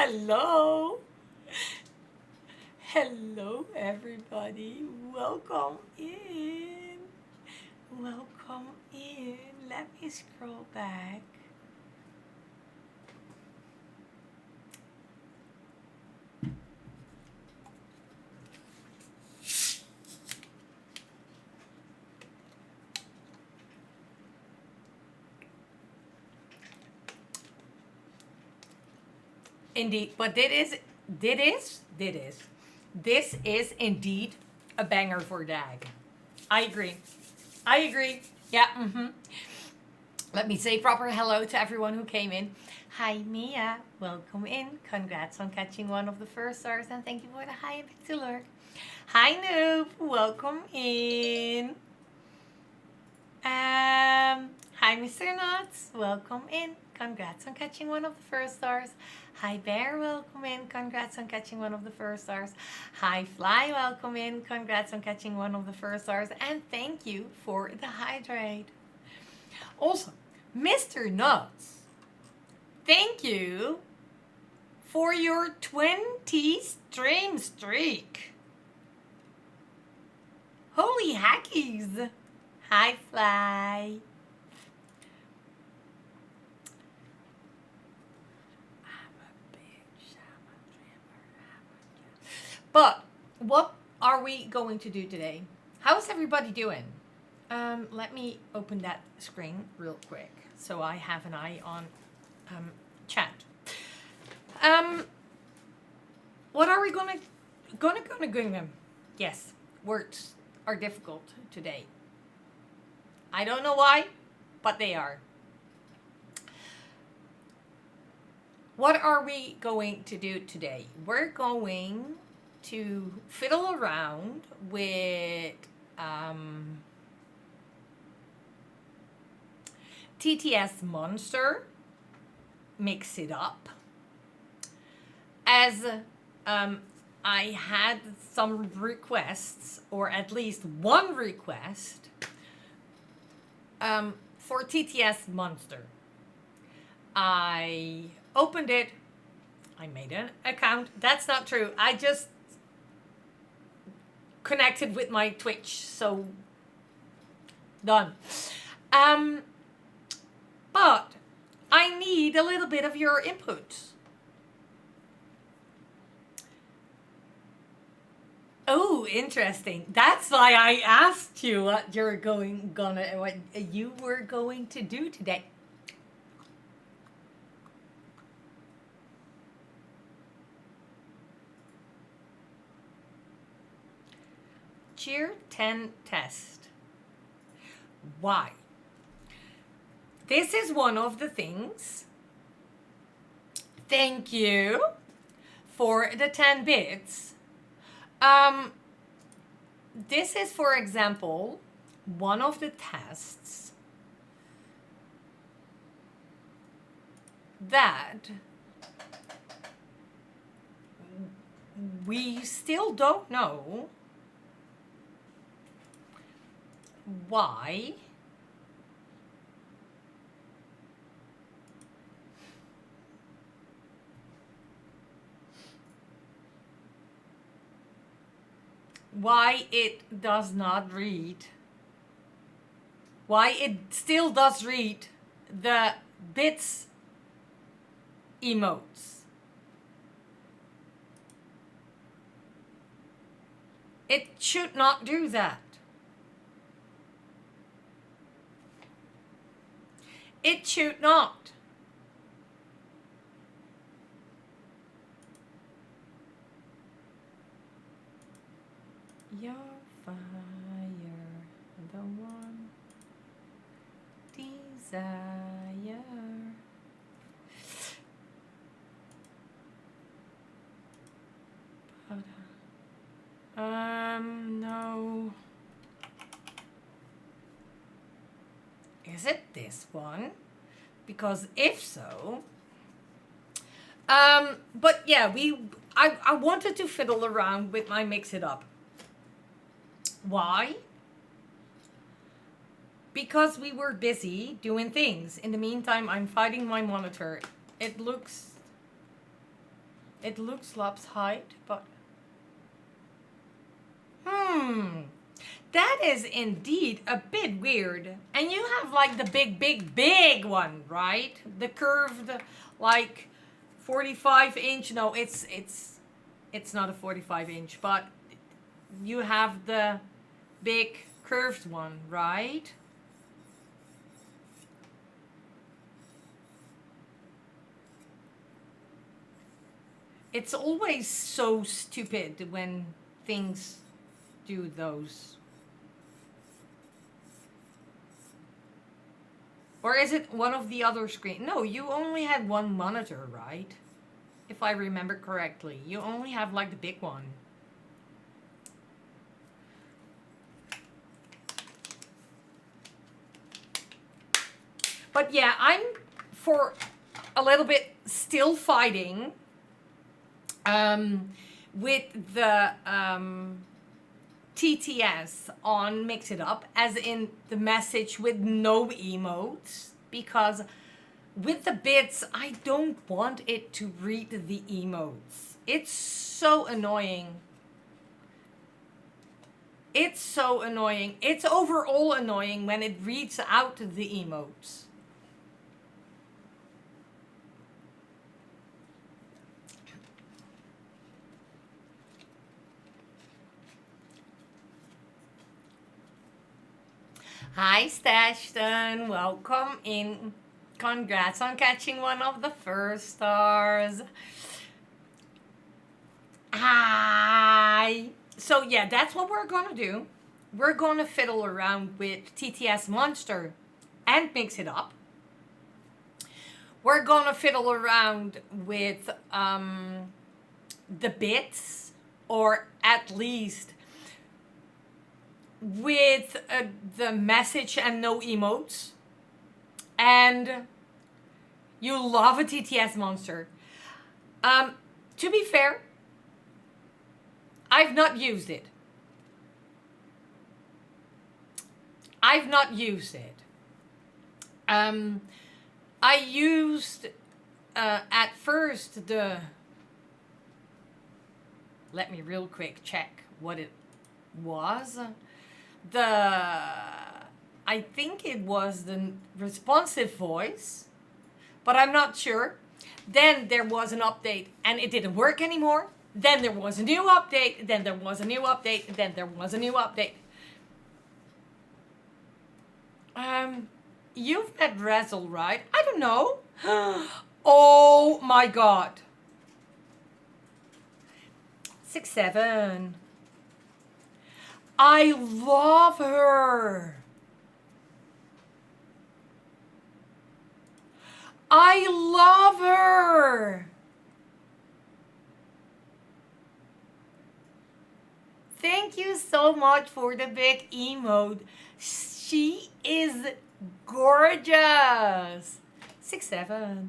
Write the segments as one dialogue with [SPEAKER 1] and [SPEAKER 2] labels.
[SPEAKER 1] Hello. Hello, everybody. Welcome in. Welcome in. Let me scroll back. Indeed, but this is indeed a banger for Dag. I agree. I agree. Yeah. Let me say proper hello to everyone who came in. Hi Mia, welcome in. Congrats on catching one of the first stars, and thank you for the hi to lurk. Hi Noob, welcome in. Hi Mr. Nuts, welcome in. Congrats on catching one of the first stars. Hi Bear, welcome in. Congrats on catching one of the first stars. Hi Fly, welcome in. Congrats on catching one of the first stars. And thank you for the hydrate. Also, Mr. Nuts, thank you for your 20 stream streak. Holy hackies. Hi Fly. But what are we going to do today? How's everybody doing? Let me open that screen real quick so I have an eye on chat. What are we gonna? Yes, words are difficult today. I don't know why, but they are. What are we going to do today? We're going to fiddle around with TTS Monster, mix it up. As I had some requests, or at least one request, for TTS Monster. I opened it. I made an account. That's not true. I just connected with my Twitch, so done. But I need a little bit of your input. Oh, interesting. That's why I asked you what you were going to do today. Cheer 10 test. Why? This is one of the things. Thank you for the 10 bits. This is, for example, one of the tests that we still don't know why it does not read, why it still does read the bits emotes. It should not do that. It should not. Your fire, the one desire. No. Is it this one? Because if so, but yeah, I wanted to fiddle around with my mix it up. Why? Because we were busy doing things. In the meantime, I'm fighting my monitor. It looks It looks lopsided, but that is indeed a bit weird. And you have like the big one, right? The curved, like 45-inch. No, it's not a 45-inch, but you have the big curved one, right? It's always so stupid when things do those. Or is it one of the other screen? No, you only had one monitor, right? If I remember correctly. You only have like the big one. But yeah, I'm for a little bit still fighting with the TTS on Mix It Up, as in the message with no emotes, because with the bits, I don't want it to read the emotes. It's so annoying. It's so annoying. It's overall annoying when it reads out the emotes. Hi, Stashton. Welcome in. Congrats on catching one of the first stars. Hi. So yeah, that's what we're gonna do. We're gonna fiddle around with TTS Monster and Mix It Up. We're gonna fiddle around with the bits, or at least with the message and no emotes. And you love a TTS Monster. To be fair, I've not used it. I've not used it. I used at first the. Let me real quick check what it was. I think it was the responsive voice, but I'm not sure. Then there was an update and it didn't work anymore. Then there was a new update. Then there was a new update. Then there was a new update. You've met Razzle, right? I don't know. Oh my god. 6-7. I love her. I love her. Thank you so much for the big emote. She is gorgeous. 6-7.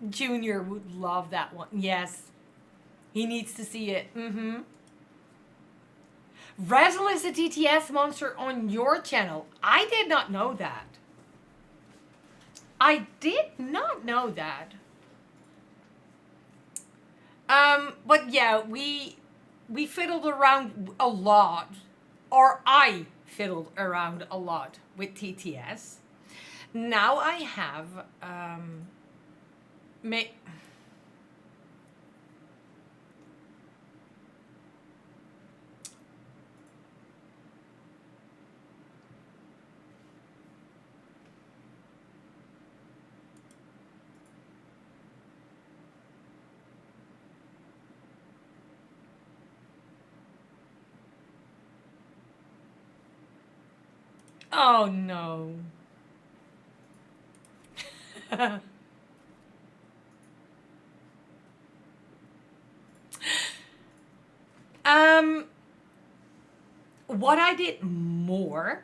[SPEAKER 1] Junior would love that one. Yes. He needs to see it. Razzle is a TTS Monster on your channel. I did not know that. I did not know that. But yeah, we fiddled around a lot. Or I fiddled around a lot with TTS. Now I have oh no. What I did more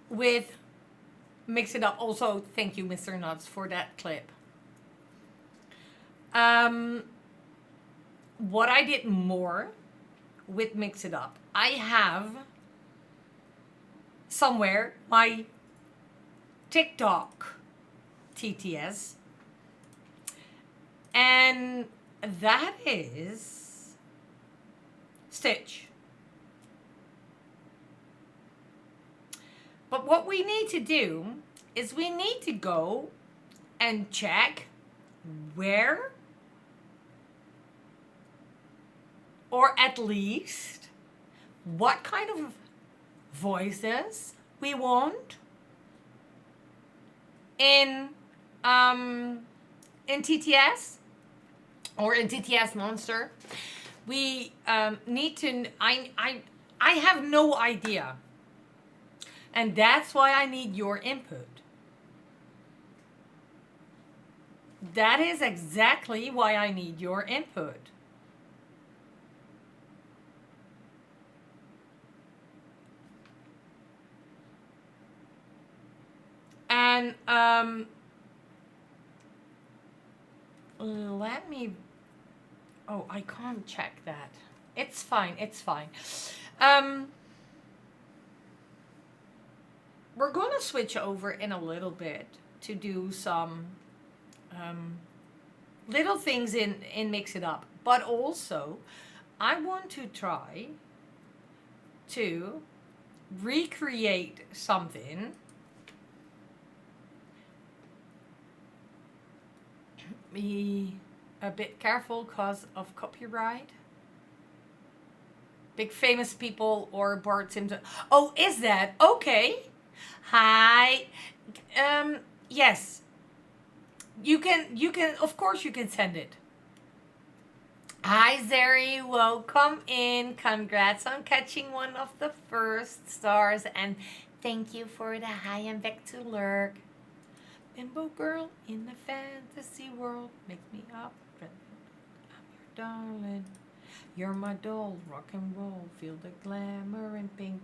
[SPEAKER 1] with Mix It Up, also thank you Mr. Nuts for that clip. What I did more with Mix It Up, I have somewhere my TikTok TTS And that is Stitch. But what we need to do is we need to go and check where, or at least what kind of voices we want in TTS or in TTS Monster. We need to. I have no idea, and that's why I need your input. That is exactly why I need your input. And let me. Oh, I can't check that. It's fine. It's fine. We're going to switch over in a little bit to do some little things in Mix It Up. But also, I want to try to recreate something. Be a bit careful because of copyright. Big famous people or Bart Simpson. Oh, is that? Okay. Hi. Yes. You can, of course you can send it. Hi, Zeri. Welcome in. Congrats on catching one of the first stars. And thank you for the hi and back to lurk. Bimbo girl in the fantasy world makes me up. I'm your darling. You're my doll. Rock and roll. Feel the glamour in pink.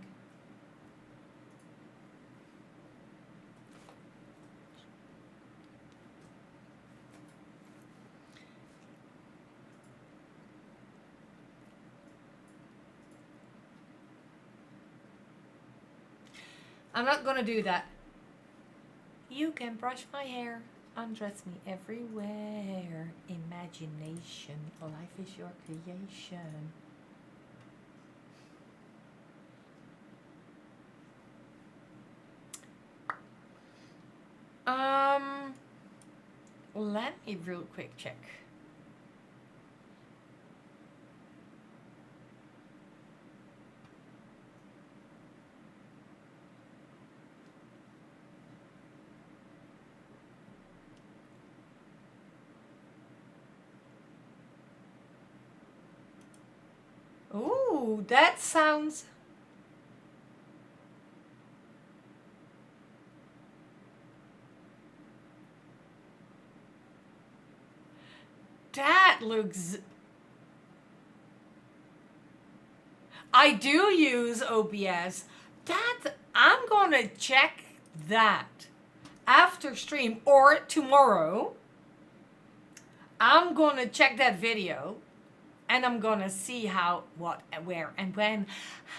[SPEAKER 1] I'm not gonna do that. You can brush my hair, undress me everywhere. Imagination, life is your creation. Let me real quick check. Ooh, that sounds... That looks... I do use OBS. I'm gonna check that after stream or tomorrow. I'm gonna check that video and I'm gonna see how, what, where, and when.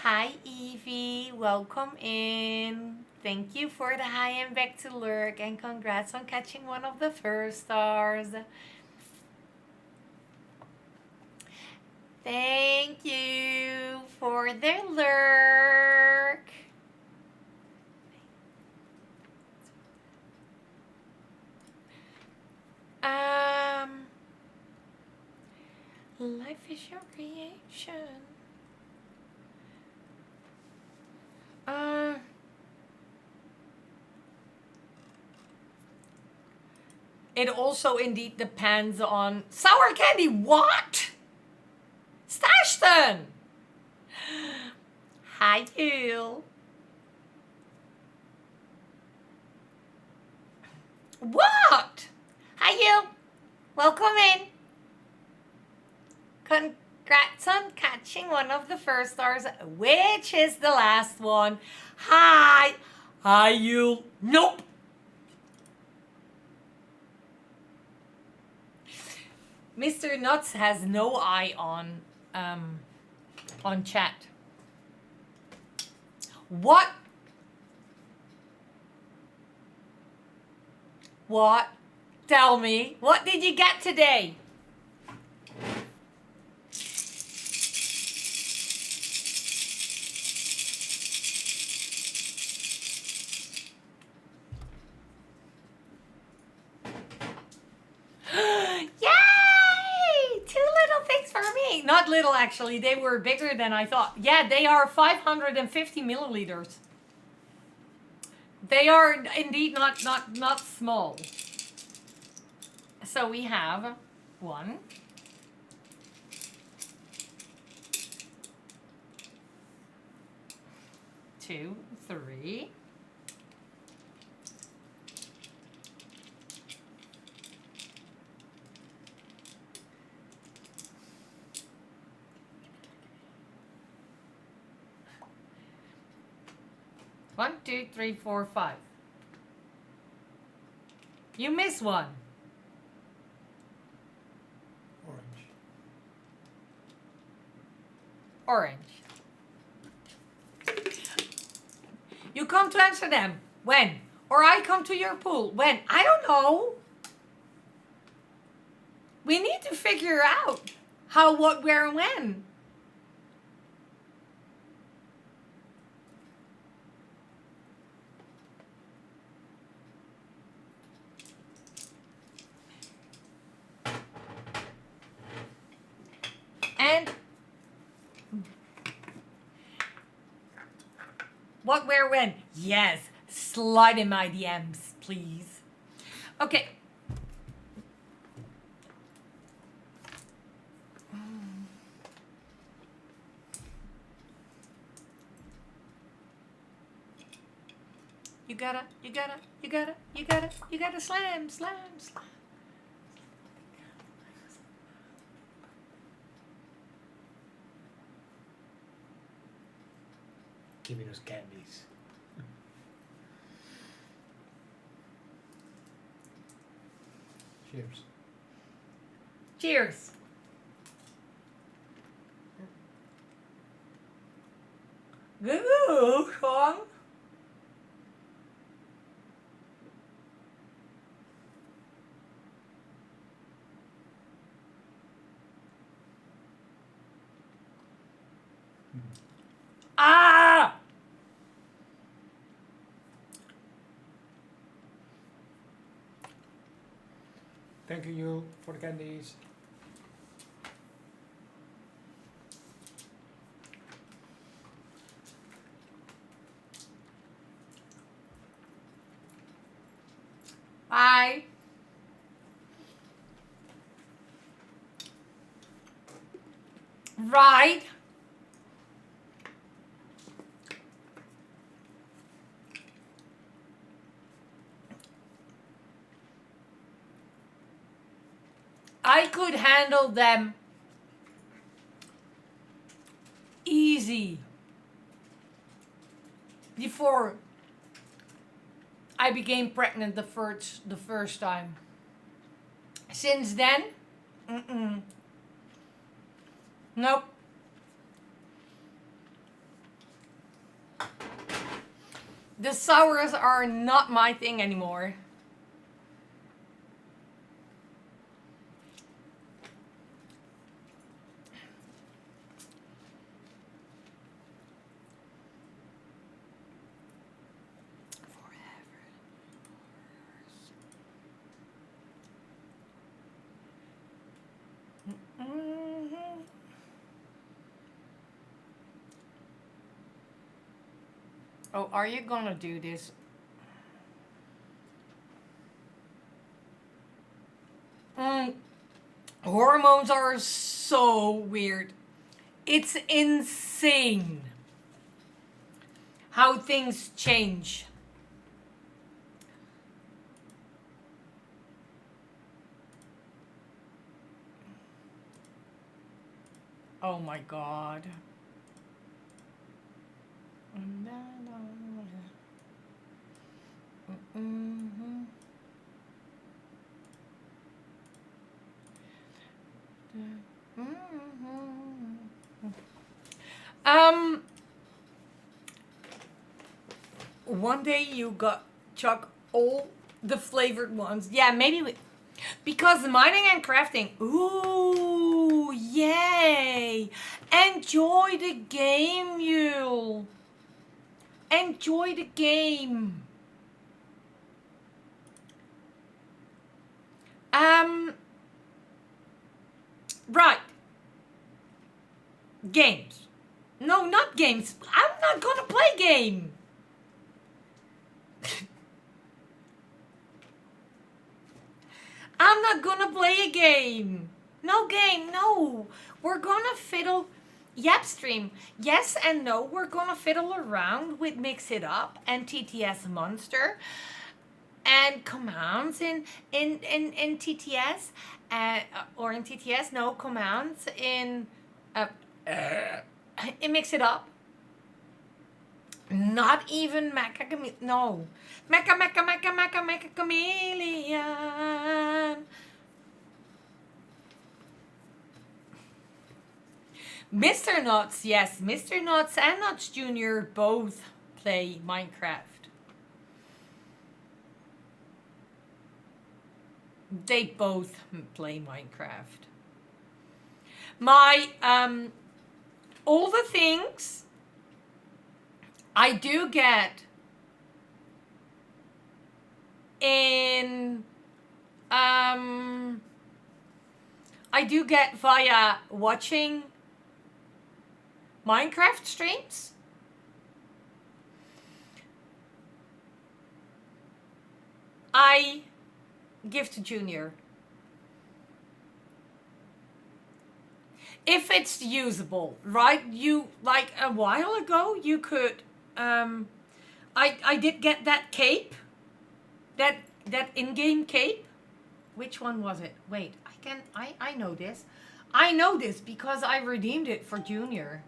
[SPEAKER 1] Hi, Evie. Welcome in. Thank you for the hi and back to lurk, and congrats on catching one of the first stars. Thank you for the lurk. Life is your creation. It also indeed depends on sour candy. What? Stashton. Hi, Yule. What? Hi, Yule. Welcome in. Congrats on catching one of the first stars, which is the last one. Hi. Hi, Yule. Nope. Mr. Nuts has no eye on chat. What Tell me, what did you get today? Yay! 2 little things for me. Not little, actually. They were bigger than I thought. Yeah, they are 550 milliliters. They are indeed not small. So we have 1, 2, 3. One, 2, 3, 4, 5. You missed one. Orange. You come to Amsterdam. When? Or I come to your pool. When? I don't know. We need to figure out how, what, where, and when. And what, where, when? Yes. Slide in my DMs, please. Okay. You gotta slam.
[SPEAKER 2] Give me those candies. Cheers.
[SPEAKER 1] Cheers. Good song. Ah!
[SPEAKER 2] Thank you for the candies.
[SPEAKER 1] Bye. Right. I could handle them easy before I became pregnant the first time. Since then, nope. The sours are not my thing anymore. Oh, are you gonna do this? Hormones are so weird. It's insane how things change. Oh my God. One day you got chuck all the flavored ones. Yeah, maybe Because mining and crafting. Ooh, yay! Enjoy the game, Yule. Enjoy the game. Right. Games. No, not games. I'm not gonna play game. I'm not gonna play a game. No game, no. We're gonna fiddle. Yep, stream. Yes and no. We're gonna fiddle around with Mix It Up and TTS Monster and commands in TTS or in TTS. No commands uh, in Mix It Up. Not even Mecha Chameleon. No. Mecha Chameleon. Mr. Nuts, yes. Mr. Nuts and Nuts Jr. both play Minecraft. They both play Minecraft. My, all the things I do get in I do get via watching Minecraft streams. I give to Junior. If it's usable, right? You, like a while ago, you could I did get that cape. That in-game cape. Which one was it? Wait, I know this. I know this because I redeemed it for Junior.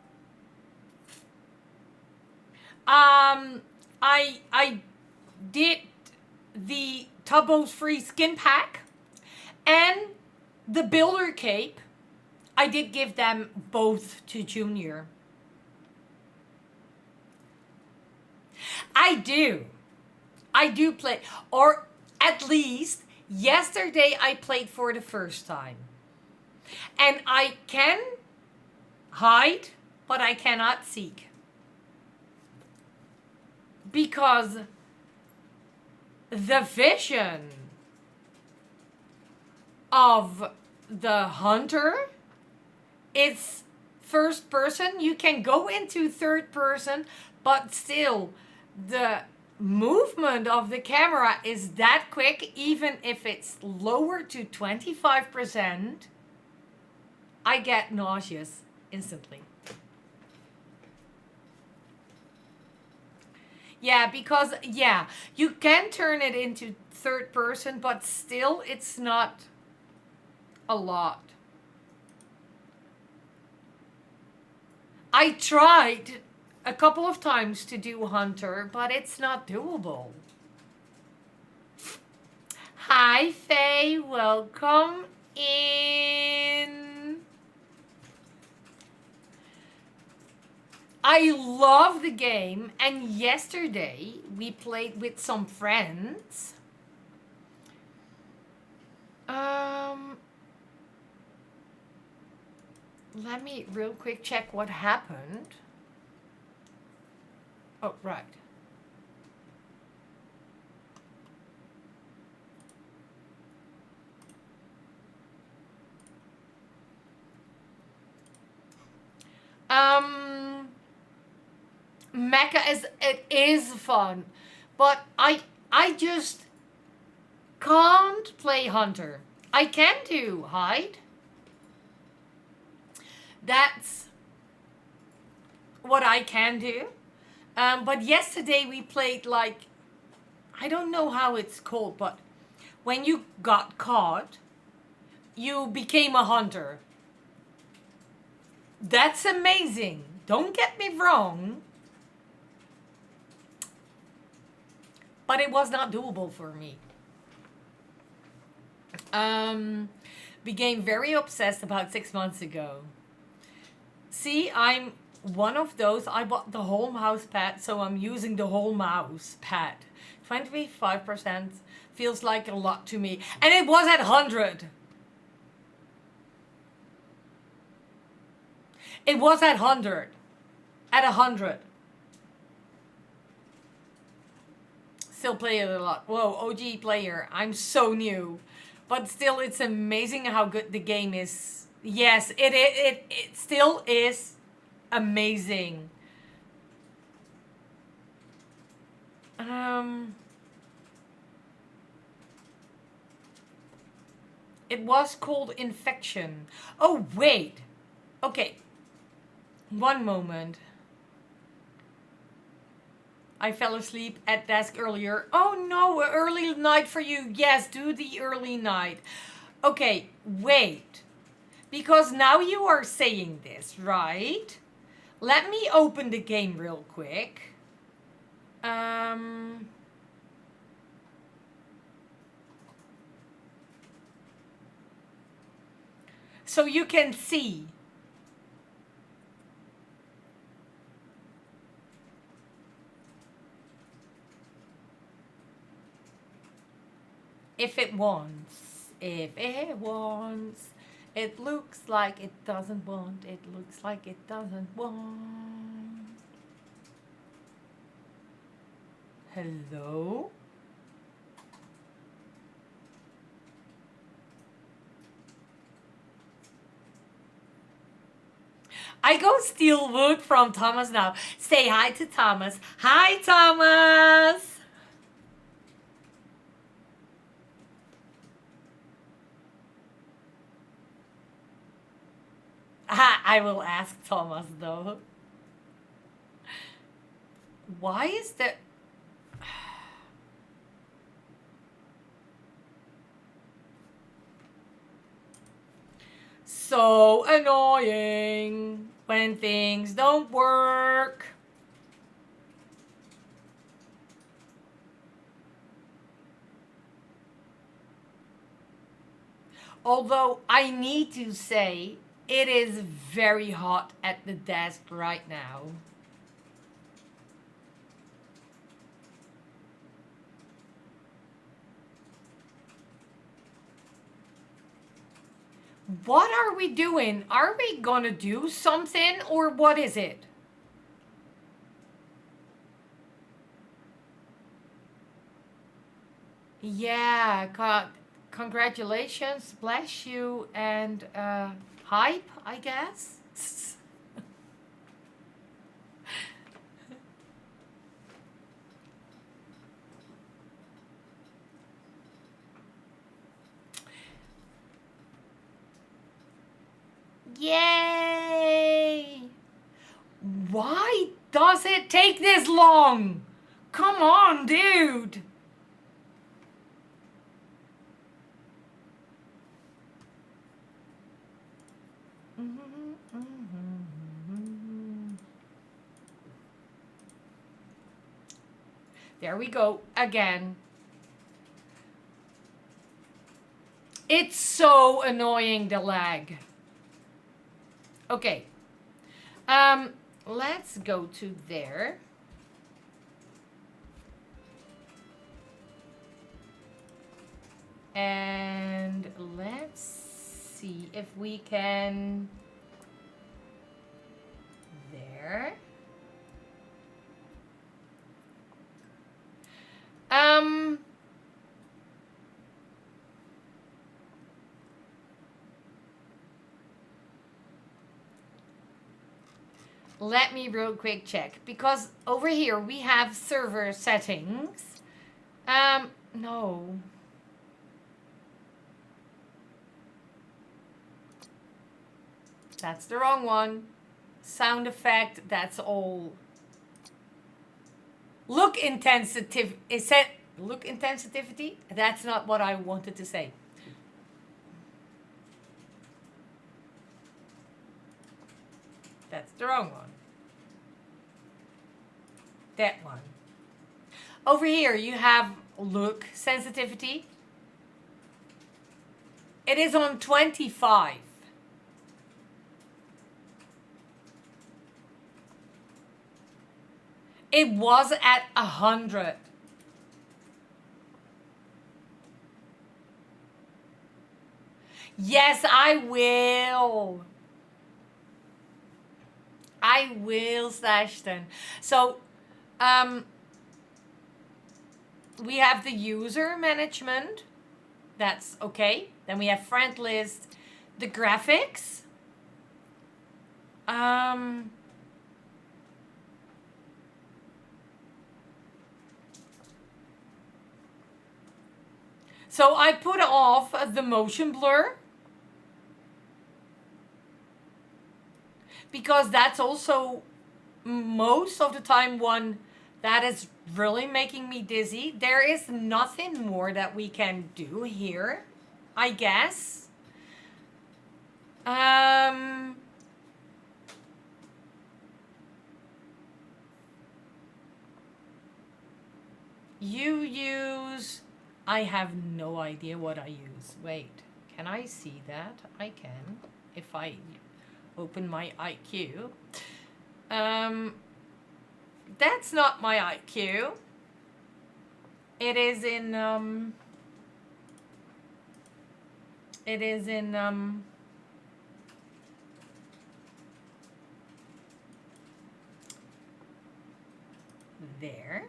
[SPEAKER 1] I did the Tubbo's free skin pack and the builder cape. I did give them both to Junior. I do play, or at least yesterday I played for the first time. And I can hide, but I cannot seek. Because the vision of the hunter is first person. You can go into third person, but still the movement of the camera is that quick, even if it's lower to 25%, I get nauseous instantly. Yeah, because, yeah, you can turn it into third person, but still it's not a lot. I tried a couple of times to do Hunter, but it's not doable. Hi, Faye. Welcome in. I love the game, and yesterday we played with some friends. Let me real quick check what happened. Oh, right. Mecha is fun, but I just can't play Hunter. I can do hide. That's what I can do. But yesterday we played, like, I don't know how it's called, but when you got caught, you became a hunter. That's amazing. Don't get me wrong. But it was not doable for me. Became very obsessed about 6 months ago. See, I'm one of those. I bought the whole mouse pad, so I'm using the whole mouse pad 25% feels like a lot to me. And it was at 100. It was at 100. At 100. Still play it a lot. Whoa, OG player. I'm so new. But still, it's amazing how good the game is. Yes, it still is amazing. It was called Infection. Oh, wait. Okay. One moment. I fell asleep at desk earlier. Oh no, early night for you. Yes, do the early night. Okay, wait. Because now you are saying this, right? Let me open the game real quick. So you can see. If it wants. If it wants. It looks like it doesn't want. It looks like it doesn't want. Hello? I go steal wood from Thomas now. Say hi to Thomas. Hi, Thomas! I will ask Thomas though. Why is that? So annoying when things don't work. Although I need to say, it is very hot at the desk right now. What are we doing? Are we gonna do something or what is it? Yeah, congratulations, bless you, and hype, I guess. Yay! Why does it take this long? Come on, dude! There we go, again. It's so annoying, the lag. Okay. Let's go to there. And let's see if we can... There. Let me real quick check, because over here we have server settings. No. That's the wrong one. Sound effect, that's all. Look intensity, look intensity? That's not what I wanted to say. That's the wrong one. That one. Over here you have look sensitivity. It is on 25. It was at 100. Yes, I will. I will slash then. So, um, we have the user management. That's okay. Then we have friend list, the graphics. Um, so I put off the motion blur because that's also most of the time one that is really making me dizzy. There is nothing more that we can do here, I guess. You use, I have no idea what I use. Wait, can I see that? I can if I open my IQ. That's not my IQ. It is in there.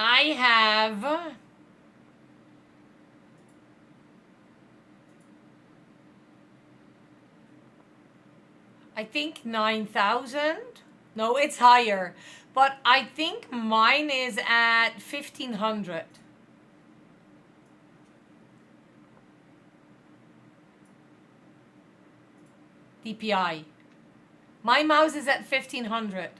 [SPEAKER 1] I have I think 9,000. No, it's higher. But I think mine is at 1,500. DPI. My mouse is at 1,500.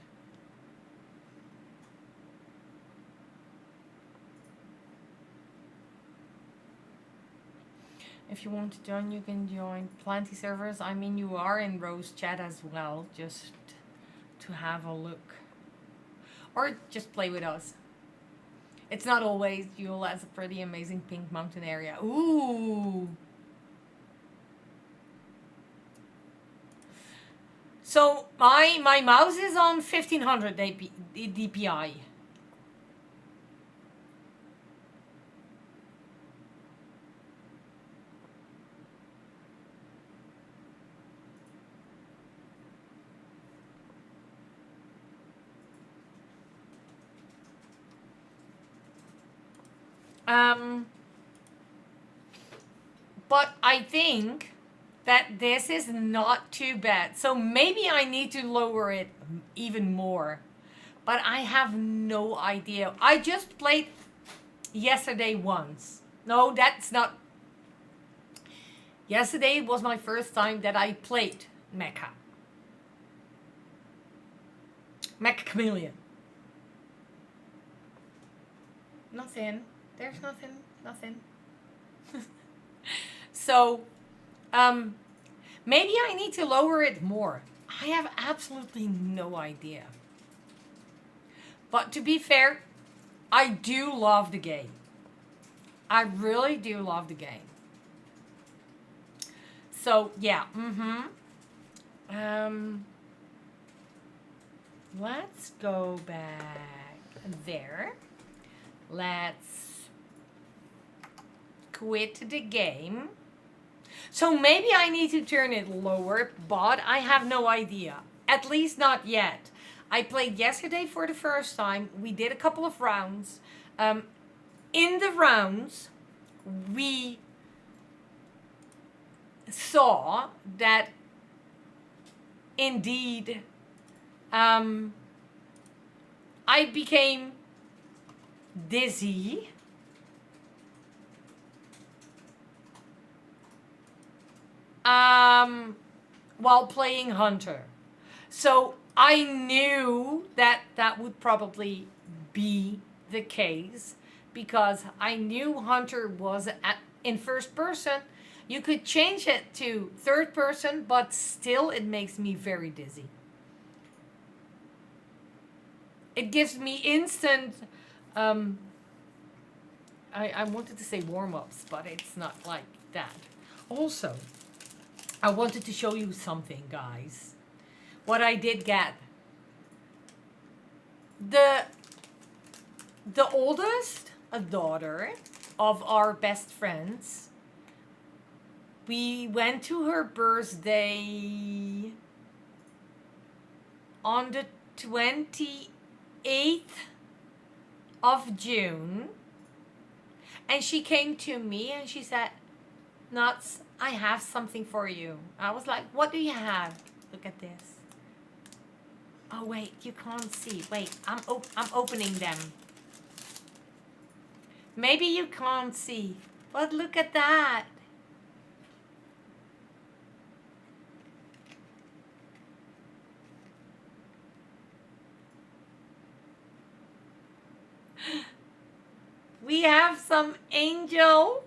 [SPEAKER 1] If you want to join, you can join plenty servers. I mean, you are in Rose chat as well, just to have a look. Or just play with us. It's not always. Yule has a pretty amazing pink mountain area. Ooh. So my mouse is on 1,500 DPI. But I think that this is not too bad. So maybe I need to lower it even more. But I have no idea. I just played yesterday once. No, that's not. Yesterday was my first time that I played Mecha. Mecha Chameleon. Nothing. There's nothing. Nothing. So, maybe I need to lower it more. I have absolutely no idea. But to be fair, I do love the game. I really do love the game. So, yeah. Let's go back there. Let's quit the game. So maybe I need to turn it lower, but I have no idea. At least not yet. I played yesterday for the first time. We did a couple of rounds. In the rounds, we saw that indeed I became dizzy while playing Hunter. So I knew that that would probably be the case because I knew Hunter was in first person. You could change it to third person, but still it makes me very dizzy. It gives me instant I wanted to say warm-ups, but it's not like that. Also, I wanted to show you something, guys. What I did get. The oldest, a daughter of our best friends. We went to her birthday on the 28th of June. And she came to me and she said, Nuts, I have something for you. I was like, what do you have? Look at this. Oh, wait, you can't see. Wait, I'm opening them. Maybe you can't see, but look at that. We have some angel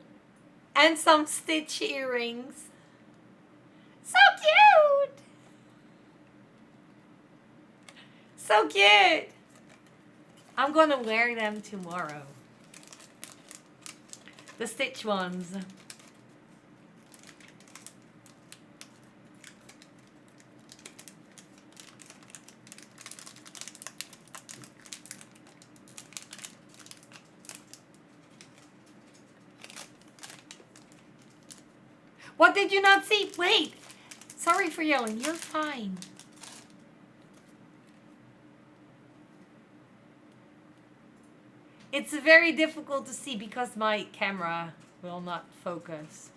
[SPEAKER 1] and some Stitch earrings. So cute! So cute! I'm gonna wear them tomorrow. The Stitch ones. What did you not see? Wait! Sorry for yelling. You're fine. It's very difficult to see because my camera will not focus.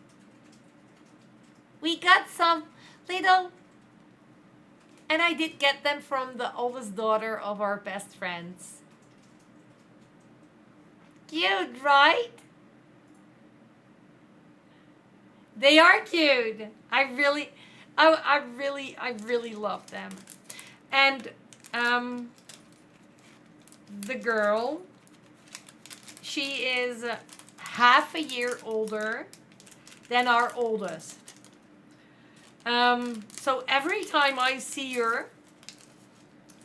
[SPEAKER 1] We got some little... And I did get them from the oldest daughter of our best friends. Cute, right? They are cute. I really love them. And the girl, she is half a year older than our oldest. So every time I see her,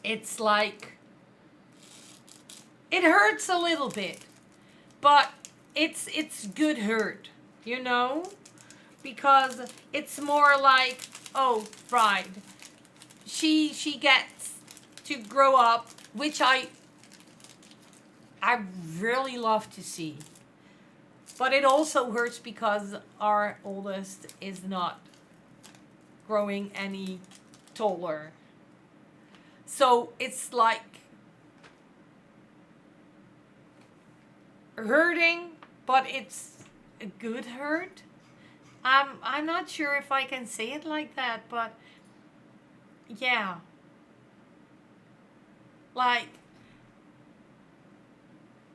[SPEAKER 1] it's like, it hurts a little bit, but it's good hurt, you know? Because it's more like, oh, right, she gets to grow up, which I really love to see. But it also hurts because our oldest is not growing any taller. So it's like hurting, but it's a good hurt. I'm not sure if I can say it like that, but yeah. Like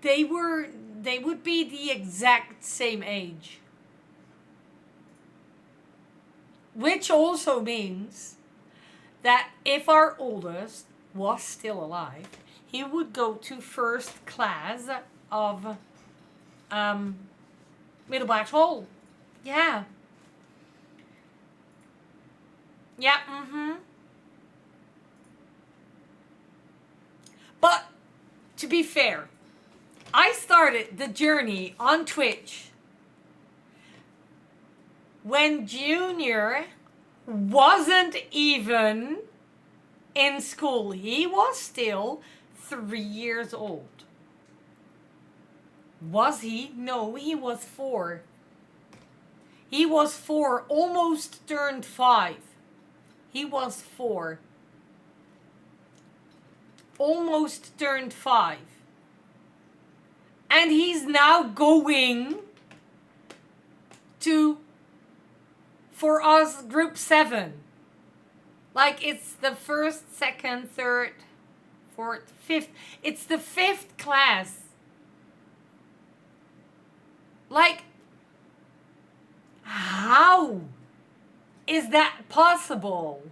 [SPEAKER 1] they would be the exact same age. Which also means that if our oldest was still alive, he would go to first class of middelbare school. Yeah. Yeah, But to be fair, I started the journey on Twitch when Junior wasn't even in school. He was still 3 years old. Was he? No, he was 4. He was 4, almost turned 5. He was 4. Almost turned 5. And he's now going to, for us, group 7. Like it's the 1st, 2nd, 3rd, 4th, 5th. It's the 5th class. Like, how is that possible?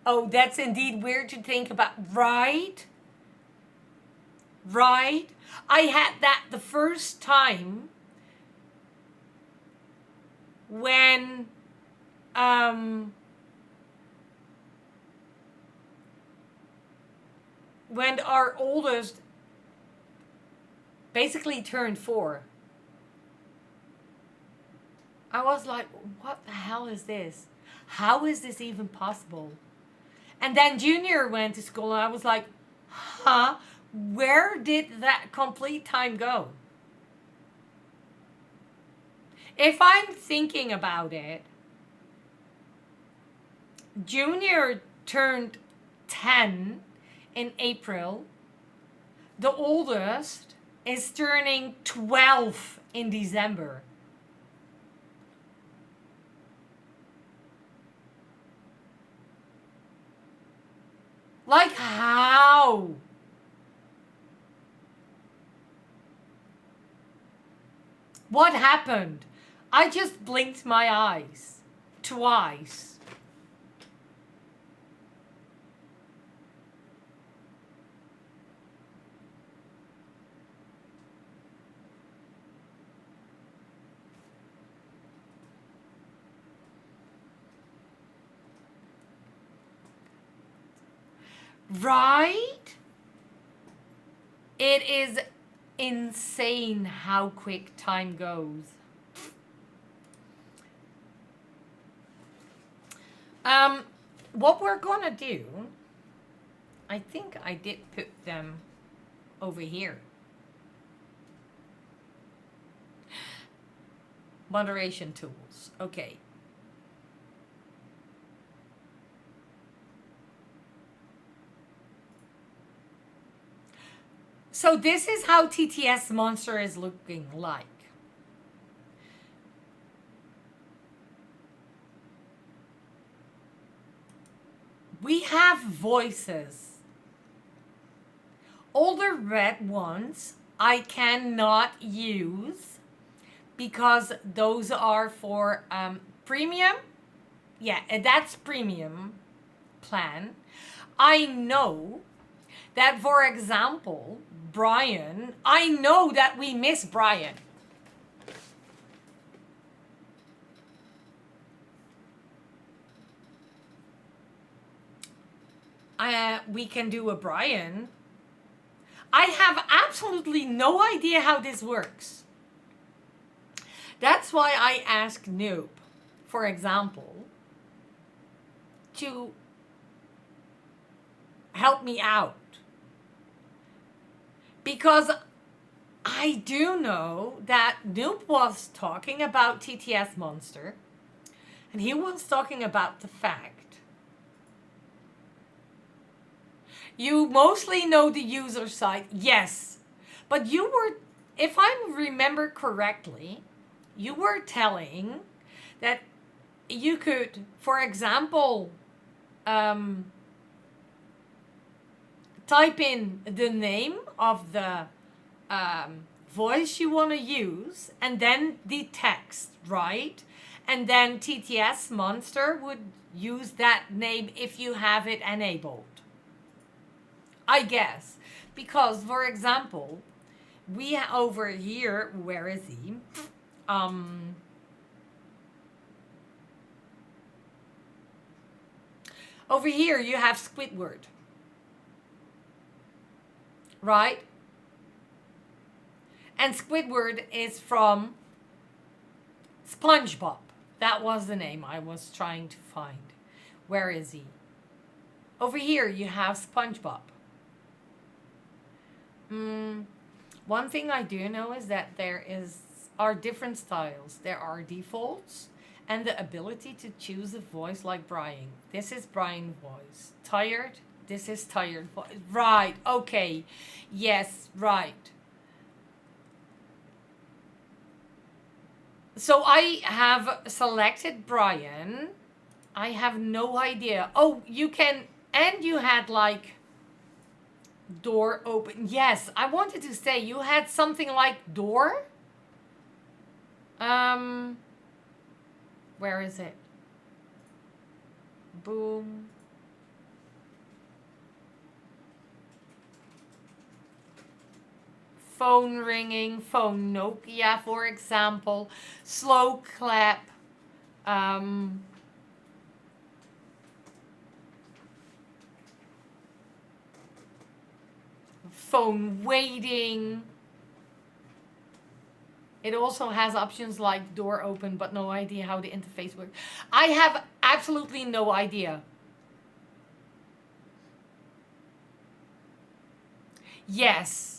[SPEAKER 1] Oh, that's indeed weird to think about. Right? Right? I had that the first time when our oldest basically turned 4. I was like, what the hell is this? How is this even possible? And then Junior went to school and I was like, huh? Where did that complete time go? If I'm thinking about it, Junior turned 10 in April. The oldest is turning 12 in December. Like how? What happened? I just blinked my eyes twice. Right? It is insane how quick time goes. What we're gonna do, I think I did put them over here. Moderation tools. Okay. So this is how TTS Monster is looking like. We have voices. All the red ones I cannot use because those are for premium. Yeah, that's premium plan. I know that, for example, Brian, I know that we miss Brian. We can do a Brian. I have absolutely no idea how this works. That's why I asked Noob, for example, to help me out. Because I do know that Noob was talking about TTS Monster, and he was talking about the fact you mostly know the user side, yes, but you were, if I remember correctly, you were telling that you could, for example, type in the name of the voice you want to use and then the text, right? And then TTS Monster would use that name if you have it enabled. I guess. Because, for example, we over here, where is he? Over here you have Squidward. Right? And Squidward is from SpongeBob. That was the name I was trying to find. Where is he? Over here you have SpongeBob. One thing I do know is that there are different styles. There are defaults and the ability to choose a voice like Brian. This is Brian's voice. Tired? This is tired voice. Right, okay. Yes, right. So I have selected Brian. I have no idea. Oh, you can, and you had like door open. Yes, I wanted to say you had something like door. Where is it? Boom. Phone ringing, phone Nokia, for example. Slow clap. Phone waiting. It also has options like door open, but no idea how the interface works. I have absolutely no idea. Yes.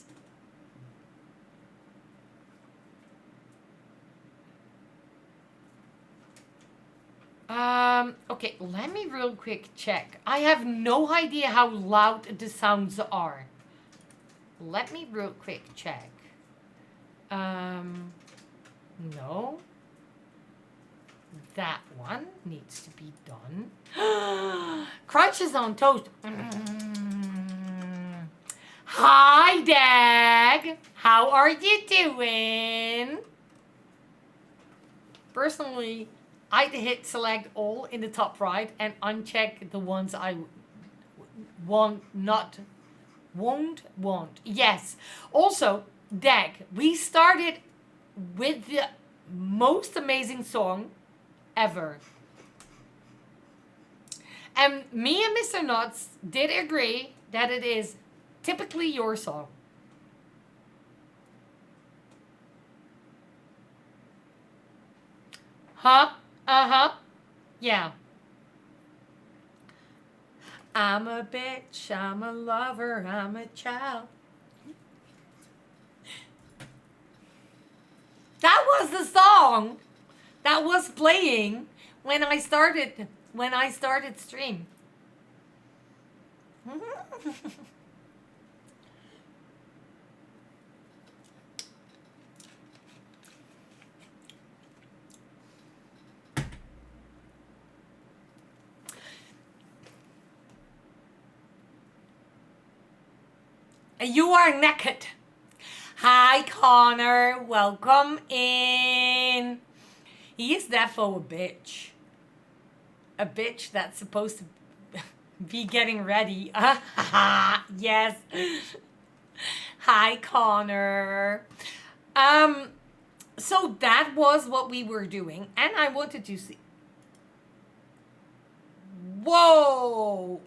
[SPEAKER 1] Okay, let me real quick check. I have no idea how loud the sounds are. Let me real quick check. No. That one needs to be done. Crunches on toast. Hi, Dag. How are you doing? Personally, I'd hit select all in the top right and uncheck the ones I won't want. Yes. Also, Dag, we started with the most amazing song ever. And me and Mr. Nuts did agree that it is typically your song. Huh? Uh-huh. Yeah. I'm a bitch, I'm a lover, I'm a child. That was the song that was playing when I started stream. You are naked. Hi, Connor. Welcome in. He is defo a bitch. A bitch that's supposed to be getting ready. Yes. Hi, Connor. So that was what we were doing, and I wanted to see. Whoa!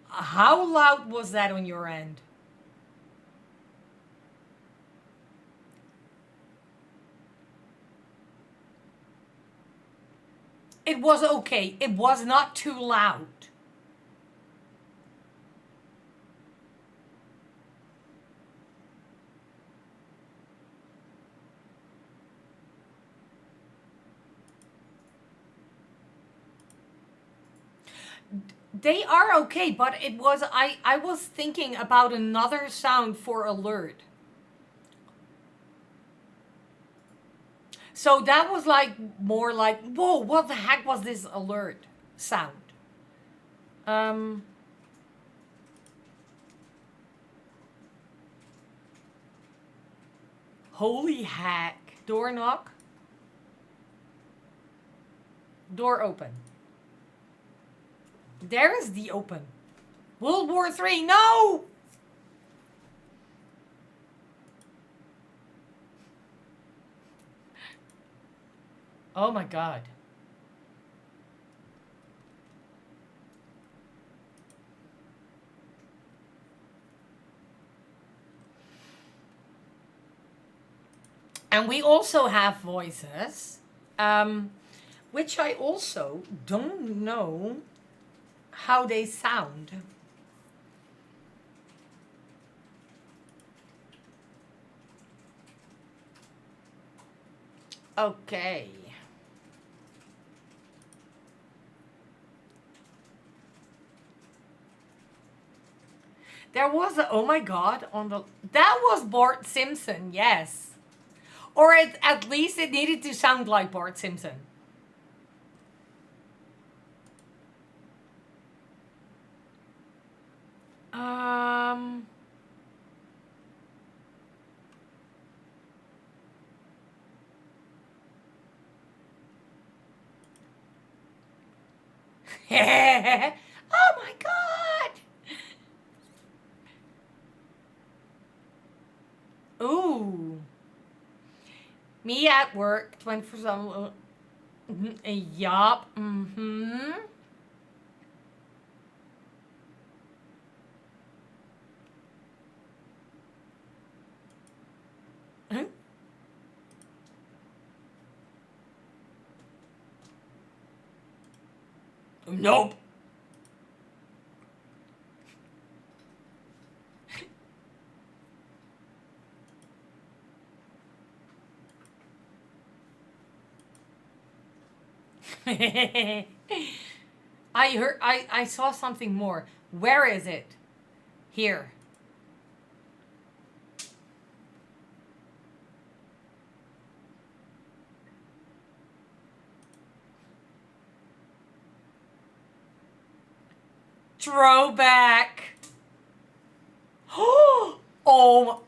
[SPEAKER 1] How loud was that on your end? It was okay. It was not too loud. They are okay, but it was I was thinking about another sound for alert. So that was like more like, whoa, what the heck was this alert sound? Um Holy heck. Door knock. Door open. There is the open. World War III, no! Oh my god. And we also have voices, which I also don't know how they sound. Okay. There was a, oh my god, on the, that was Bart Simpson, yes. Or at least it needed to sound like Bart Simpson. Um. Oh my god! Ooh. Me at work, 24/7. Yup. Mm-hmm. Nope. I saw something more. Where is it? Here. Throwback. Oh.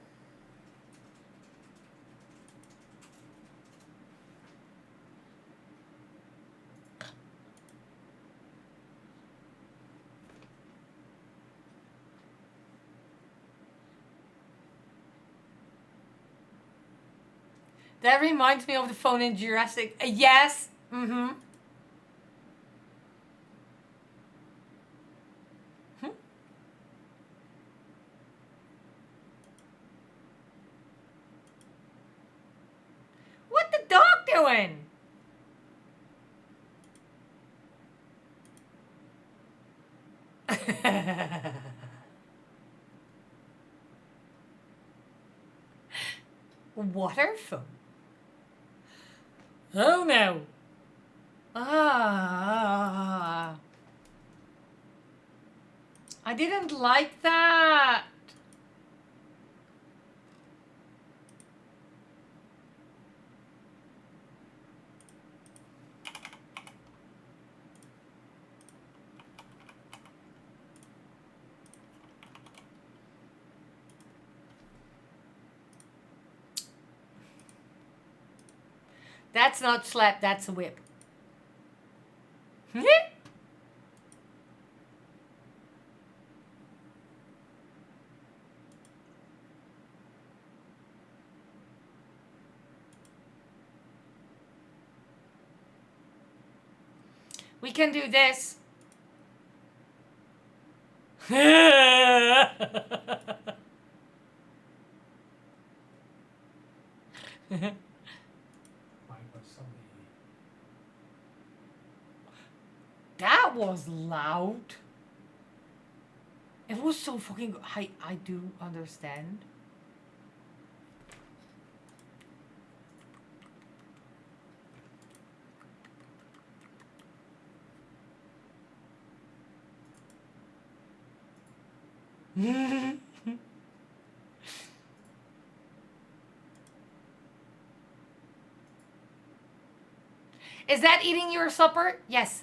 [SPEAKER 1] That reminds me of the phone in Jurassic. Yes. Mm-hmm. Hmm? What the dog doing? Water phone. Oh no. Ah. I didn't like that. That's not slap, that's a whip. We can do this. That was loud. It was so fucking. I do understand. Is that eating your supper? Yes.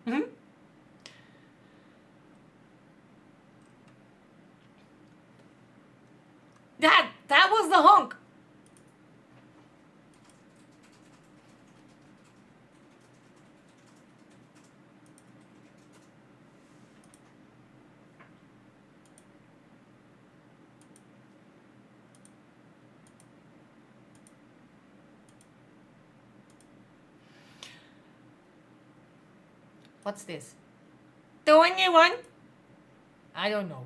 [SPEAKER 1] Mhm. That was the hunk. What's this? The one you want? I don't know.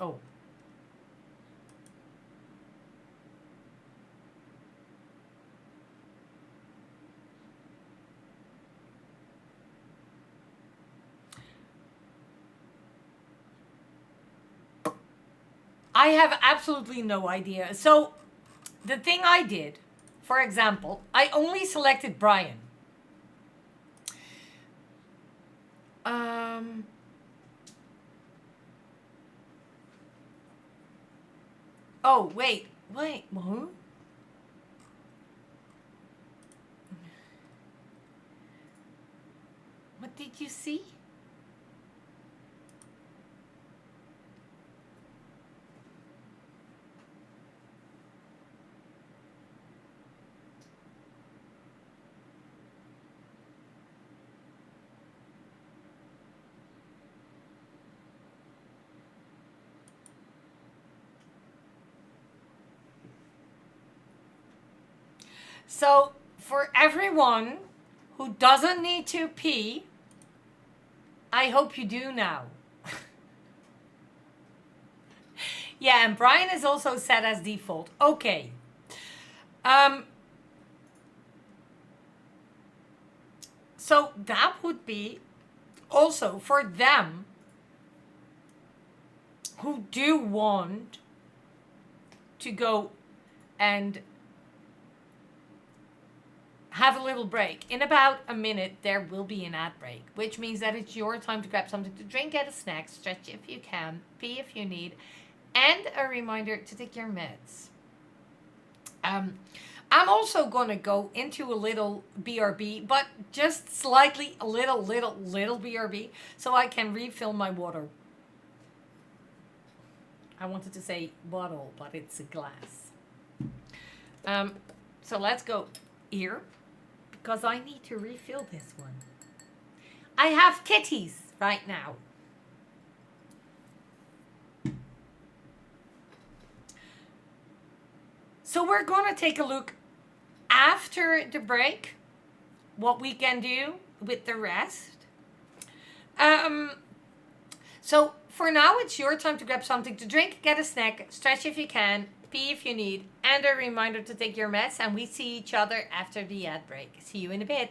[SPEAKER 1] Oh. I have absolutely no idea. So, the thing I did, for example, I only selected Brian. Um. Oh, wait. Wait. Huh? What did you see? So, for everyone who doesn't need to pee, I hope you do now. Yeah, and Brian is also set as default. Okay. So that would be also for them who do want to go and have a little break. In about a minute, there will be an ad break, which means that it's your time to grab something to drink, get a snack, stretch if you can, pee if you need, and a reminder to take your meds. I'm also going to go into a little BRB, but just slightly a little BRB so I can refill my water. I wanted to say bottle, but it's a glass. So let's go here because I need to refill this one. I have kitties right now. So we're going to take a look after the break what we can do with the rest. So for now, it's your time to grab something to drink, get a snack, stretch if you can, pee if you need, and a reminder to take your meds. And we see each other after the ad break. See you in a bit.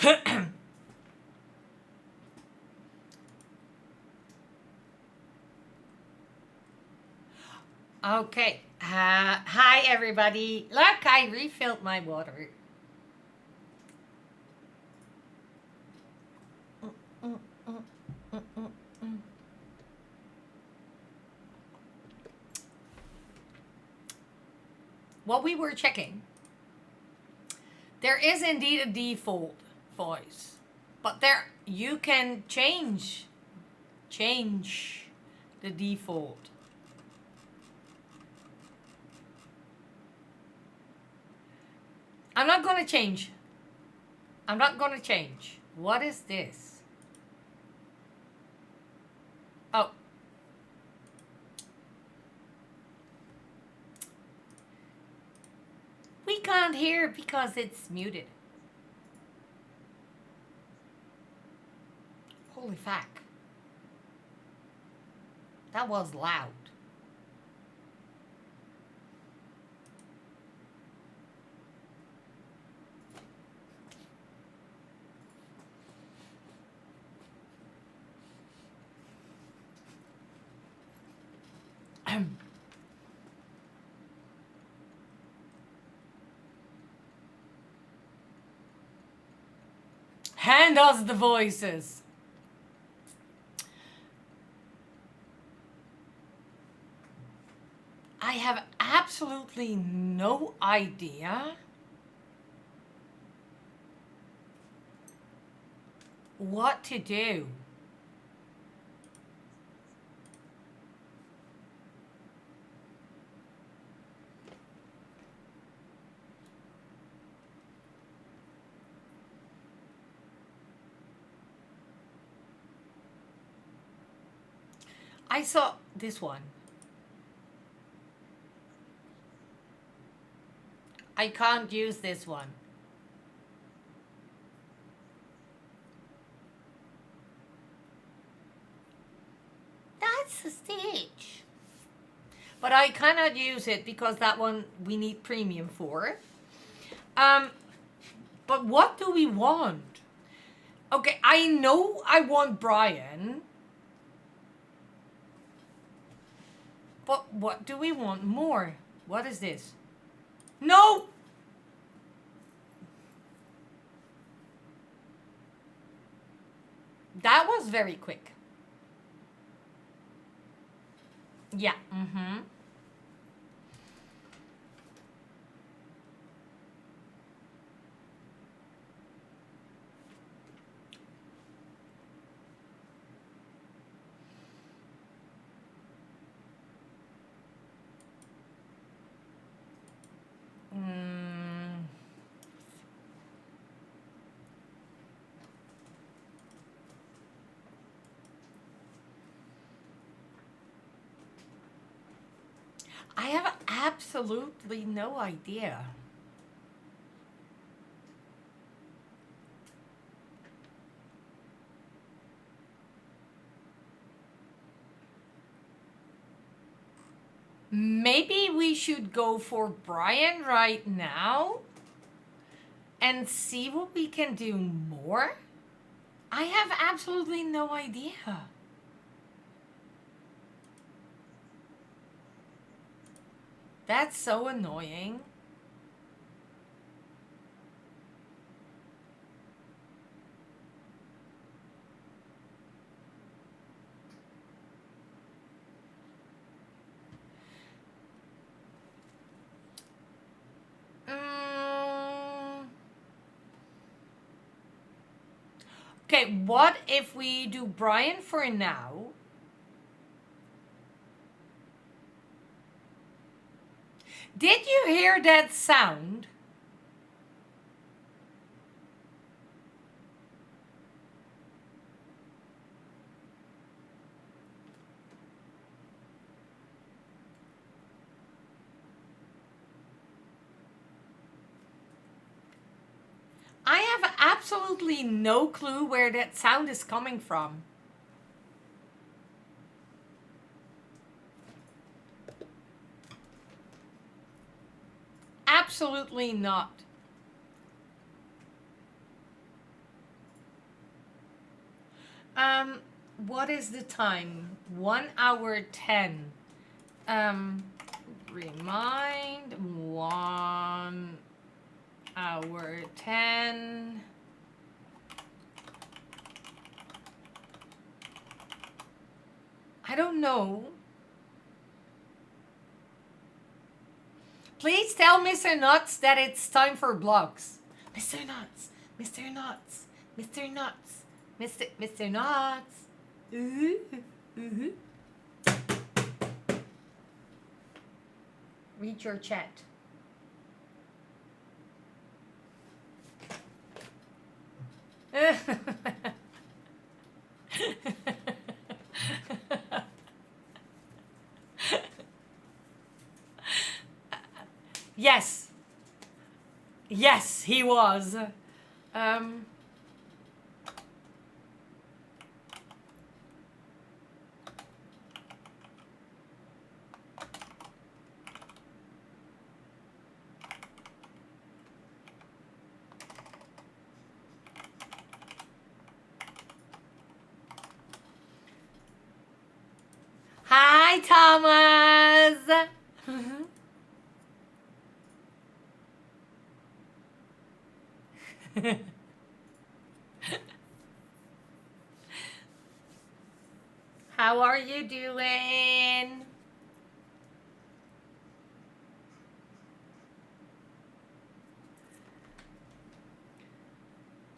[SPEAKER 1] Okay. Hi, everybody. Look, I refilled my water. Mm, mm, mm, mm, mm, mm. What we were checking, there is indeed a default voice, but there you can change the default. I'm not gonna change. I'm not gonna change. What is this? Oh, we can't hear because it's muted. Holy fuck. That was loud. Hand us the voices. I have absolutely no idea what to do. I saw this one. I can't use this one. That's a stage. But I cannot use it because that one we need premium for. But what do we want? Okay, I know I want Brian. But what do we want more? What is this? No! That was very quick. Yeah. Mm-hmm. Mm. I have absolutely no idea. Maybe we should go for Brian right now and see what we can do more. I have absolutely no idea. That's so annoying. Mm. Okay, what if we do Brian for now? Did you hear that sound? I have absolutely no clue where that sound is coming from. Absolutely not. What is the time? 1 hour 10. Remind 1 hour 10. I don't know. Please tell Mr. Nuts that it's time for blocks. Mr. Nuts, Mr. Nuts, Mr. Nuts, Mr. Nuts. Read your chat. Yes. Yes, he was. Hi, Thomas. How are you doing?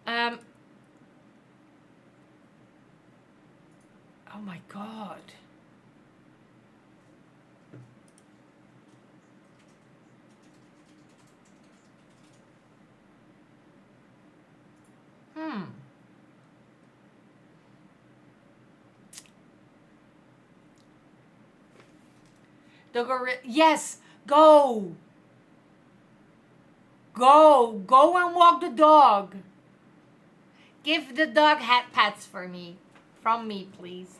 [SPEAKER 1] Oh my God. The gorilla. Yes, go. Go and walk the dog. Give the dog hat pats for me. From me, please.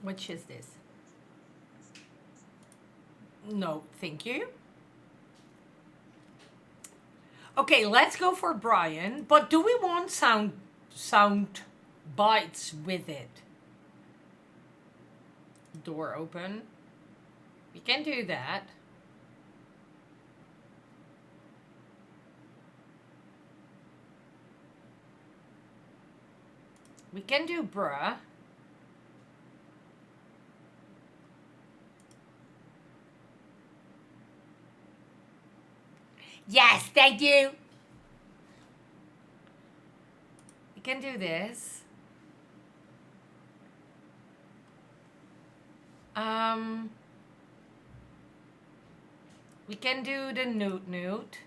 [SPEAKER 1] Which is this? No, thank you. Okay, let's go for Brian. But do we want sound bites with it? Door open. We can do that. We can do bruh. Yes, thank you. We can do this. We can do the noot. Noot.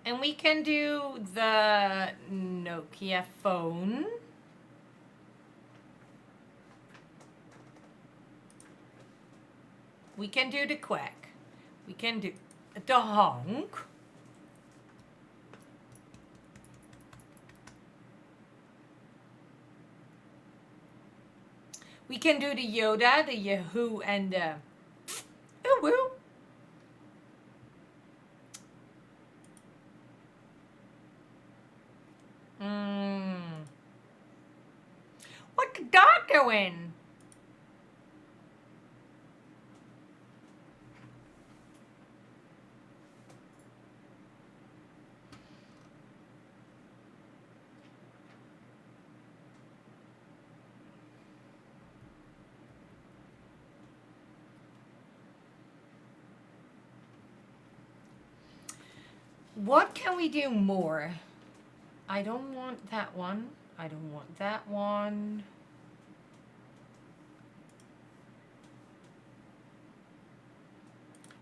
[SPEAKER 1] And we can do the Nokia phone. We can do the quack. We can do the honk. We can do the Yoda, the Yahoo, and the ooh woo. What the dog doing? What can we do more? I don't want that one. I don't want that one.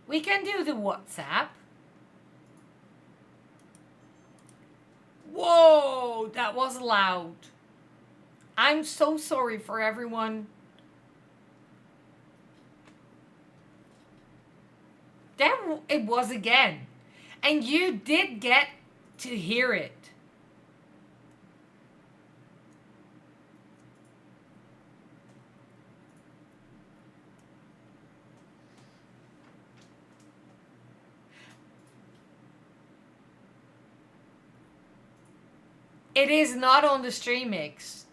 [SPEAKER 1] We can do the WhatsApp. Whoa, that was loud. I'm so sorry for everyone. There it was again. And you did get to hear it. It is not on the stream mix.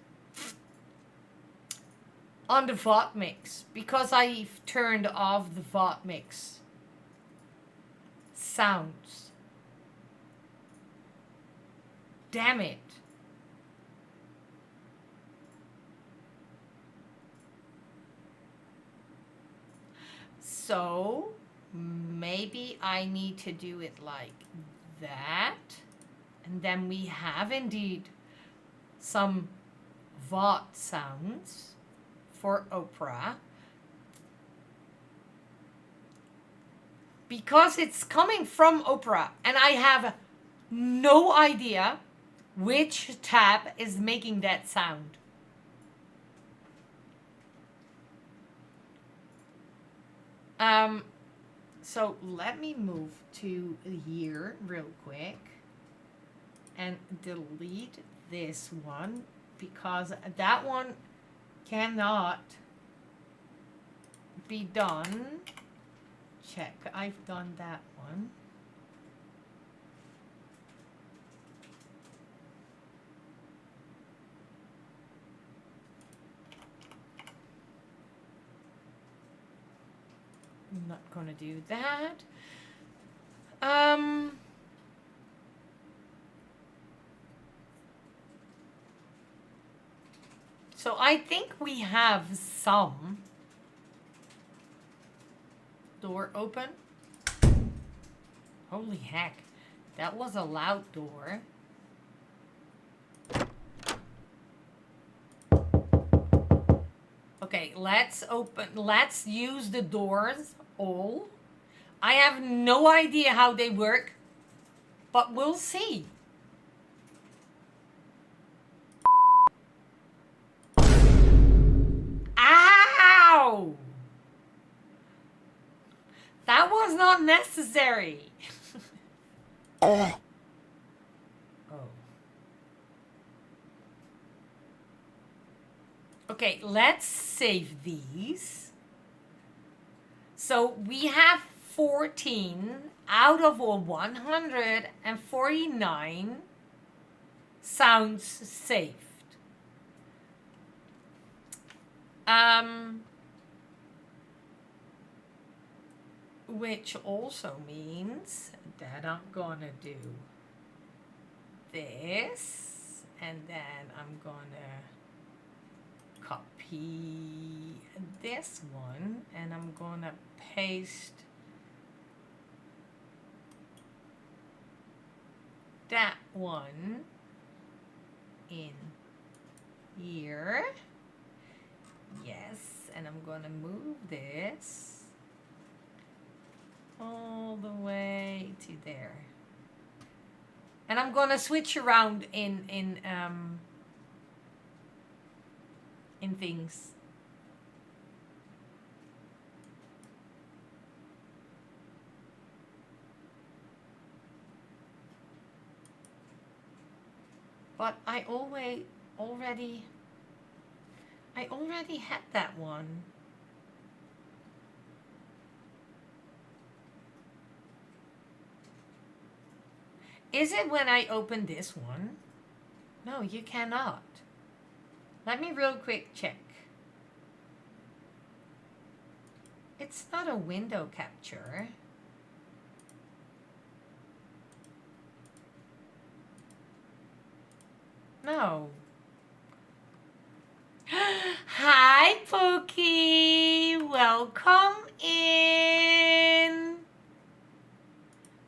[SPEAKER 1] On the VOD mix. Because I've turned off the VOD mix sounds. Damn it. So maybe I need to do it like that. And then we have indeed some VOD sounds for opera. Because it's coming from opera and I have no idea which tab is making that sound. So let me move to here real quick and delete this one because that one cannot be done. Check, I've done that one. I'm not gonna do that. So I think we have some door open. Holy heck, that was a loud door. Okay, let's use the doors all. I have no idea how they work, but we'll see. Ow! That was not necessary. Oh. Okay, let's save these. So we have 14 out of 149 sounds saved. Which also means that I'm gonna do this, and then I'm gonna copy this one, and I'm gonna paste that one in here. Yes, and I'm gonna move this all the way to there. And I'm gonna switch around in things. But I already had that one. Is it when I open this one? No, you cannot. Let me real quick check. It's not a window capture. No. Hi, Pookie. Welcome in.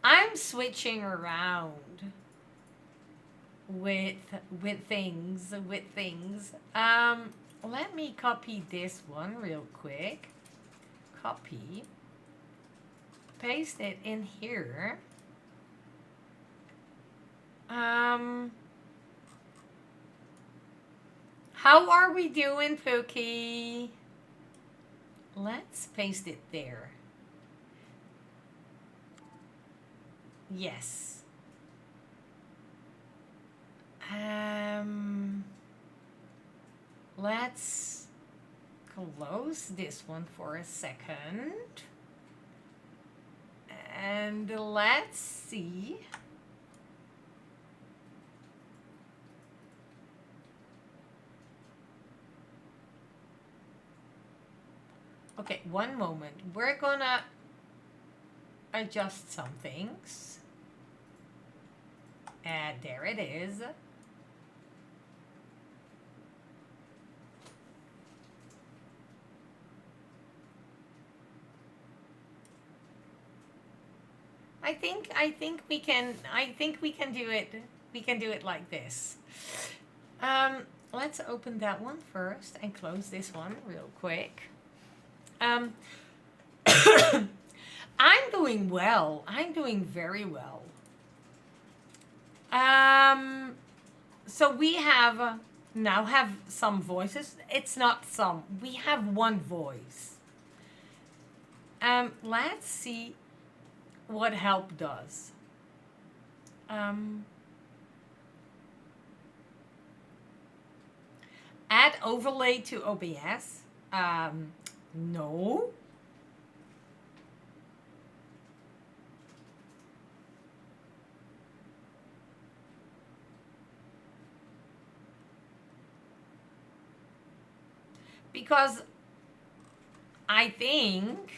[SPEAKER 1] I'm switching around with things. Let me copy this one real quick. Copy. Paste it in here. How are we doing, Pookie? Let's paste it there. Yes. Let's close this one for a second. And let's see. Okay, one moment. We're gonna adjust some things. And there it is. I think we can do it. We can do it like this. Let's open that one first and close this one real quick. Um, I'm doing well. I'm doing very well. So we have now have some voices. It's not some. We have one voice. Let's see what help does. Add overlay to OBS. No. Because I think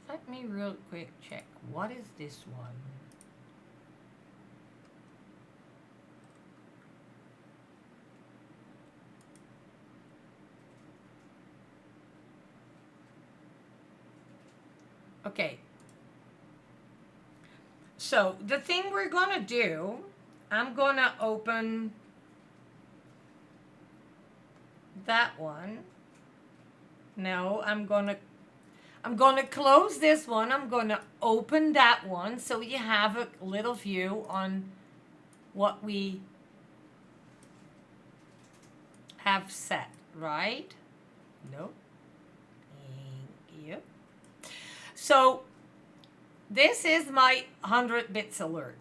[SPEAKER 1] let me real quick check. What is this one? Okay. So the thing we're gonna do, I'm gonna open that one. No, I'm gonna close this one. I'm gonna open that one so you have a little view on what we have set, right? No. Thank you. So this is my 100 bits alert.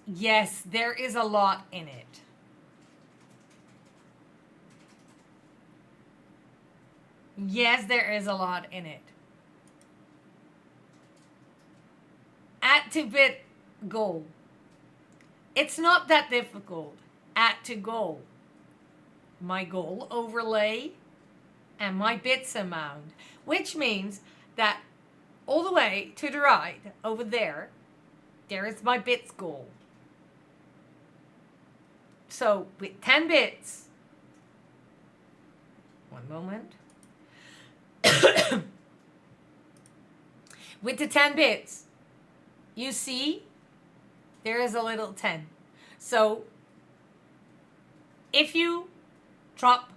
[SPEAKER 1] Yes, there is a lot in it. Yes, there is a lot in it. Add to bit goal. It's not that difficult. Add to goal. My goal overlay and my bits amount, which means that all the way to the right over there is my bits goal. So with 10 bits, one moment, with the 10 bits, you see there is a little 10. So if you drop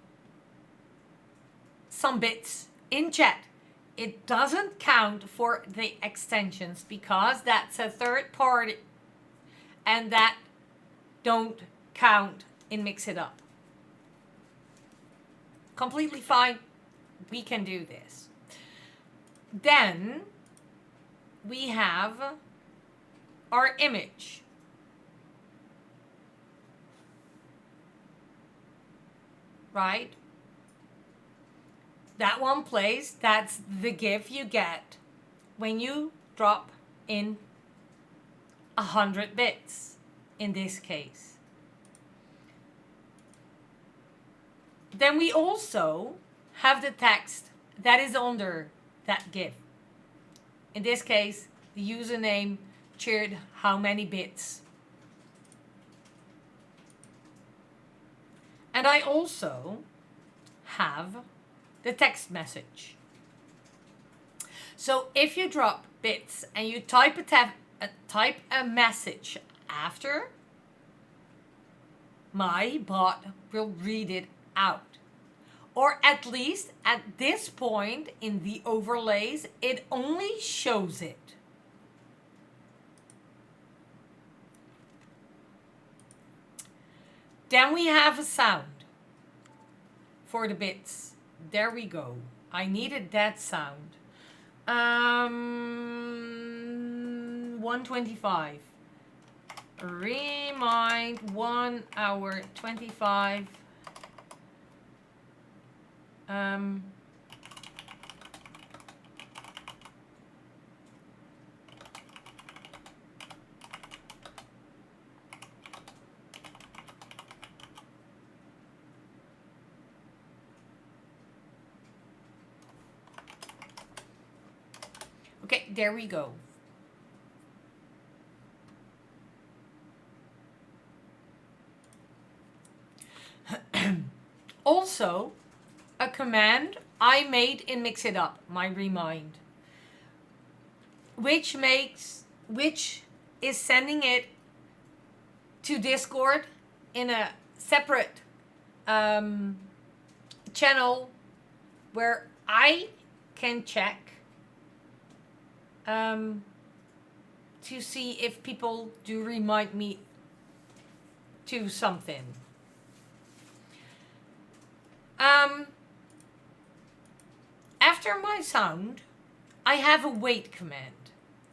[SPEAKER 1] some bits in chat, it doesn't count for the extensions because that's a third party and that don't count in Mix It Up. Completely fine. We can do this. Then we have our image. Right? That one plays. That's the GIF you get when you drop in 100 bits in this case. Then we also have the text that is under that GIF. In this case, the username cheered how many bits. And I also have the text message. So if you drop bits and you type a message after, my bot will read it out. Or at least at this point in the overlays, it only shows it. Then we have a sound for the bits. There we go. I needed that sound. 125. Remind 1 hour 25. there we go. Also, a command I made in Mix It Up, my remind, which is sending it to Discord in a separate channel where I can check to see if people do remind me to something. After my sound, I have a wait command.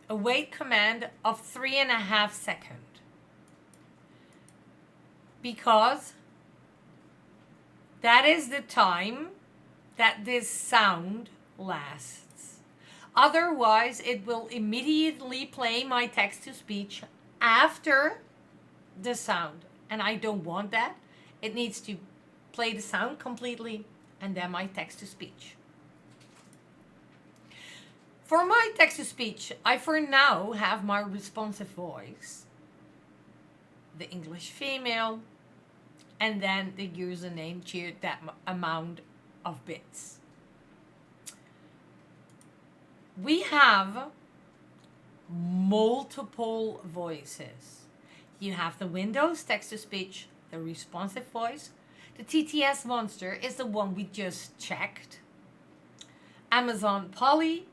[SPEAKER 1] A wait command of 3.5 seconds. Because that is the time that this sound lasts. Otherwise, it will immediately play my text-to-speech after the sound. And I don't want that. It needs to play the sound completely and then my text-to-speech. For my text-to-speech, I for now have my responsive voice, the English female, and then the username cheered that amount of bits. We have multiple voices. You have the Windows text-to-speech, the responsive voice. The TTS Monster is the one we just checked. Amazon Polly,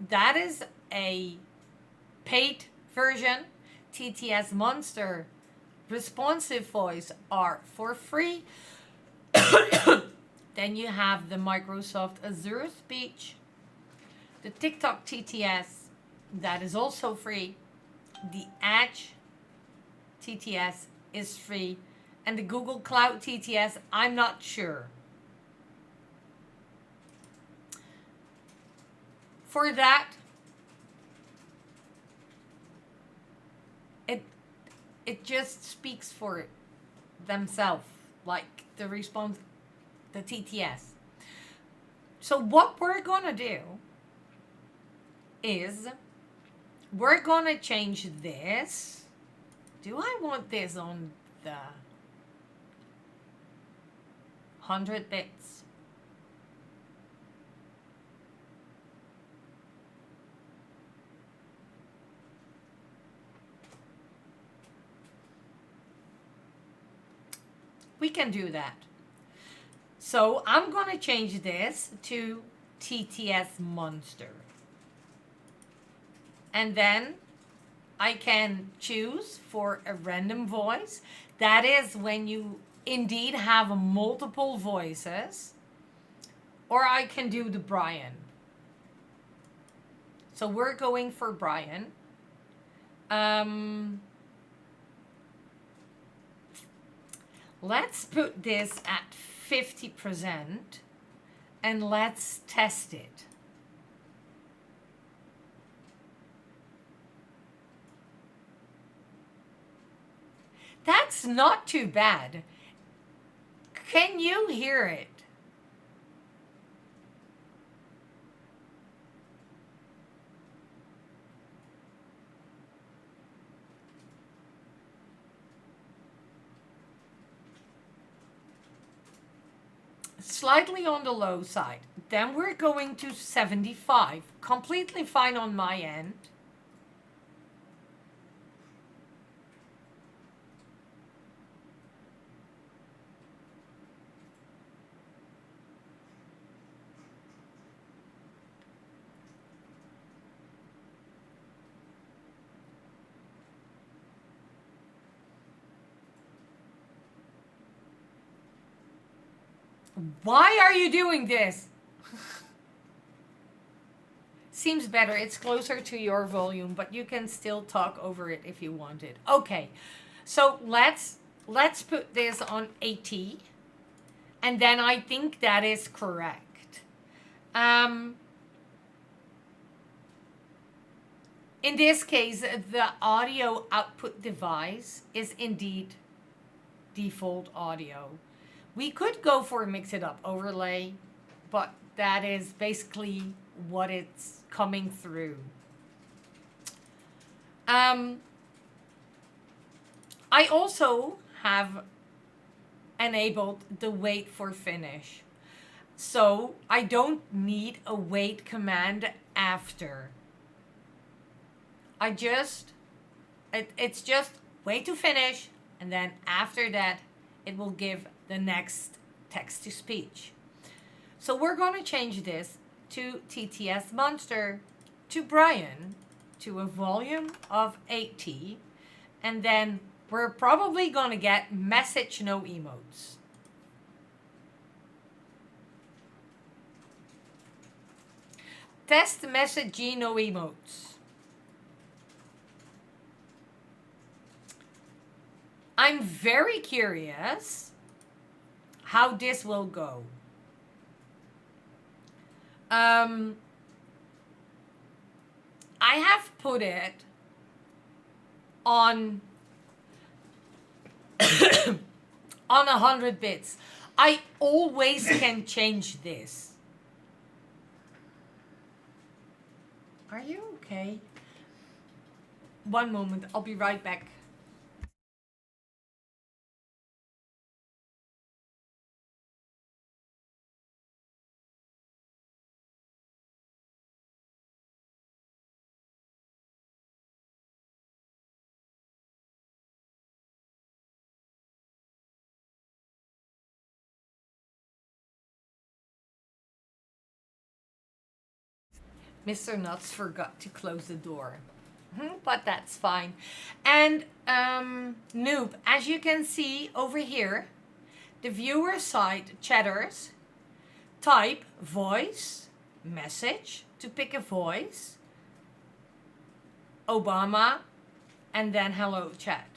[SPEAKER 1] that is a paid version. TTS Monster, responsive voice are for free. Then you have the Microsoft Azure Speech, the TikTok TTS, that is also free. The Edge TTS is free. And the Google Cloud TTS, I'm not sure. For that, it just speaks for themselves, like the response, the TTS. So what we're gonna do is we're gonna change this. Do I want this on the 100 bits? We can do that. So I'm going to change this to TTS Monster. And then I can choose for a random voice. That is when you indeed have multiple voices. Or I can do the Brian. So we're going for Brian. Let's put this at 50% and let's test it. That's not too bad. Can you hear it? Slightly on the low side. Then we're going to 75. Completely fine on my end. Why are you doing this? Seems better. It's closer to your volume, but you can still talk over it if you wanted. Okay, so let's put this on 80, and then I think that is correct. In this case, the audio output device is indeed default audio. We could go for a Mix It Up overlay, but that is basically what it's coming through. Um, I also have enabled the wait for finish. So I don't need a wait command after. It's just wait to finish, and then after that, it will give the next text to speech. So we're going to change this to TTS Monster, to Brian, to a volume of 80, and then we're probably going to get message no emotes. Test message no emotes. I'm very curious how this will go. I have put it on on 100 bits. I always can change this. Are you okay? One moment, I'll be right back. Mr. Nuts forgot to close the door. But that's fine. And Noob, as you can see over here, the viewer side chatters, type voice, message to pick a voice, Obama, and then hello chat.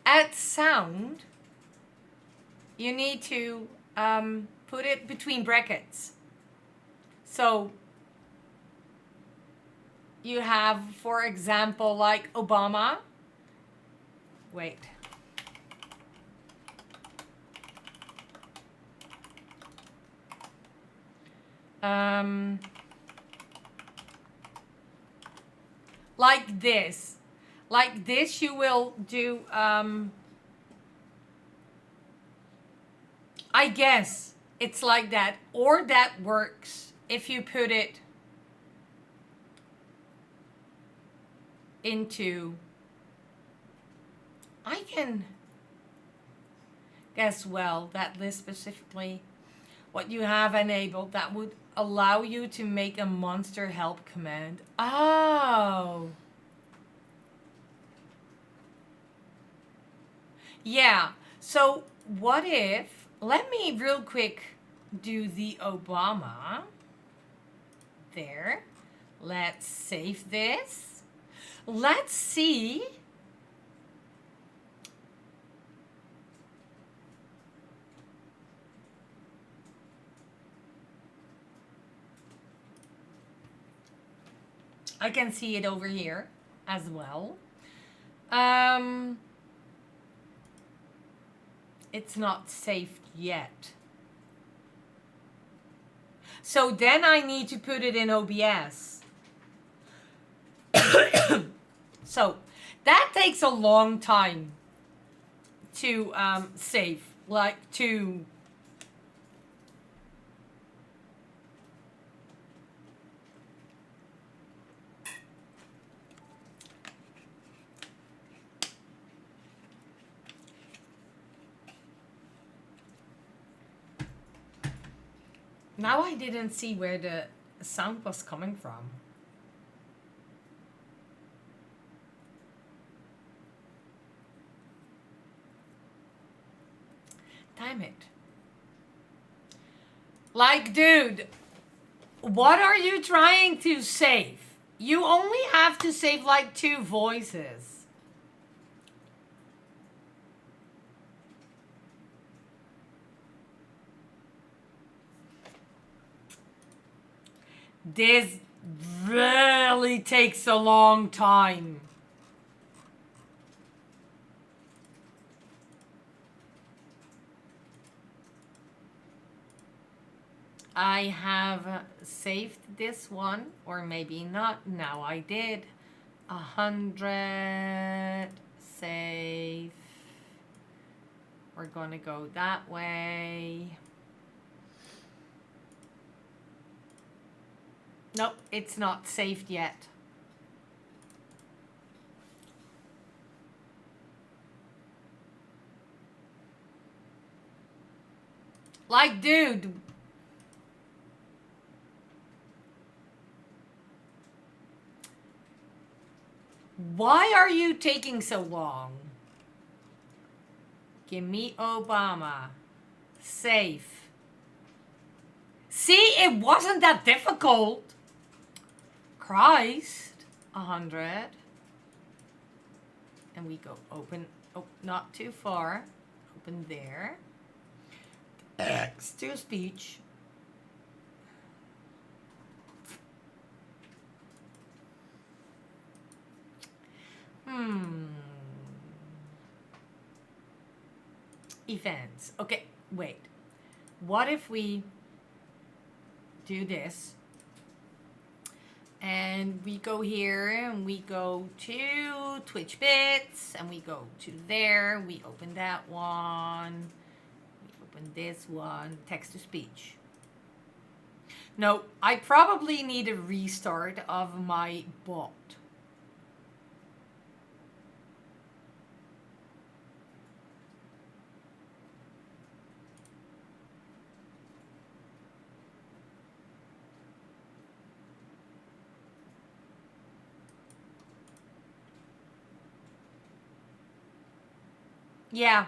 [SPEAKER 1] Add sound, you need to put it between brackets. So you have, for example, like Obama. Wait. Like this. Like this you will do, I guess it's like that. Or that works if you put it into, I can guess well that list specifically what you have enabled that would allow you to make a monster help command. Oh. Yeah. So what if, let me real quick do the Obama. There. Let's save this. Let's see. I can see it over here as well. It's not saved yet. So then I need to put it in OBS. So that takes a long time to save, like to now I didn't see where the sound was coming from. Damn it. Like, dude, what are you trying to save? You only have to save like 2 voices. This really takes a long time. I have saved this one, or maybe not. Now I did. 100, save. We're going to go that way. Nope, it's not saved yet. Like, dude. Why are you taking so long? Give me Obama. Safe. See, it wasn't that difficult. Christ. 100. And we go open. Oh, not too far. Open there. Text to speech. Events. Okay, wait. What if we do this? And we go here and we go to Twitch Bits and we go to there. We open that one. We open this one. Text to speech. No, I probably need a restart of my bot. Yeah.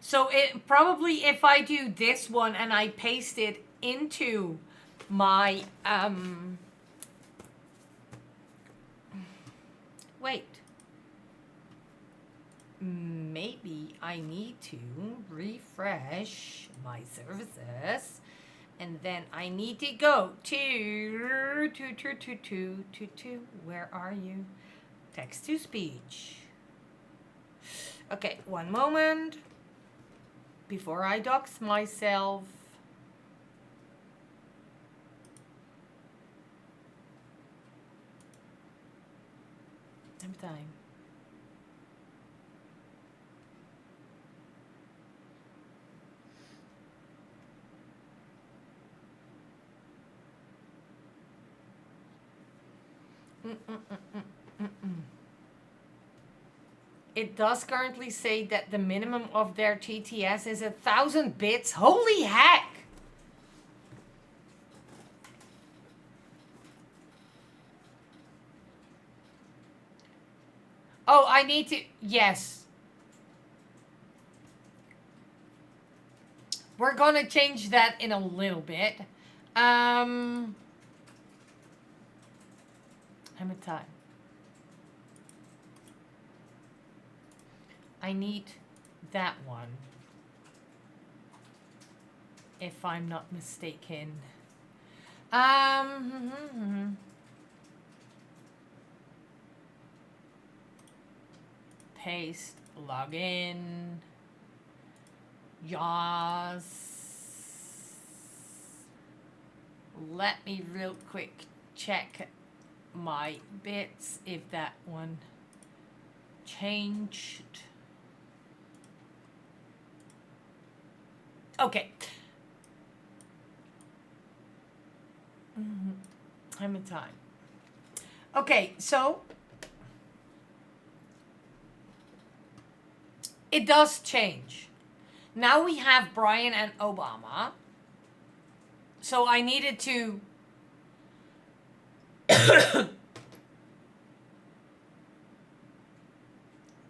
[SPEAKER 1] So it probably, if I do this one and I paste it into my wait, maybe I need to refresh my services, and then I need to go to where are you? Text to speech. Okay, one moment before I dox myself. Time. It does currently say that the minimum of their TTS is 1,000 bits. Holy heck! Oh, I need to... Yes. We're gonna change that in a little bit. How much time? I need that one. If I'm not mistaken. Paste, login. Yes. Let me real quick check my bits if that one changed. Okay. I'm in time. Okay, so it does change. Now we have Brian and Obama. So I needed to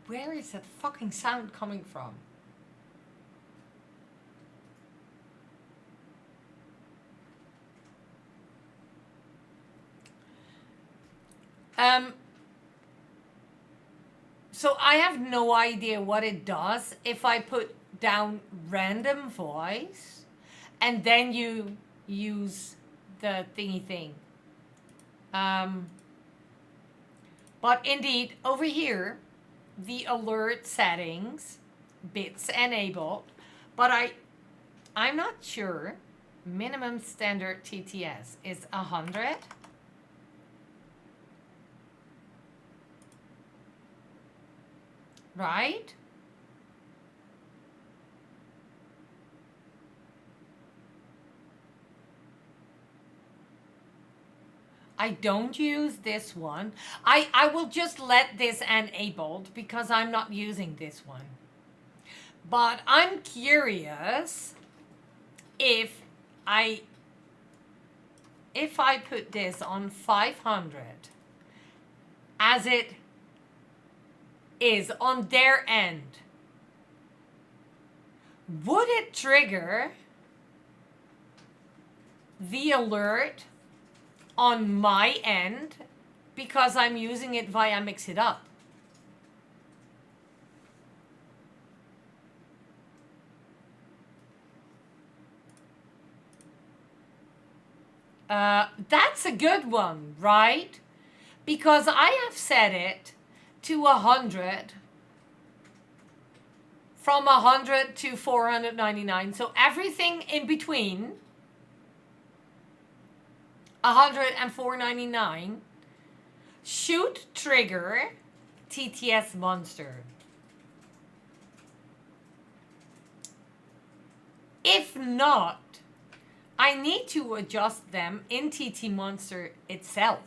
[SPEAKER 1] where is that fucking sound coming from? So I have no idea what it does if I put down random voice and then you use the thingy thing. But indeed, over here, the alert settings, bits enabled, but I'm not sure minimum standard TTS is 100. Right? I don't use this one. I will just let this enabled because I'm not using this one. But I'm curious if I put this on 500 as it is on their end, would it trigger the alert on my end because I'm using it via Mix It Up? That's a good one, right? Because I have set it to 100, from 100 to 499. So everything in between 100 and 499 should trigger TTS Monster. If not, I need to adjust them in TT Monster itself.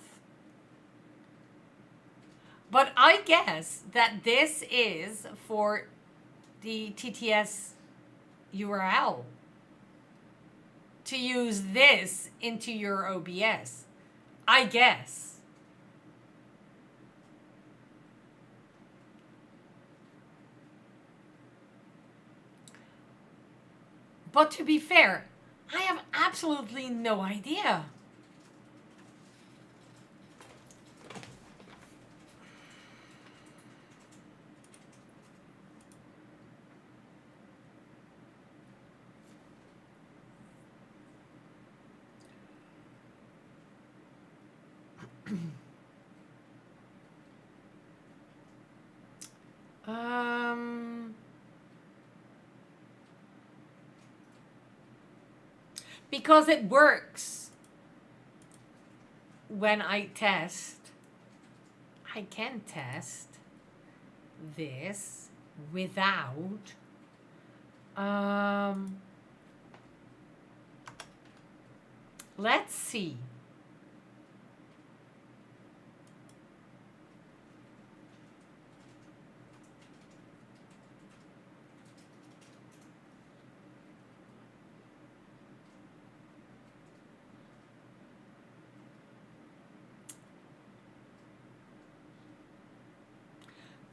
[SPEAKER 1] But I guess that this is for the TTS URL to use this into your OBS. I guess. But to be fair, I have absolutely no idea. Because it works when I test. I can test this without let's see.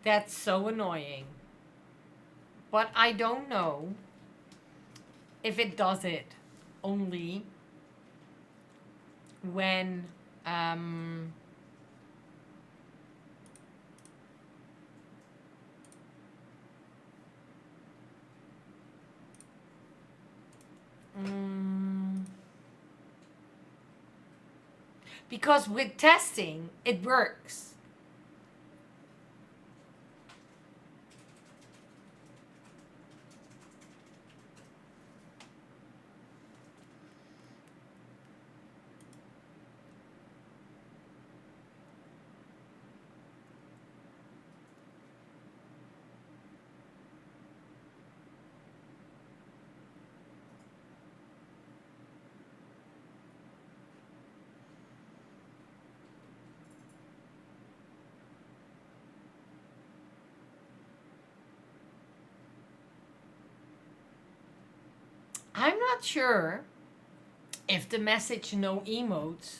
[SPEAKER 1] That's so annoying. But I don't know if it does it only when because with testing it works. I'm not sure if the message no emotes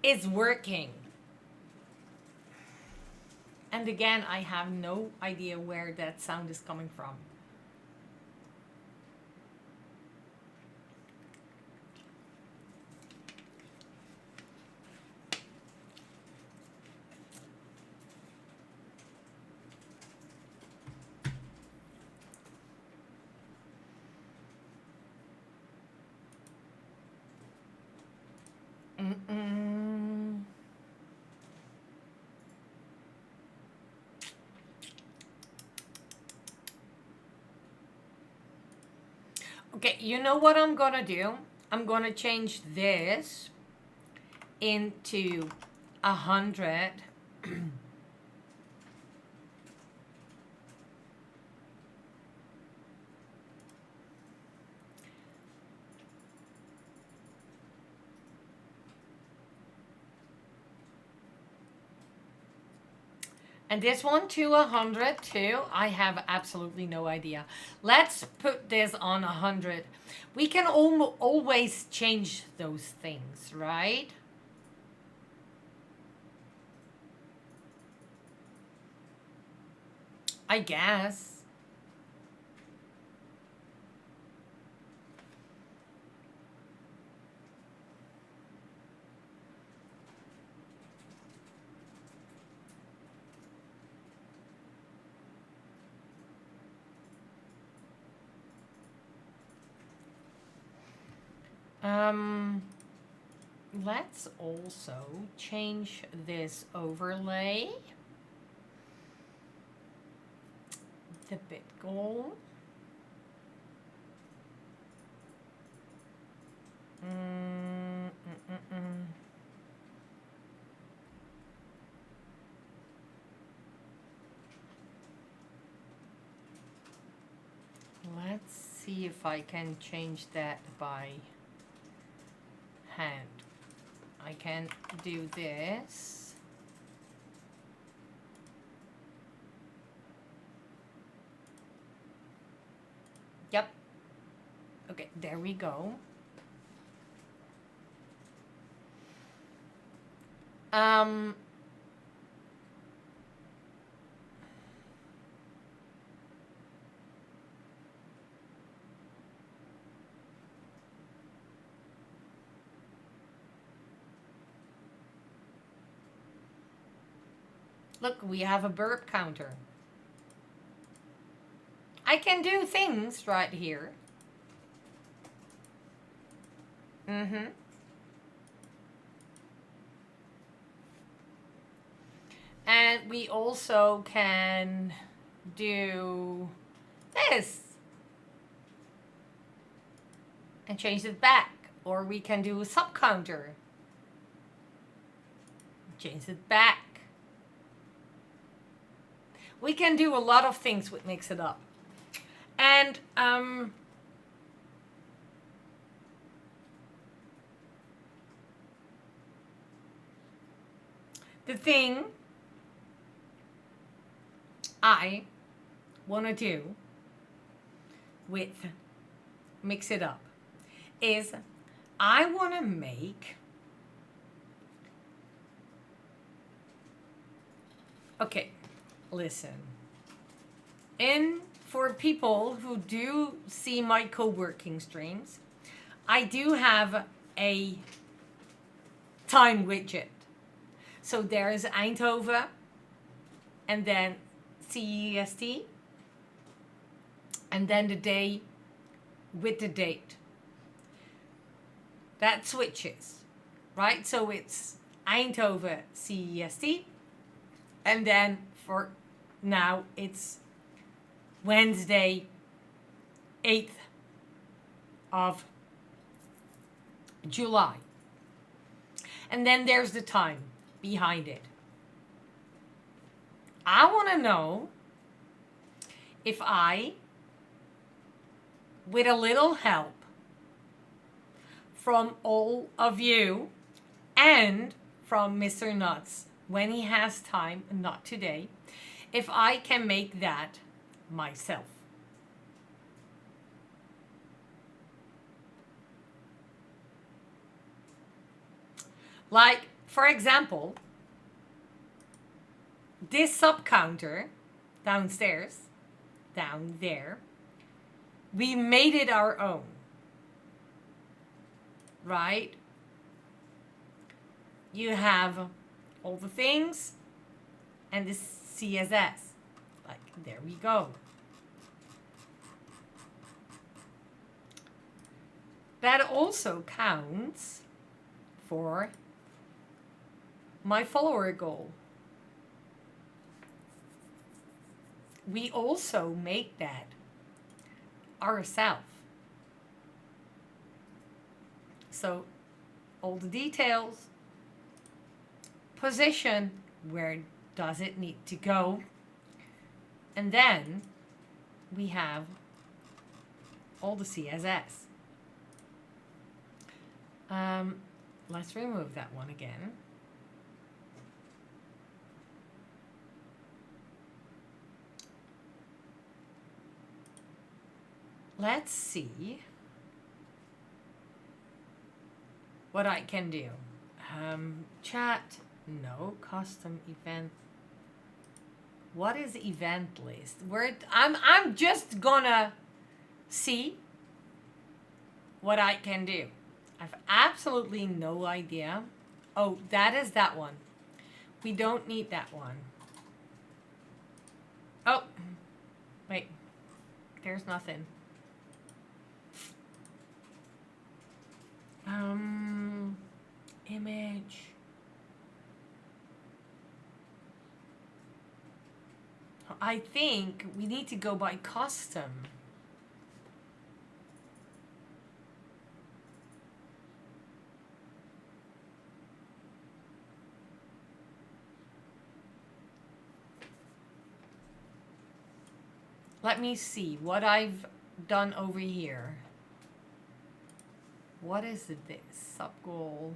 [SPEAKER 1] is working. And again, I have no idea where that sound is coming from. Okay, you know what I'm gonna do? I'm gonna change this into 100. And this one to 100 too. I have absolutely no idea. Let's put this on 100. We can always change those things, right? I guess. Um, let's also change this overlay. The bit goal. Mm, mm, mm, mm. Let's see if I can change that by hand. I can do this. Yep. Okay, there we go. Um, look, we have a burp counter. I can do things right here. Mm-hmm. And we also can do this and change it back. Or we can do a sub counter. Change it back. We can do a lot of things with Mix It Up. And the thing I want to do with Mix It Up is I want to make, okay, listen, and for people who do see my co-working streams, I do have a time widget. So there's Eindhoven and then CEST and then the day with the date. That switches, right? So it's Eindhoven CEST and then for now it's Wednesday 8th of July. And then there's the time behind it. I want to know if I, with a little help from all of you and from Mr. Nuts, when he has time, not today, if I can make that myself. Like, for example, this sub counter downstairs, down there, we made it our own, right? You have all the things and this CSS. Like, there we go. That also counts for my follower goal. We also make that ourselves. So all the details, position, where does it need to go, and then we have all the CSS. Let's remove that one again. Let's see what I can do. Chat, no. Custom event. What is event list? I'm just gonna see what I can do. I've absolutely no idea. Oh, that is that one. We don't need that one. Oh, wait. There's nothing. Image. I think we need to go by custom. Let me see what I've done over here. What is this? Sub goal.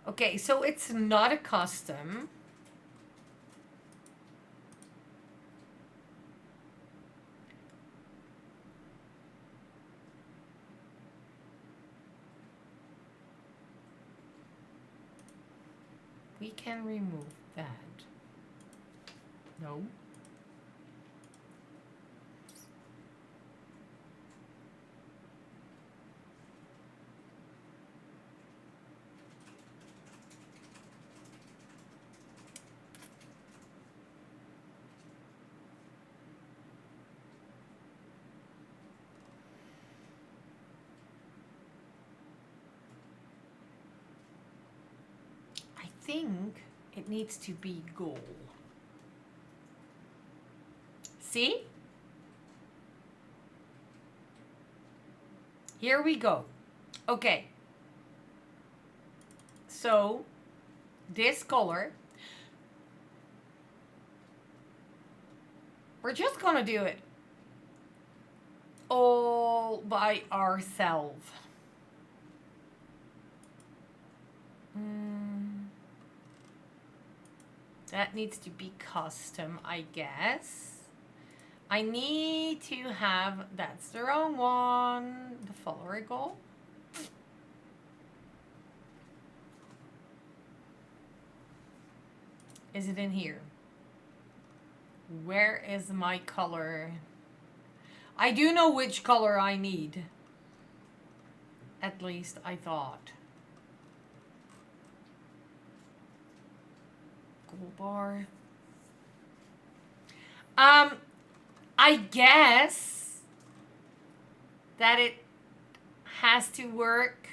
[SPEAKER 1] Okay, so it's not a custom. We can remove that. No. I think it needs to be goal. See? Here we go. Okay. So, this color, we're just gonna do it all by ourselves. That needs to be custom, I guess. I need to have, that's the wrong one, the follower goal. Is it in here? Where is my color? I do know which color I need. At least I thought. Goal bar. I guess that it has to work.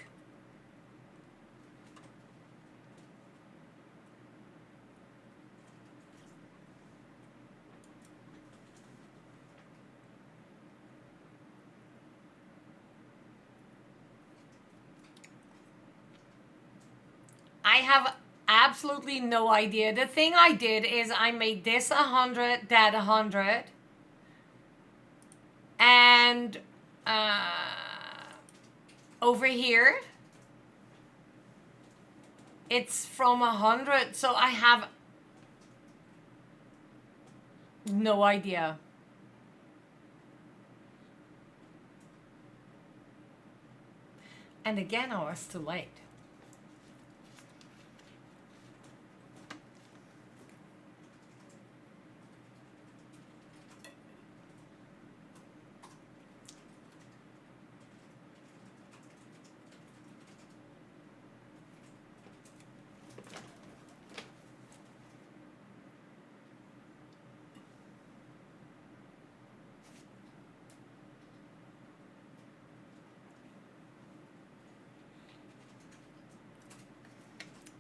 [SPEAKER 1] I have absolutely no idea. The thing I did is I made this 100, that 100. And over here, it's from 100. So I have no idea. And again, I was too late.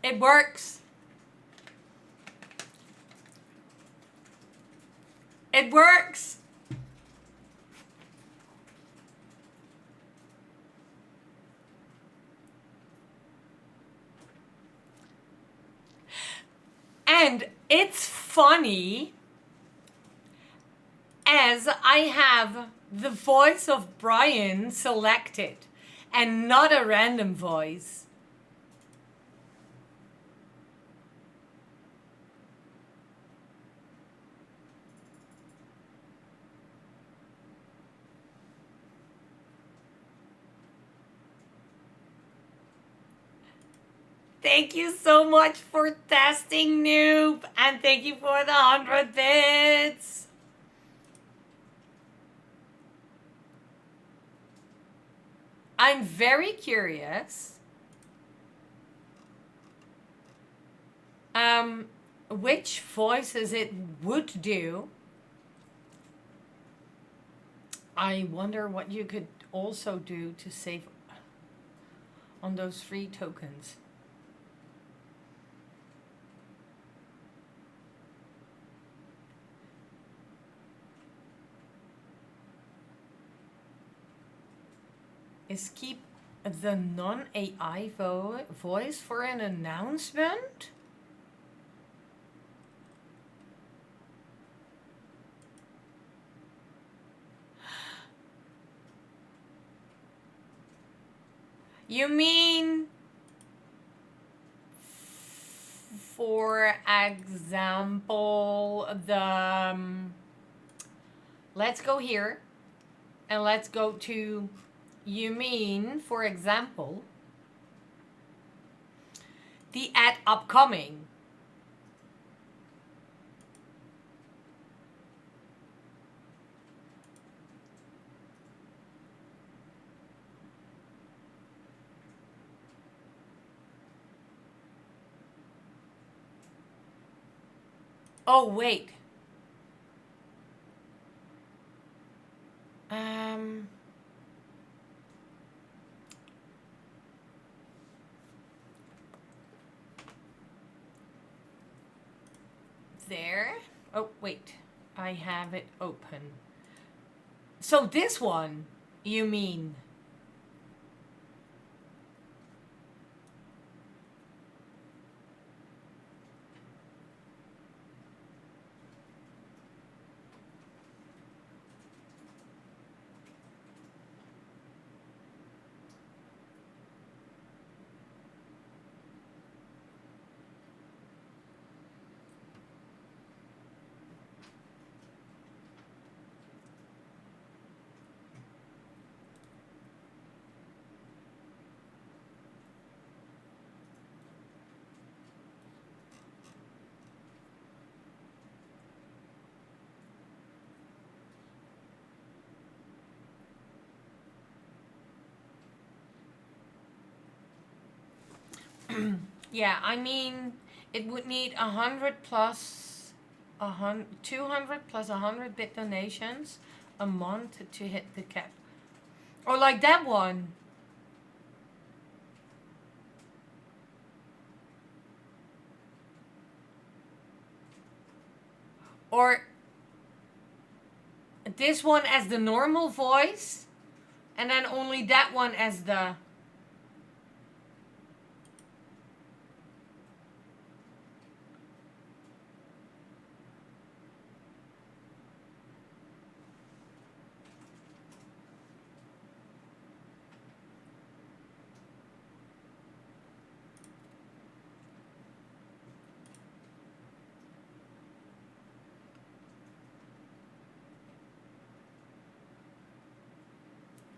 [SPEAKER 1] It works. It works. And it's funny as I have the voice of Brian selected and not a random voice. Thank you so much for testing, Noob, and thank you for the 100 bits. I'm very curious which voices it would do. I wonder what you could also do to save on those free tokens. Is keep the non-AI voice for an announcement? You mean, for example, the... let's go here and let's go to... You mean, for example, the ad upcoming. Oh, wait. There. Oh, wait. I have it open. So this one, you mean? Yeah, I mean, it would need 100 plus 200 plus 100 bit donations a month to hit the cap. Or like that one. Or this one as the normal voice, and then only that one as the...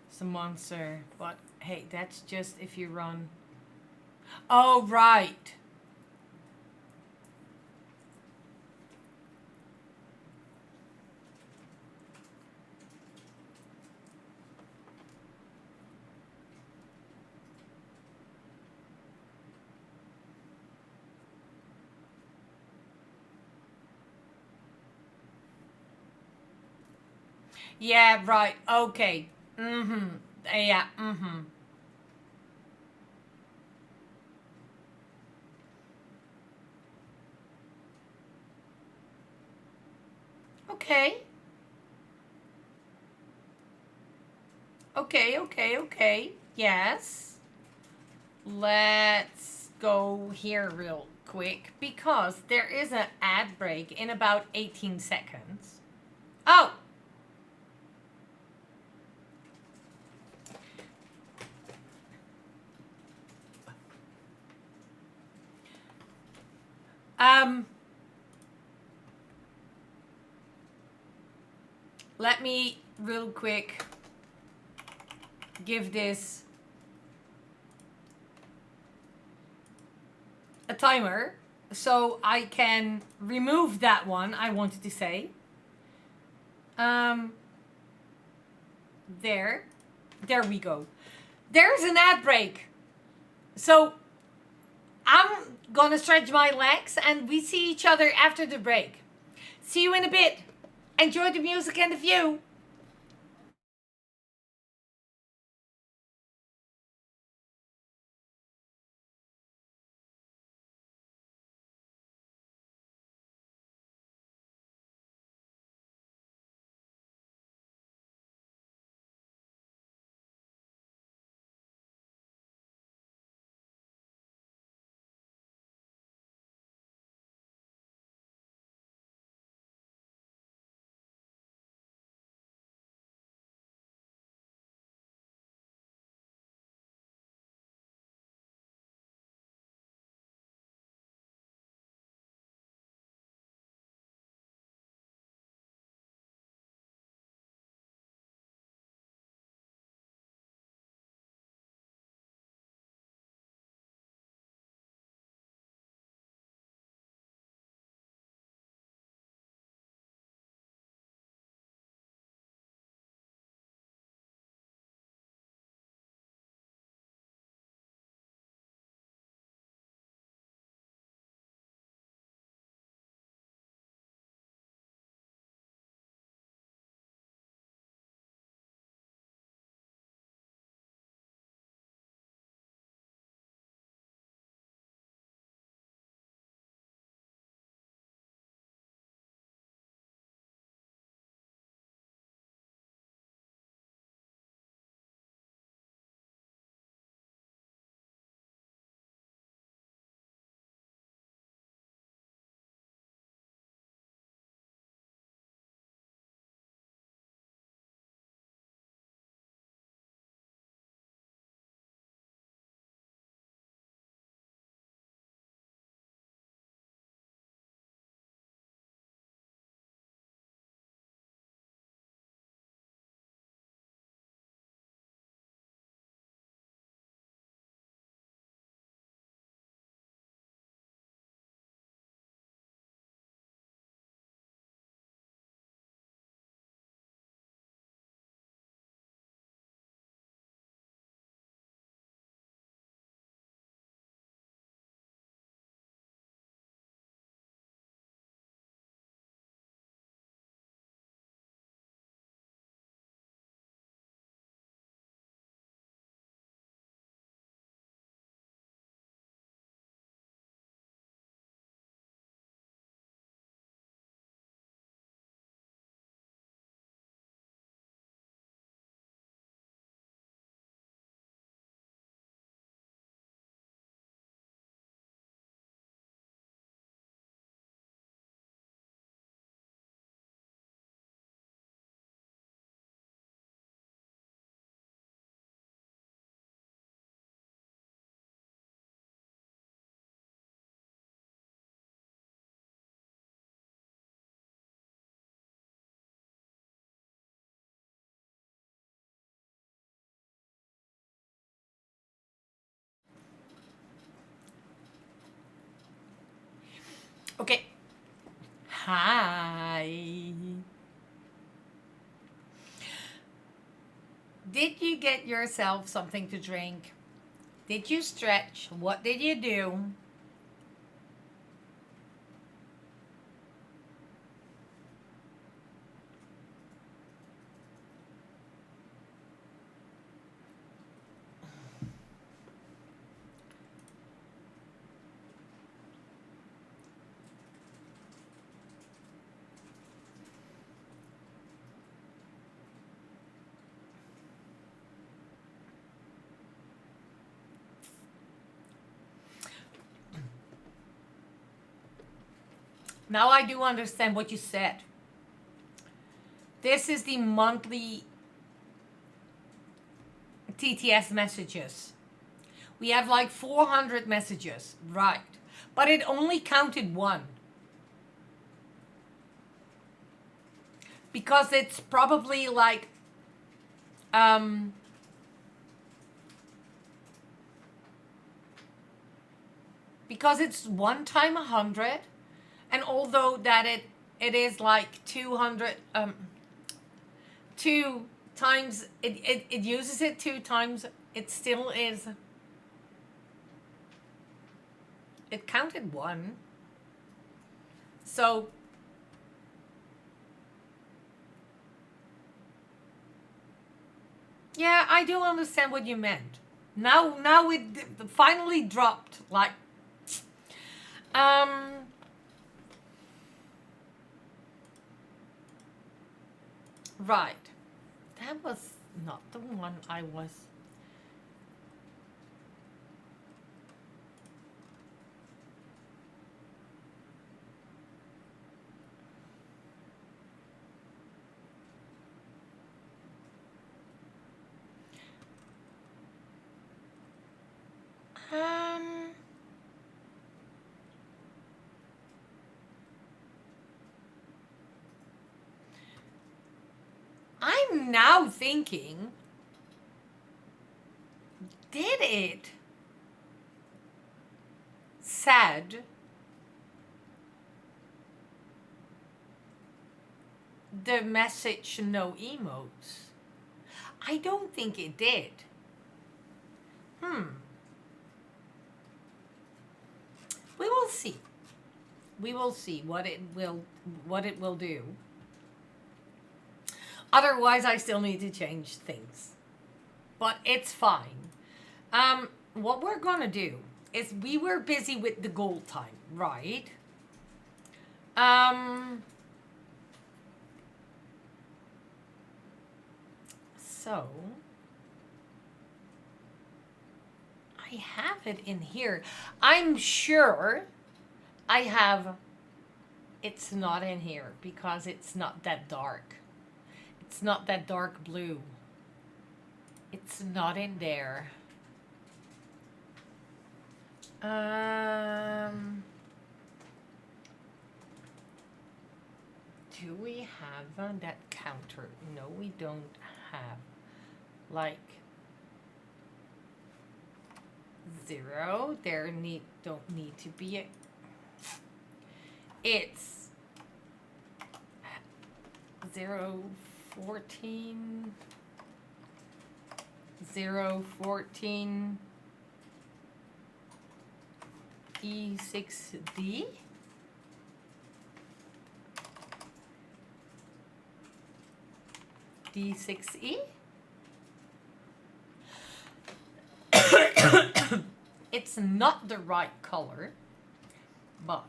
[SPEAKER 1] It's a monster. But hey, that's just if you run... Oh, right. Yeah, right. Okay. Mm-hmm. Yeah, mm-hmm. Okay. Okay, okay, okay. Yes. Let's go here real quick because there is an ad break in about 18 seconds. Oh! Um, let me real quick give this a timer so I can remove that one I wanted to say. Um, there. There we go. There's an ad break. So I'm gonna stretch my legs and we see each other after the break. See you in a bit. Enjoy the music and the view. Okay. Hi. Did you get yourself something to drink? Did you stretch? What did you do? Now I do understand what you said. This is the monthly TTS messages. We have like 400 messages, right? But it only counted one. Because it's probably like, because it's 1 time 100, and although that it is like 200, 2 times, it uses it 2 times, it still is, it counted 1. So yeah, I do understand what you meant. Now it finally dropped. Like, right. That was not the one I was. I'm now thinking, did it said the message no emotes? I don't think it did. We will see. We will see what it will do. Otherwise, I still need to change things. But it's fine. What we're gonna do is, we were busy with the gold time, right? So I have it in here. I'm sure I have. It's not in here because it's not that dark. It's not that dark blue. It's not in there. Do we have that counter? No, we don't have. Like 0. There don't need to be a. It's 014 014 E6D. D6E. It's not the right color, but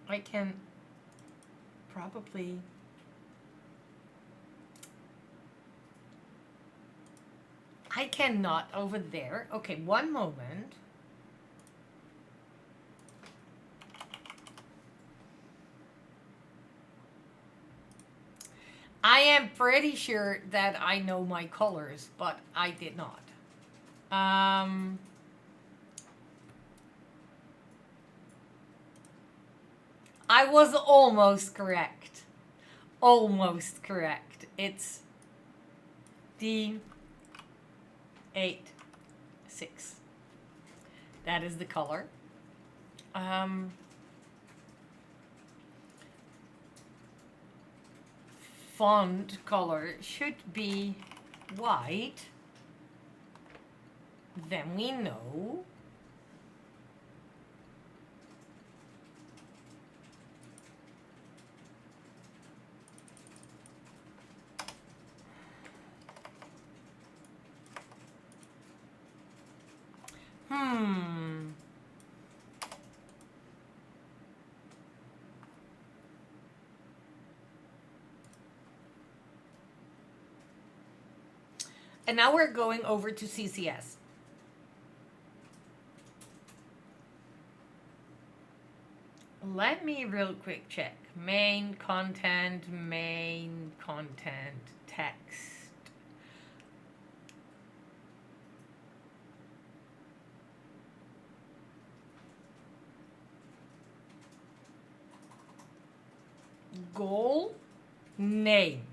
[SPEAKER 1] I can probably. I cannot over there. Okay, one moment. I am pretty sure that I know my colors, but I did not. I was almost correct. Almost correct. It's D8 6. That is the color. Font color should be white. Then we know. And now we're going over to CCS. Let me real quick check. Main content, text. Goal, name.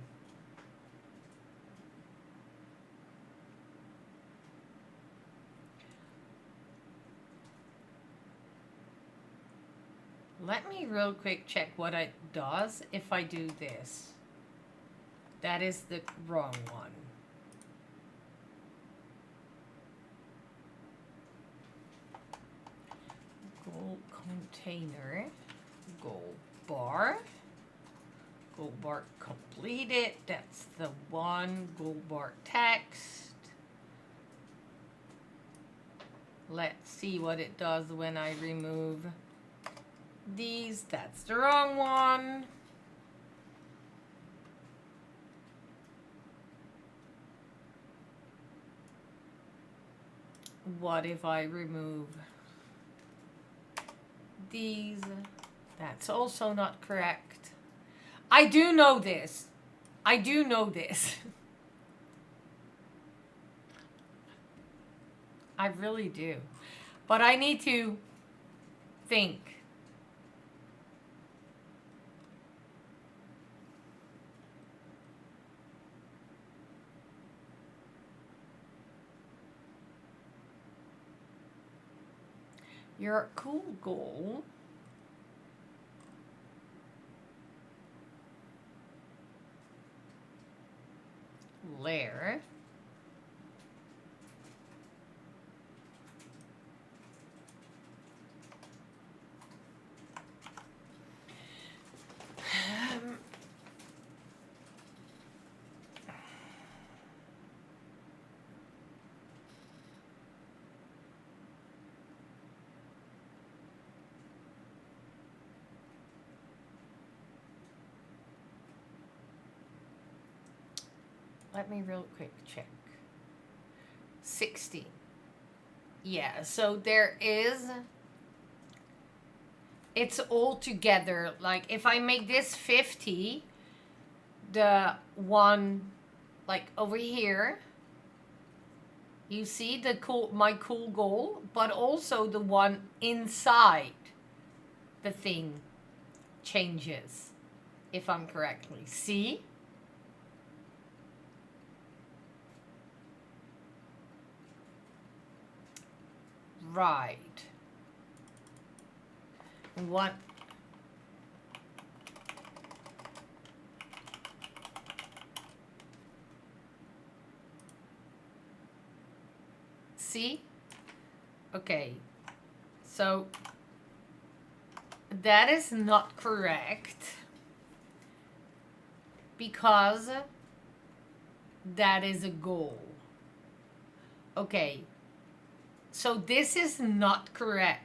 [SPEAKER 1] Let me real quick check what it does if I do this. That is the wrong one. Goal container, goal bar completed, that's the one. Goal bar text. Let's see what it does when I remove these. That's the wrong one. What if I remove these? That's also not correct. I do know this. I do know this. I really do. But I need to think. Your cool goal layer let me real quick check. 60. Yeah, so there is, it's all together. Like if I make this 50, the one like over here, you see the my cool goal, but also the one inside the thing changes, if I'm correctly. See? Right. What? See? Okay. So that is not correct because that is a goal. Okay. So this is not correct.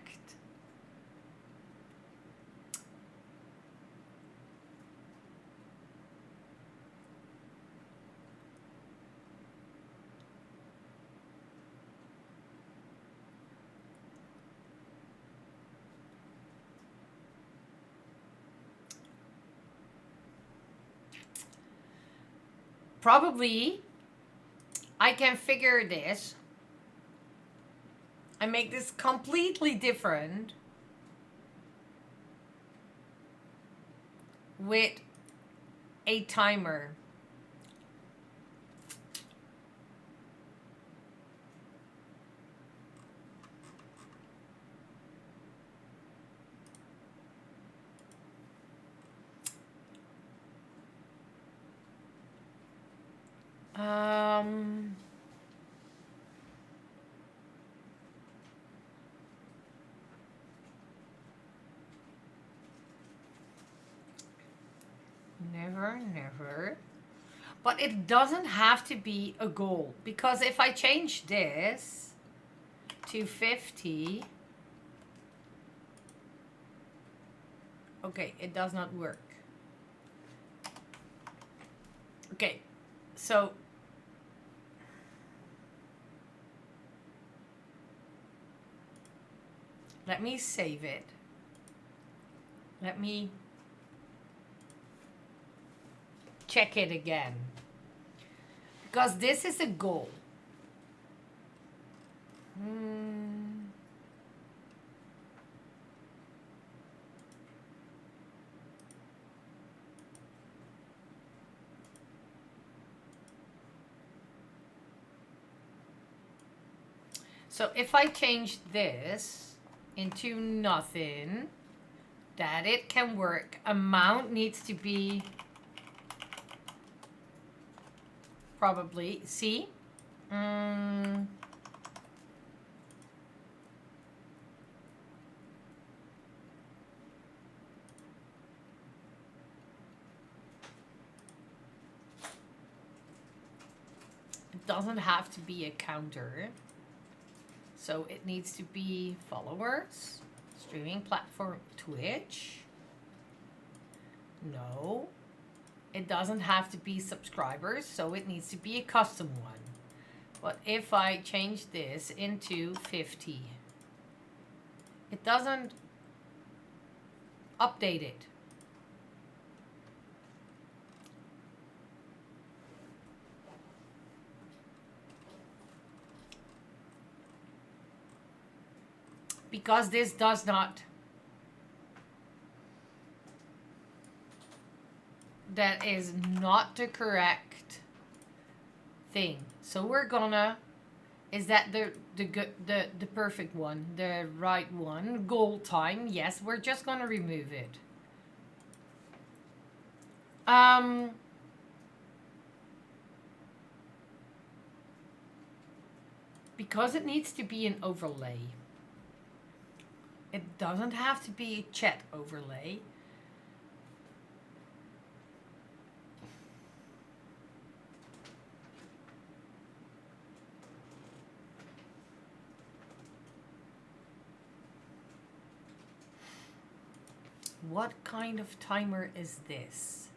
[SPEAKER 1] Probably I can figure this. I make this completely different with a timer. Never. But it doesn't have to be a goal, because if I change this to 50, okay, it does not work. Okay, so let me save it. Let me check it again. Because this is a goal. So if I change this into nothing, that it can work. Amount needs to be probably, see? It doesn't have to be a counter. So it needs to be followers, streaming platform, Twitch. No. It doesn't have to be subscribers, so it needs to be a custom one. But if I change this into 50, it doesn't update it. Because this does not. That is not the correct thing. So we're gonna, is that the perfect one, the right one? Goal time, yes, we're just gonna remove it. Because it needs to be an overlay. It doesn't have to be a chat overlay. What kind of timer is this?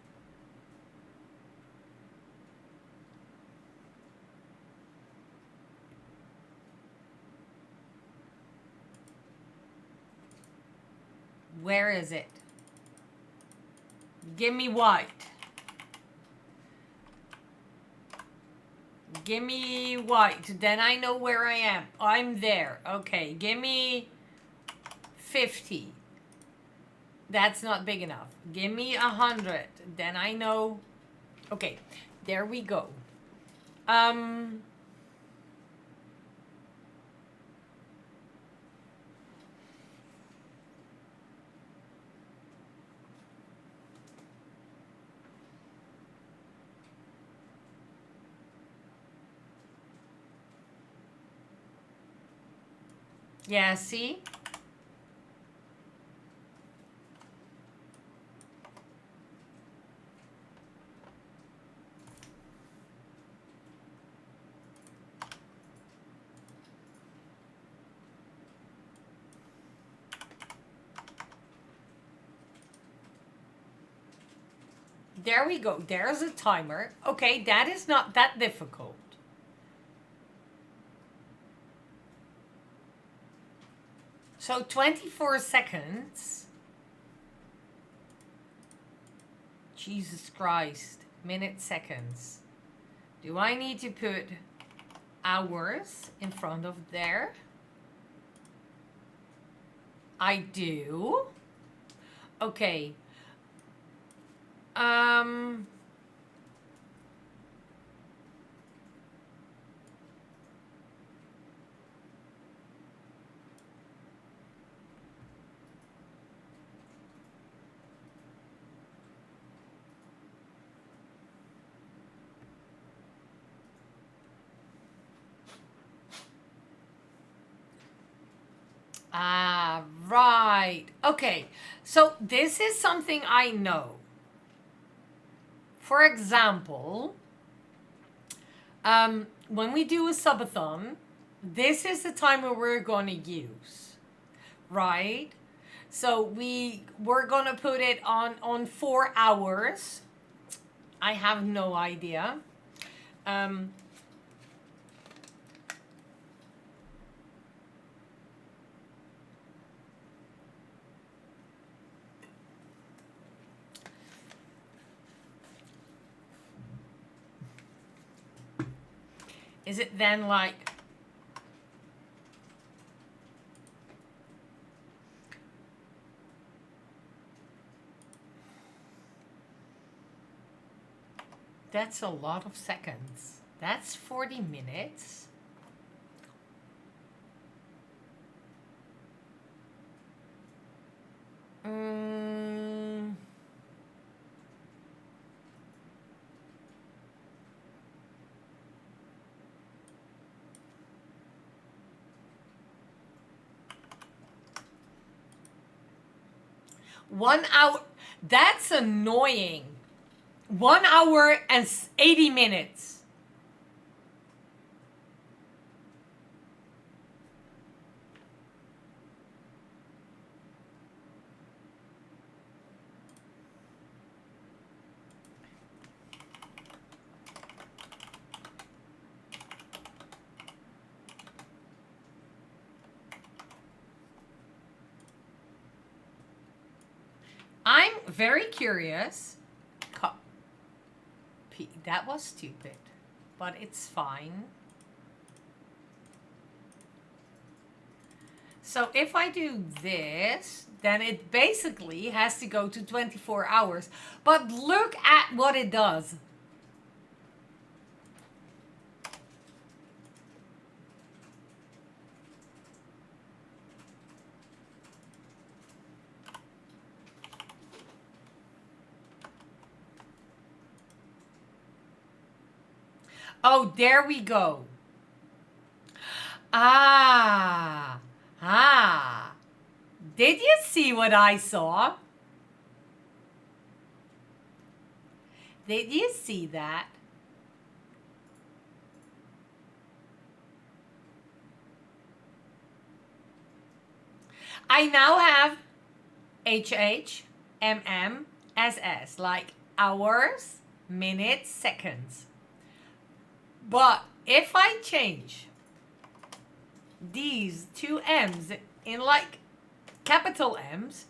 [SPEAKER 1] Where is it? Give me white. Give me white. Then I know where I am. I'm there. Okay, give me 50. That's not big enough. Give me 100. Then I know. Okay, there we go. Yeah, see? There we go. There's a timer. Okay, that is not that difficult. So 24 seconds. Jesus Christ. Minutes, seconds. Do I need to put hours in front of there? I do. Okay. Right. Okay. So this is something I know. For example, when we do a subathon, this is the timer we're going to use, right? So we're going to put it on 4 hours. I have no idea. Is it then like... That's a lot of seconds. That's 40 minutes. Mm. One hour. That's annoying. 1 hour and 80 minutes. I'm very curious. That was stupid, but it's fine. So if I do this, then it basically has to go to 24 hours. But look at what it does. Oh, there we go. Ah. Did you see what I saw? Did you see that? I now have HH, MM, SS, like hours, minutes, seconds. But if I change these two M's in like capital M's,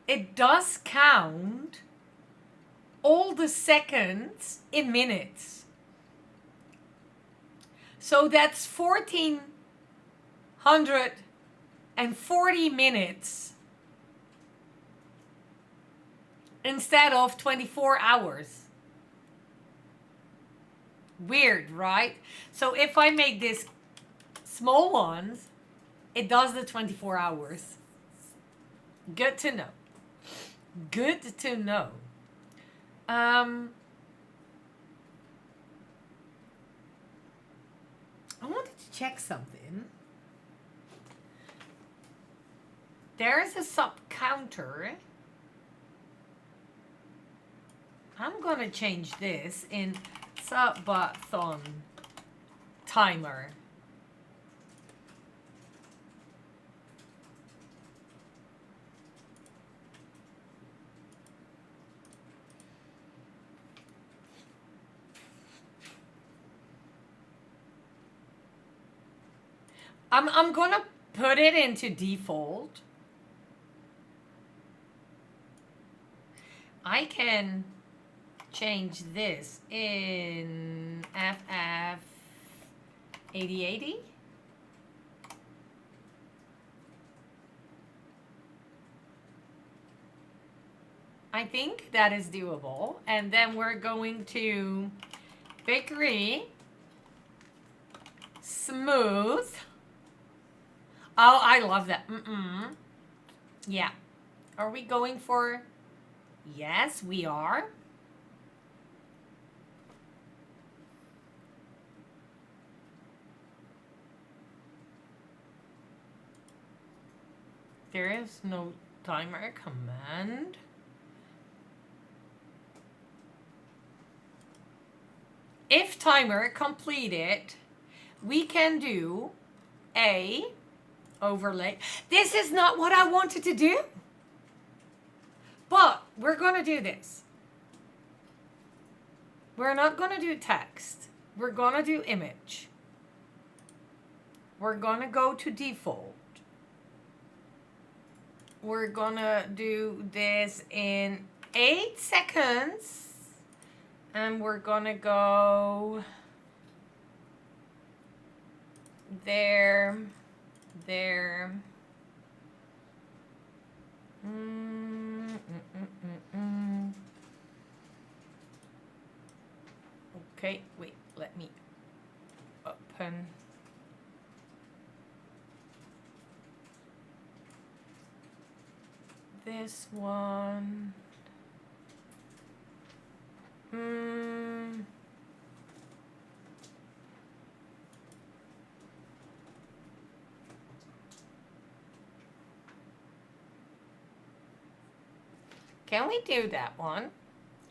[SPEAKER 1] it does count all the seconds in minutes. So that's 1,440 minutes instead of 24 hours. Weird, right? So if I make this small ones, it does the 24 hours. Good to know. Good to know. I wanted to check something. There is a sub counter. I'm gonna change this in subathon timer. I'm gonna put it into default. I can change this in FF 8080. I think that is doable. And then we're going to bakery, smooth. Oh, I love that. Yeah. Are we going for... Yes, we are. There is no timer command. If timer completed, we can do a overlay. This is not what I wanted to do, but we're going to do this. We're not going to do text. We're going to do image. We're going to go to default. We're going to do this in 8 seconds. And we're going to go there, there. Mm, mm, mm, mm, mm. Okay, wait, let me open. This one. Mm. Can we do that one?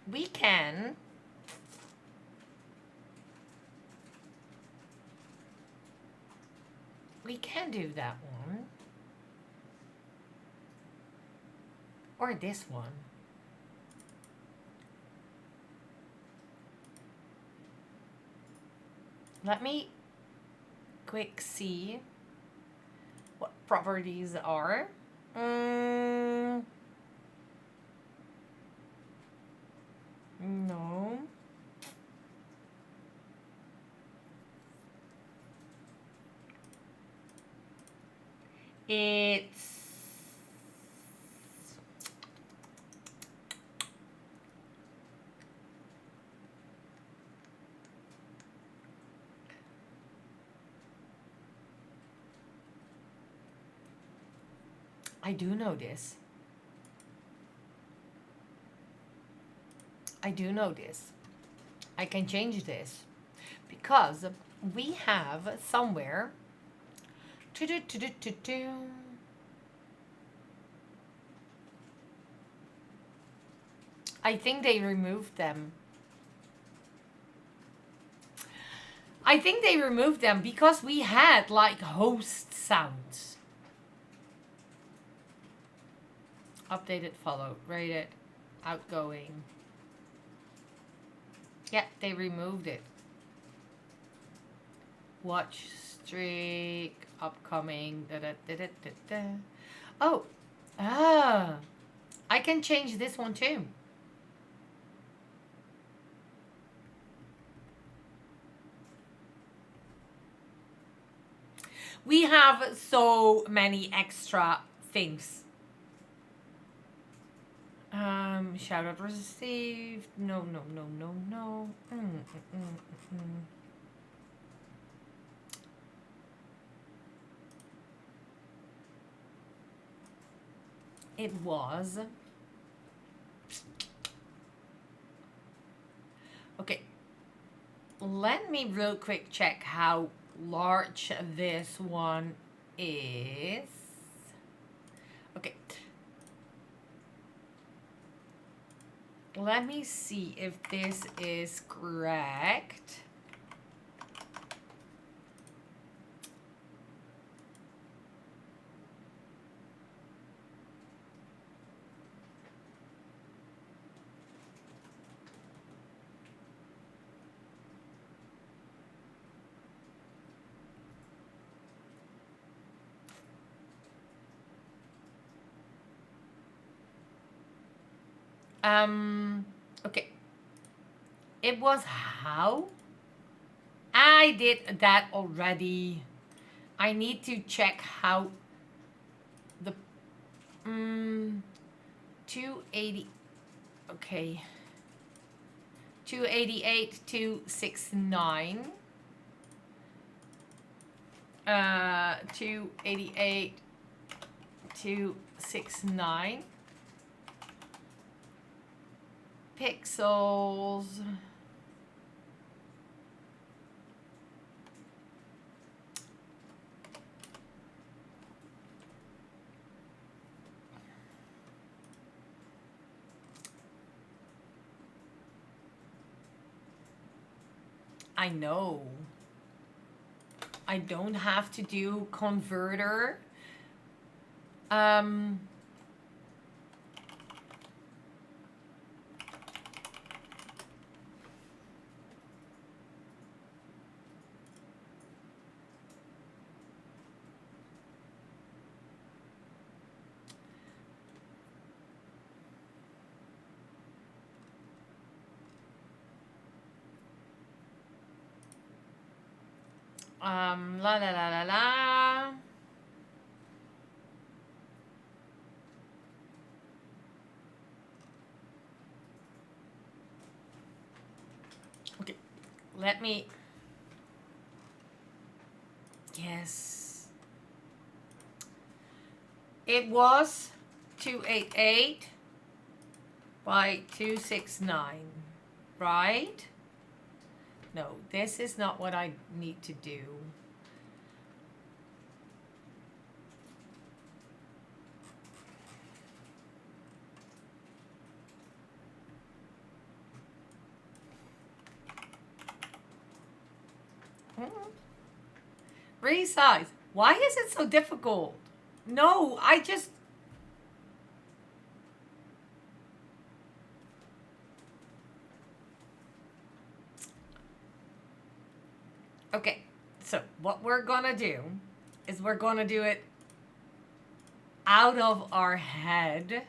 [SPEAKER 1] We can. We can do that one. Or this one. Let me quick see what properties are. No. It's I do know this. I do know this. I can change this because we have somewhere. I think they removed them. I think they removed them because we had like host sounds. Updated, followed, rated, outgoing. Yeah, they removed it. Watch, streak, upcoming. Da, da, da, da, da, da. Oh, I can change this one too. We have so many extra things. Shout out received. No, no, no, no, no. It was. Okay. Let me real quick check how large this one is. Okay. Let me see if this is correct. Okay. It was how? I did that already. I need to check how the 280. Okay. 288 269. 288 269 pixels. I know. I don't have to do converter. La la la la la. Okay, let me. Yes. It was 288 by 269, right? No, this is not what I need to do. Resize. Why is it so difficult? No, I just... Okay, so what we're gonna do is we're gonna do it out of our head.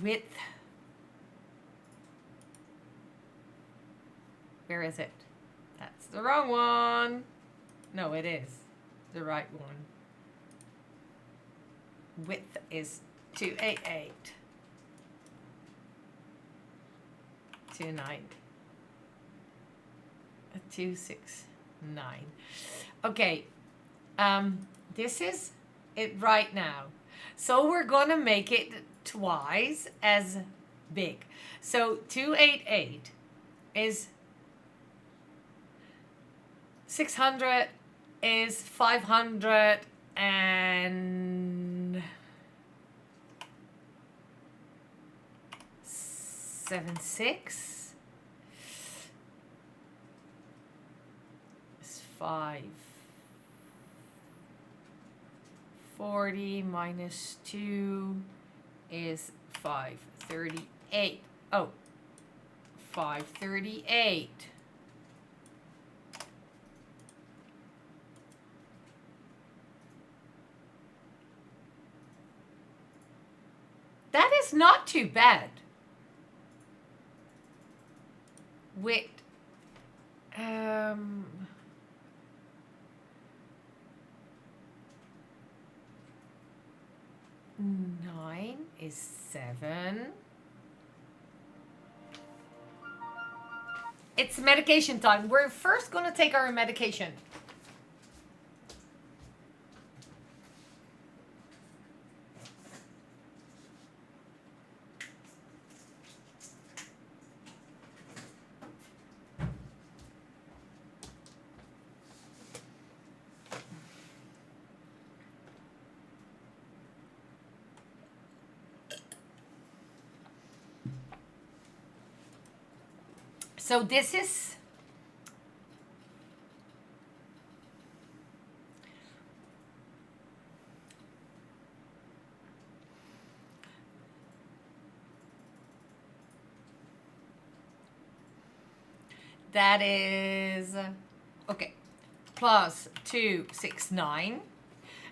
[SPEAKER 1] Width. Where is it? That's the wrong one. No, it is the right one. Width is 288. 29. 269. Okay. This is it right now. So we're gonna make it twice as big. So 288 is 600 is 576 is 540 minus 2 is 538. Oh, 538. That is not too bad. Width. 9 is 7. It's medication time. We're first going to take our medication. So this is that is okay, plus 269,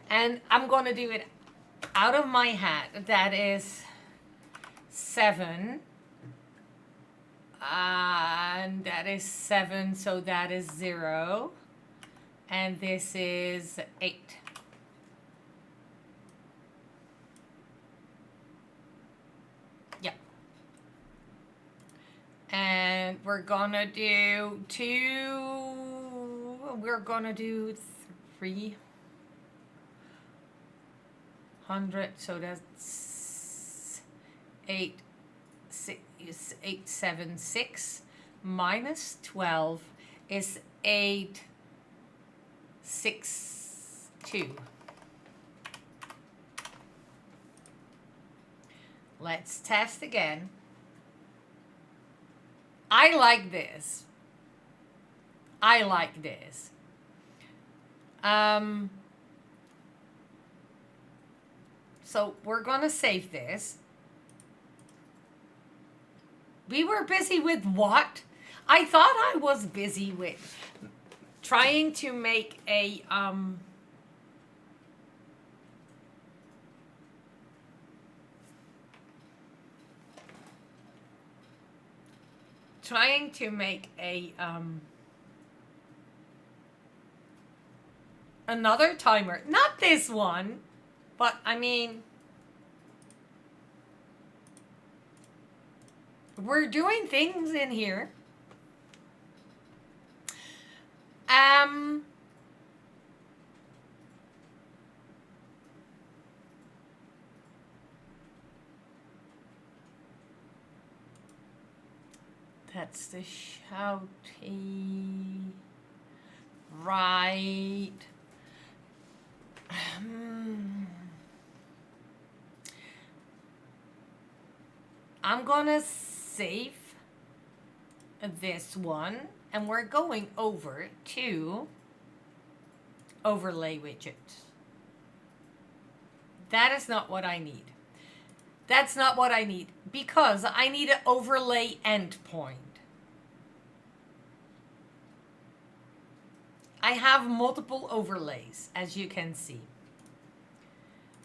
[SPEAKER 1] and I'm gonna do it out of my hat. That is 7. And that is 7, so that is 0. And this is 8. Yeah. And we're gonna do 300, so that's 8. Is 876 minus 12 is 862. Let's test again. I like this. I like this. So we're gonna save this. We were busy with what? I thought I was busy with trying to make a trying to make a another timer. Not this one, but I mean, we're doing things in here. That's the shouty. Right. I'm gonna save this one and we're going over to overlay widget. That is not what I need. That's not what I need because I need an overlay endpoint. I have multiple overlays, as you can see.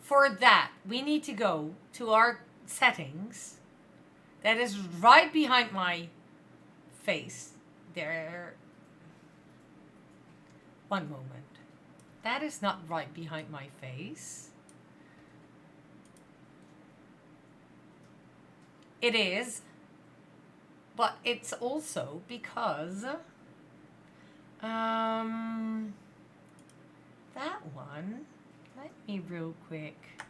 [SPEAKER 1] For that, we need to go to our settings. That is right behind my face. There. One moment. That is not right behind my face. It is, but it's also because that one, let me real quick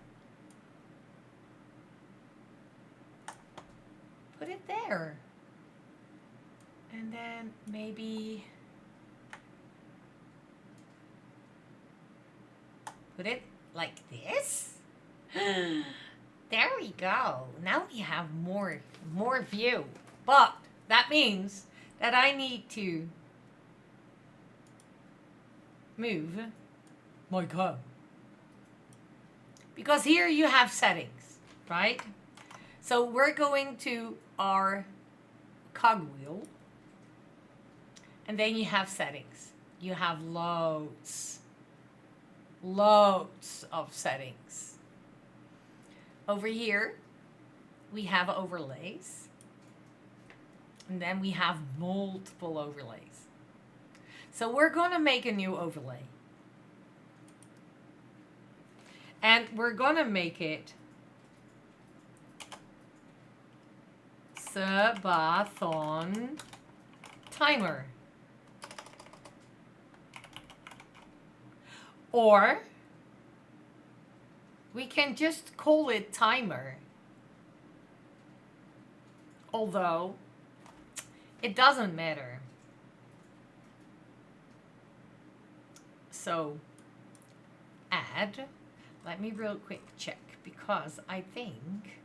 [SPEAKER 1] put it there, and then maybe put it like this. There we go. Now we have more view. But that means that I need to move my cog. Because here you have settings, right? So we're going to our cogwheel. And then you have settings. You have loads of settings. Over here, we have overlays. And then we have multiple overlays. So we're going to make a new overlay. And we're going to make it Subathon Timer. Or we can just call it timer. Although it doesn't matter. So add, let me real quick check because I think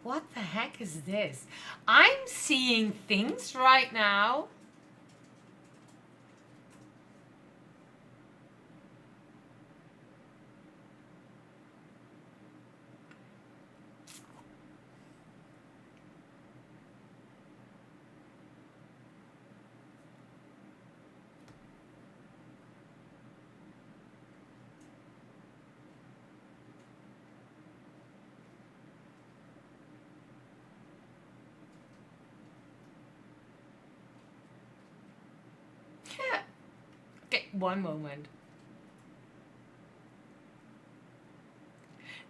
[SPEAKER 1] what the heck is this? I'm seeing things right now. Okay, one moment.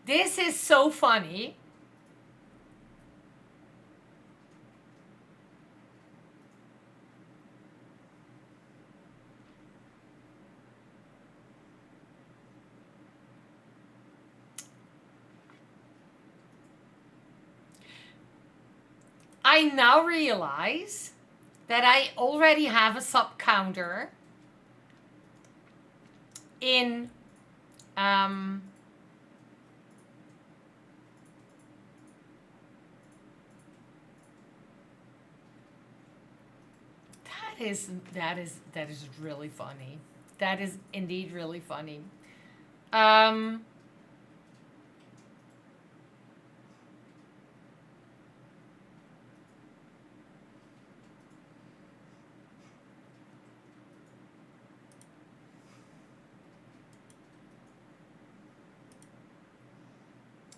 [SPEAKER 1] This is so funny. I now realize that I already have a sub counter in that is really funny. That is indeed really funny.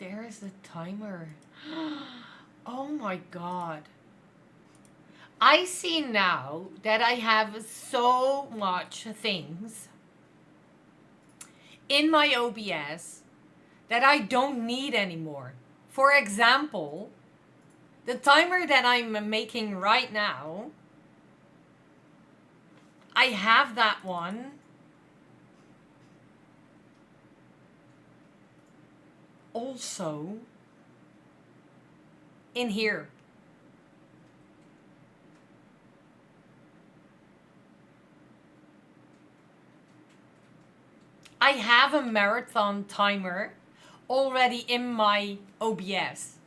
[SPEAKER 1] there is the timer. Oh my god. I see now that I have so much things in my OBS that I don't need anymore. For example, the timer that I'm making right now, I have that one also in here. I have a marathon timer already in my OBS.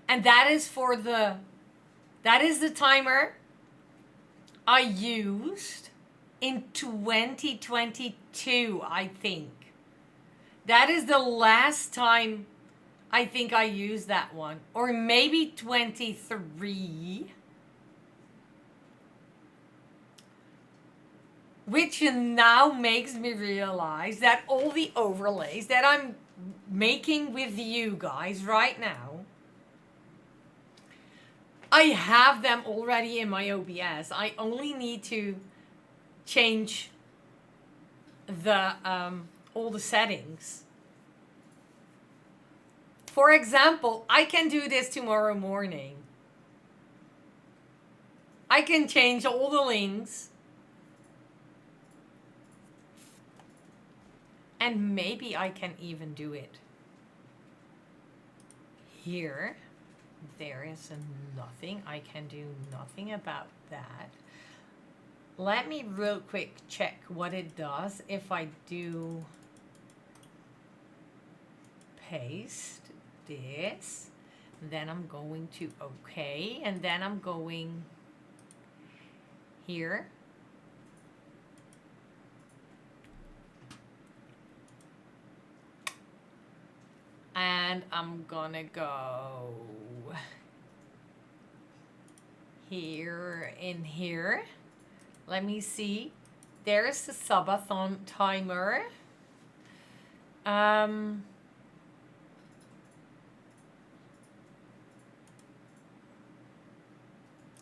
[SPEAKER 1] And that is the timer I used in 2022, I think. That is the last time I think I used that one. Or maybe 23. Which now makes me realize that all the overlays that I'm making with you guys right now, I have them already in my OBS. I only need to change the all the settings. For example, I can do this tomorrow morning. I can change all the links. And maybe I can even do it here. There is nothing. I can do nothing about that. Let me real quick check what it does if I do paste this. Then I'm going to OK. And then I'm going here. And I'm gonna go here in here. Let me see. There's the subathon timer.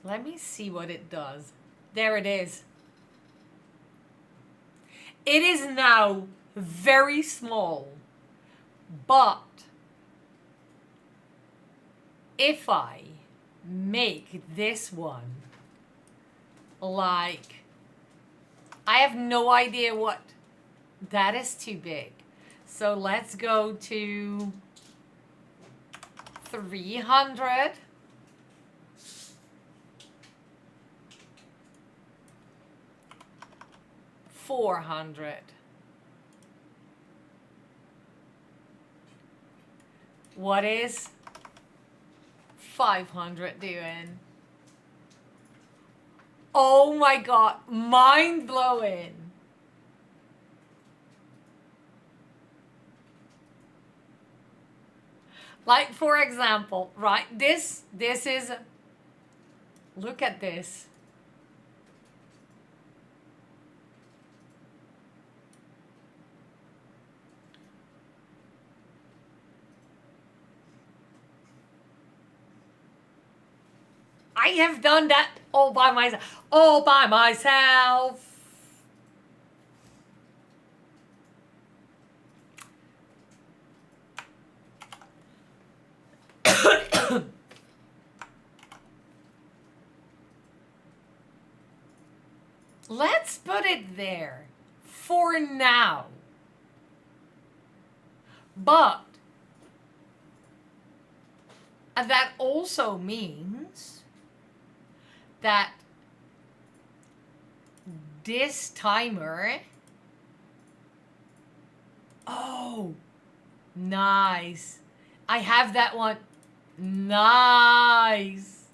[SPEAKER 1] Let me see what it does. There it is. It is now very small. But if I make this one like, I have no idea what, that is too big. So let's go to 300. $400. What is 500 doing? Oh my god, mind blowing. Like for example, right? This is, look at this. I have done that all by myself. All by myself. Let's put it there for now. But that also means that this timer, oh, nice. I have that one. Nice.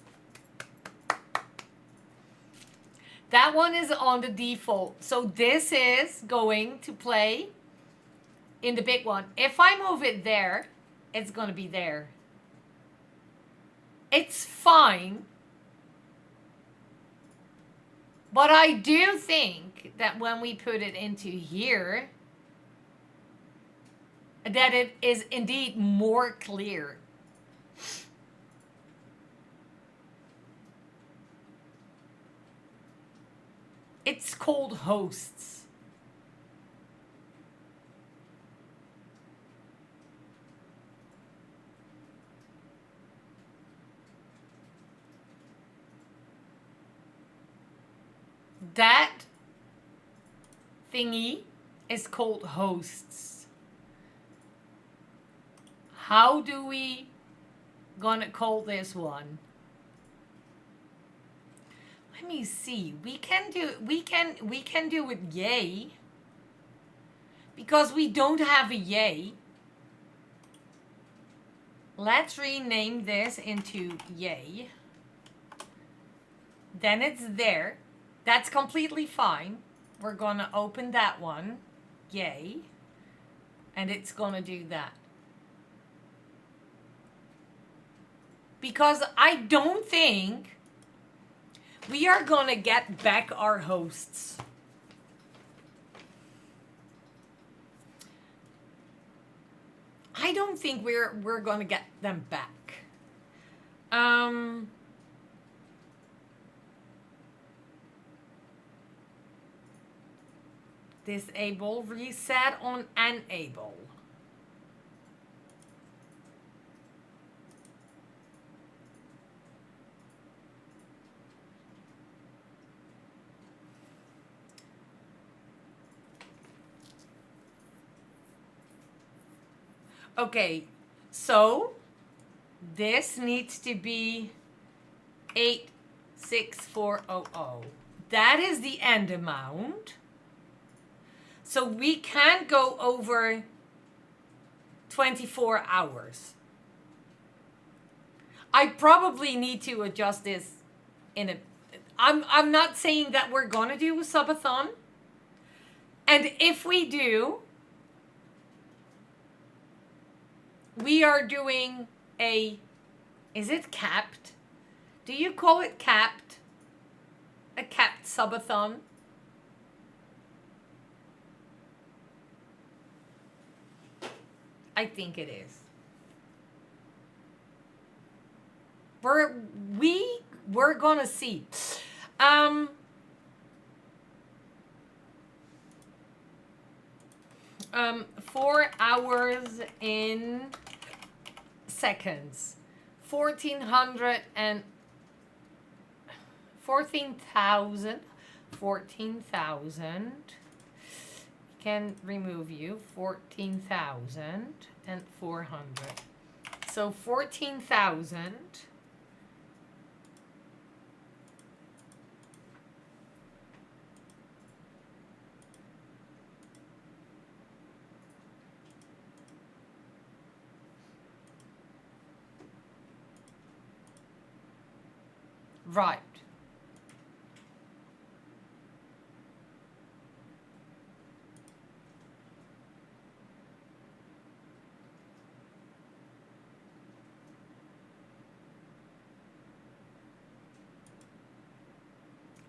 [SPEAKER 1] That one is on the default. So this is going to play in the big one. If I move it there, it's going to be there. It's fine. But I do think that when we put it into here, that it is indeed more clear. It's called hosts. That thingy is called hosts. How do we gonna call this one? Let me see. We can do it yay. Because we don't have a yay. Let's rename this into yay. Then it's there. That's completely fine. We're gonna open that one. Yay. And it's gonna do that. Because I don't think we are gonna get back our hosts. I don't think we're gonna get them back. Disable, reset on enable. Okay, so this needs to be 86400. That is the end amount. So we can't go over 24 hours. I probably need to adjust this in a... I'm not saying that we're gonna do a subathon. And if we do, we are doing a... Is it capped? Do you call it capped? A capped subathon? I think it is. We're gonna see. 4 hours in seconds. 14,000. 14,000. Can remove you. 14,400. So 14,000. Right.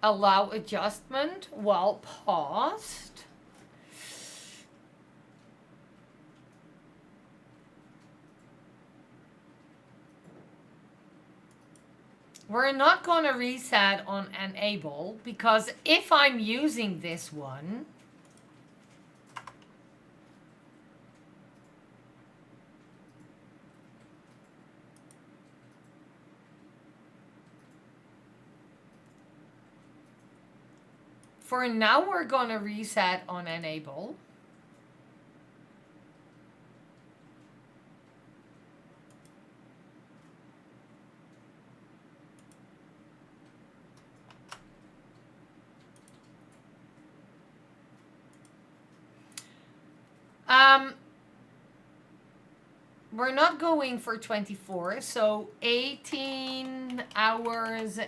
[SPEAKER 1] Allow adjustment while paused. We're not going to reset on enable because if I'm using this one, for now we're going to reset on enable. We're not going for 24, so 18 hours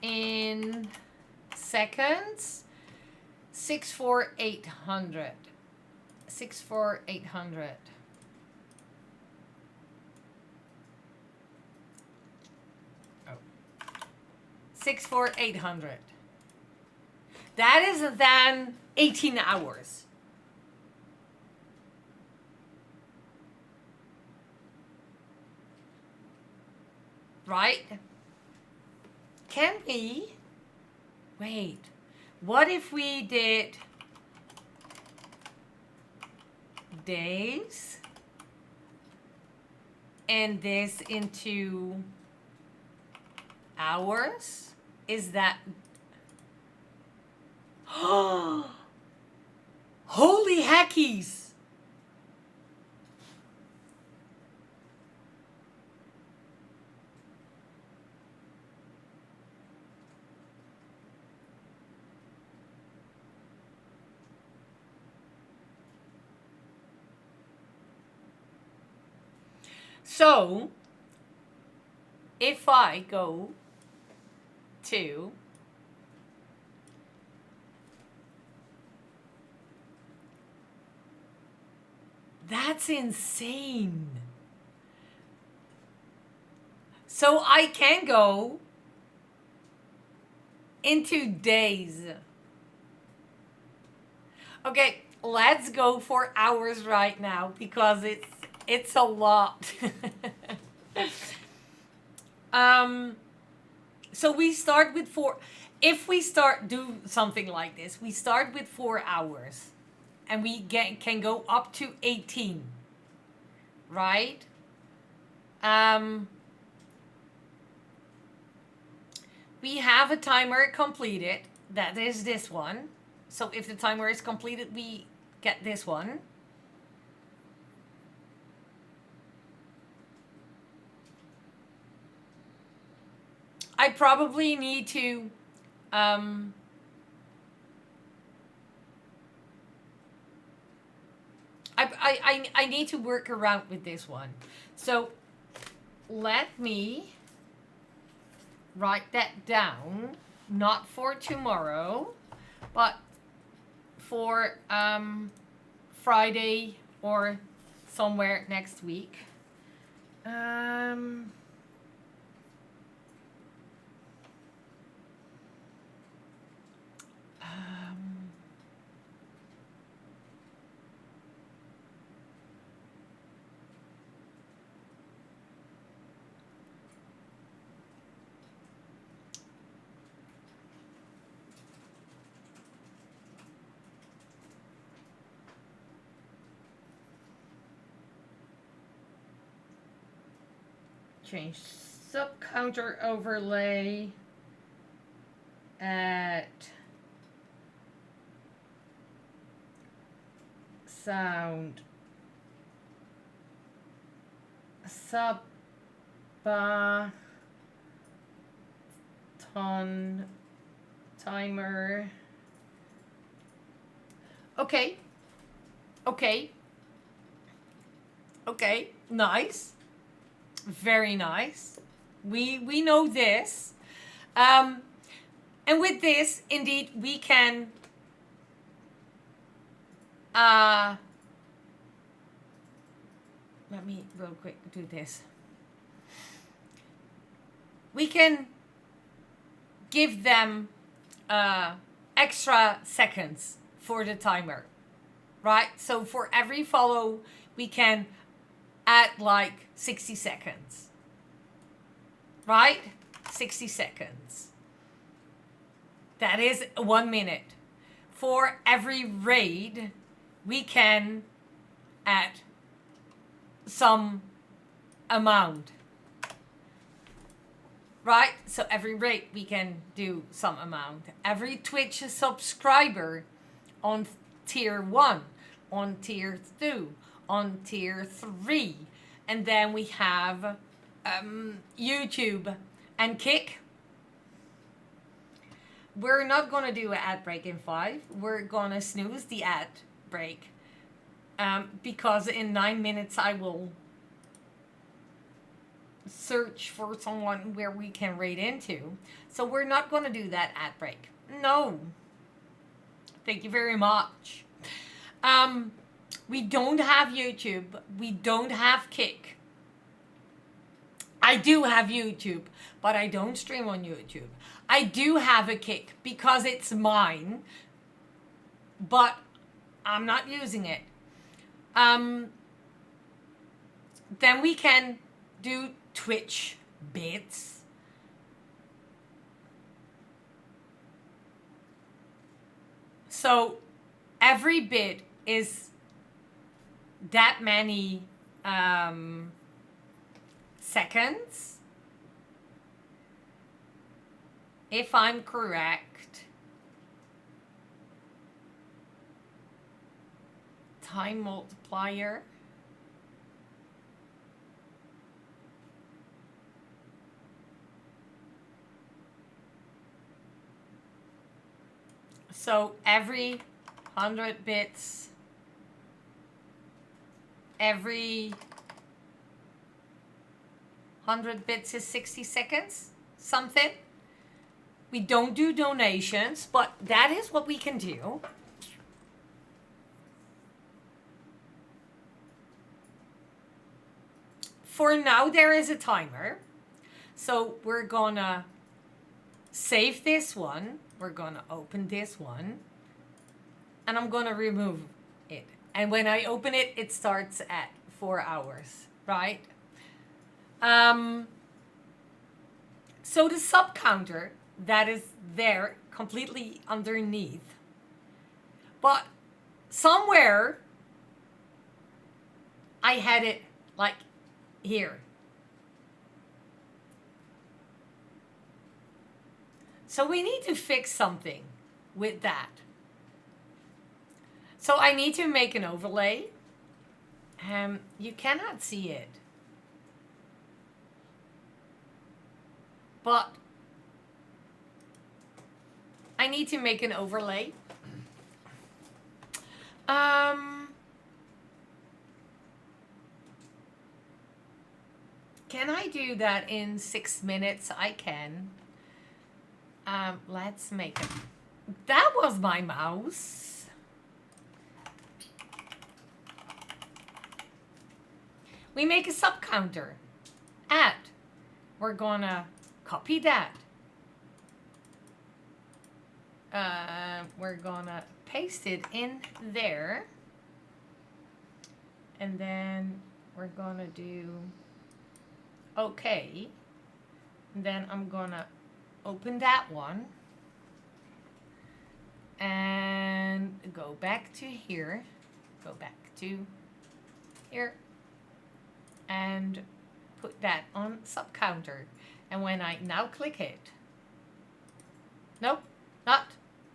[SPEAKER 1] in seconds. 64800. 64800. Oh. 64800. That is then 18 hours. right? Can we? Wait. What if we did days and this into hours? Is that... Holy hackies! So, if I go to that's insane. So I can go into days. Okay, let's go for hours right now because it's a lot. So we start with 4. If we do something like this, we start with 4 hours and we can go up to 18, right? We have a timer completed. That is this one. So if the timer is completed, we get this one. I probably need to I need to work around with this one. So let me write that down, not for tomorrow, but for Friday or somewhere next week. Change sub counter overlay at sound sub ton timer. Okay. Nice. Very nice. We know this. And with this, indeed, we can let me real quick do this. We can give them extra seconds for the timer, right? So for every follow, we can add like 60 seconds, right? 60 seconds. That is 1 minute. For every raid, we can add some amount, right? So every raid we can do some amount. Every Twitch subscriber on tier 1, on tier 2, on tier 3, and then we have YouTube and Kick. We're not gonna do an ad break in 5. We're gonna snooze the ad break because in 9 minutes I will search for someone where we can raid into. So we're not gonna do that ad break. No. Thank you very much. We don't have YouTube. We don't have Kick. I do have YouTube, but I don't stream on YouTube. I do have a Kick because it's mine, but I'm not using it. Then we can do Twitch bits. So every bit is that many seconds, if I'm correct. Time multiplier. So every 100 bits, every 100 bits is 60 seconds, something. We don't do donations, but that is what we can do. For now, there is a timer. So we're gonna save this one. We're gonna open this one. And I'm gonna remove it. And when I open it, it starts at 4 hours, right? So the sub counter that is there completely underneath, but somewhere I had it like here. So we need to fix something with that. So I need to make an overlay. You cannot see it. But I need to make an overlay. Can I do that in 6 minutes? I can. Let's make it. That was my mouse. We make a sub counter. Add. We're gonna copy that. We're gonna paste it in there. And then we're gonna do okay. And then I'm gonna open that one. And go back to here. Go back to here. And put that on sub counter. And when I now click it, nope, not,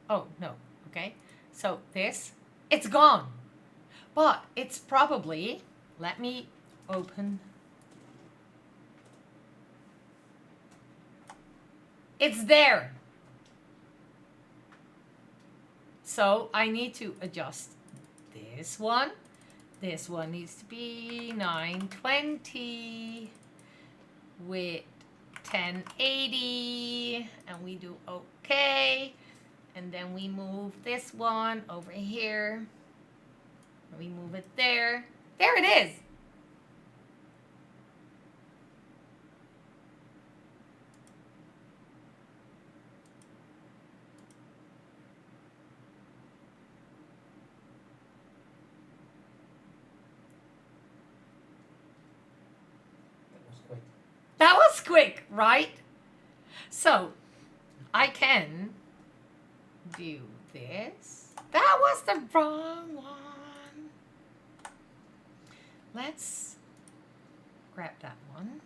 [SPEAKER 1] oh no, okay. So this, it's gone. But it's probably, let me open. It's there. So I need to adjust this one. This one needs to be 920 with 1080, and we do okay. And then we move this one over here. We move it there. There it is. That was quick, right? So, I can do this. That was the wrong one. Let's grab that one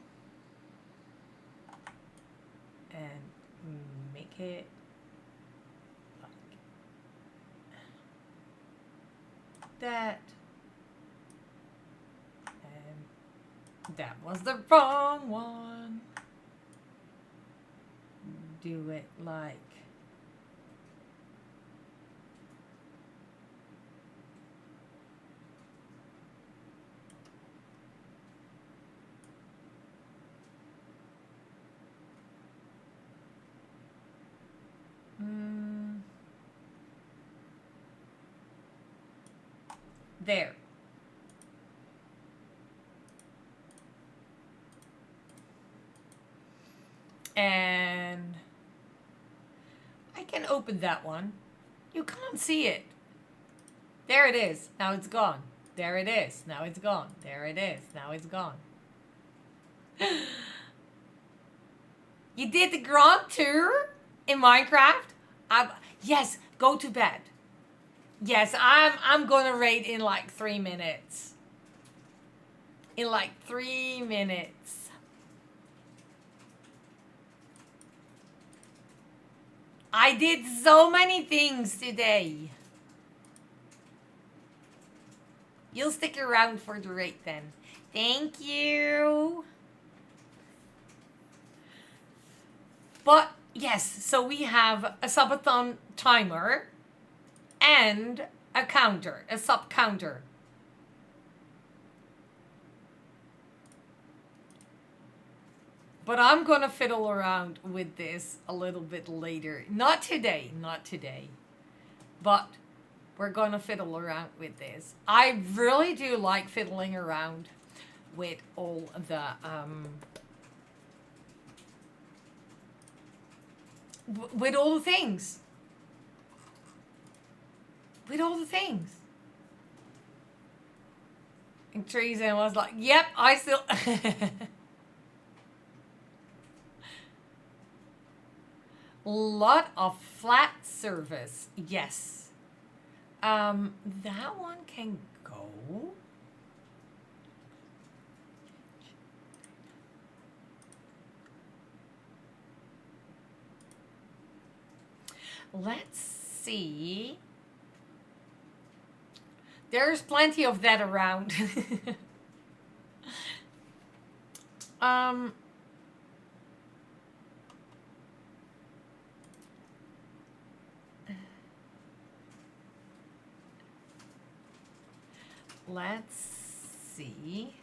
[SPEAKER 1] and make it like that. That was the wrong one. Do it like there. And I can open that one. You can't see it. There it is. Now it's gone. There it is. Now it's gone. There it is. Now it's gone. You did the Grand Tour in Minecraft? Yes, go to bed. Yes, I'm gonna rate in like 3 minutes. In like 3 minutes. I did so many things today. You'll stick around for the rate then. Thank you. But yes, so we have a subathon timer and a counter, a sub counter. But I'm gonna fiddle around with this a little bit later. Not today, not today. But we're gonna fiddle around with this. I really do like fiddling around with all the with all the things. With all the things. And Teresa was like, yep, I still lot of flat surface, yes. That one can go. Let's see. There's plenty of that around. Let's see.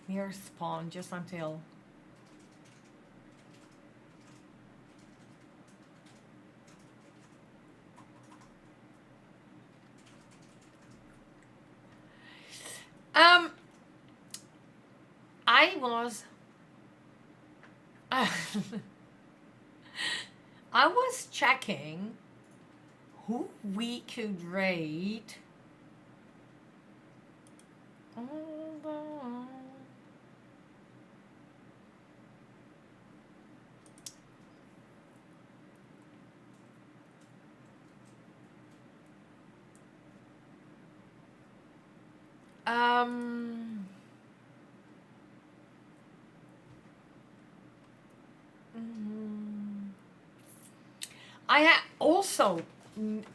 [SPEAKER 1] Near spawn just until I was I was checking who we could rate. I had also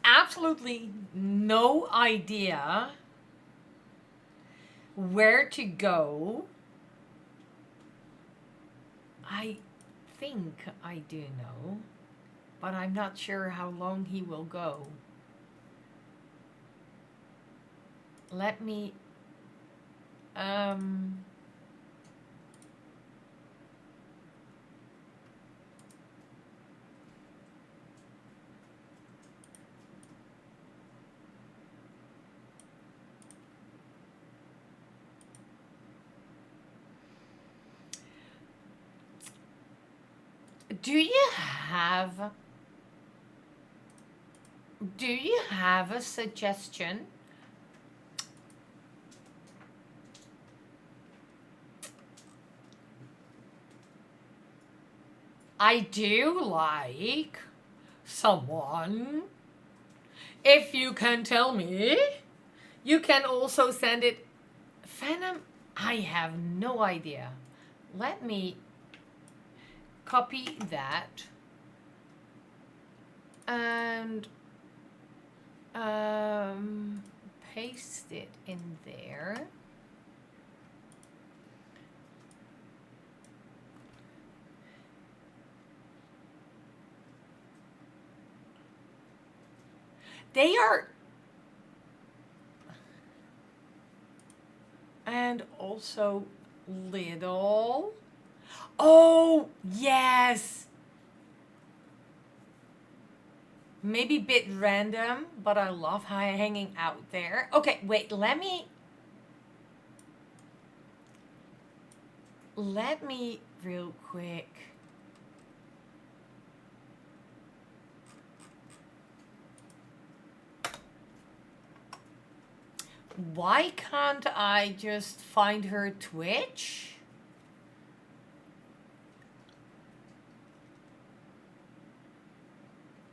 [SPEAKER 1] absolutely no idea where to go. I think I do know, but I'm not sure how long he will go. Let me do you have a suggestion? I do like someone. If you can tell me, you can also send it. Phantom, I have no idea. Let me copy that and paste it in there. They are, and also little. Oh, yes. Maybe a bit random, but I love hanging out there. Okay, wait, let me let me real quick. Why can't I just find her Twitch?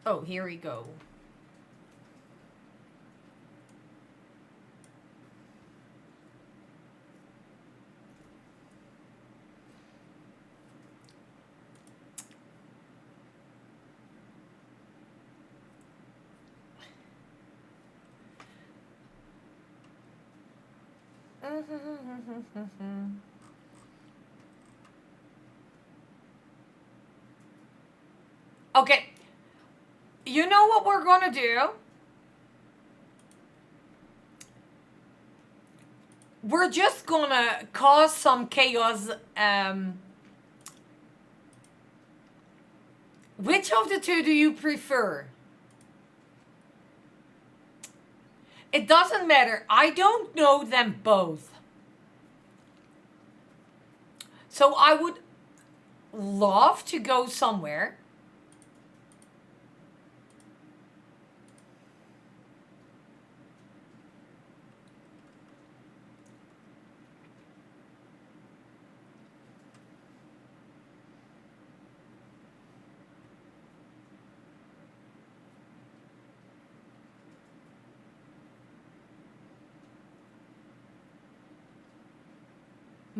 [SPEAKER 1] Oh, here we go. Okay. You know what we're gonna do? We're just gonna cause some chaos. Which of the two do you prefer? It doesn't matter. I don't know them both. So I would love to go somewhere.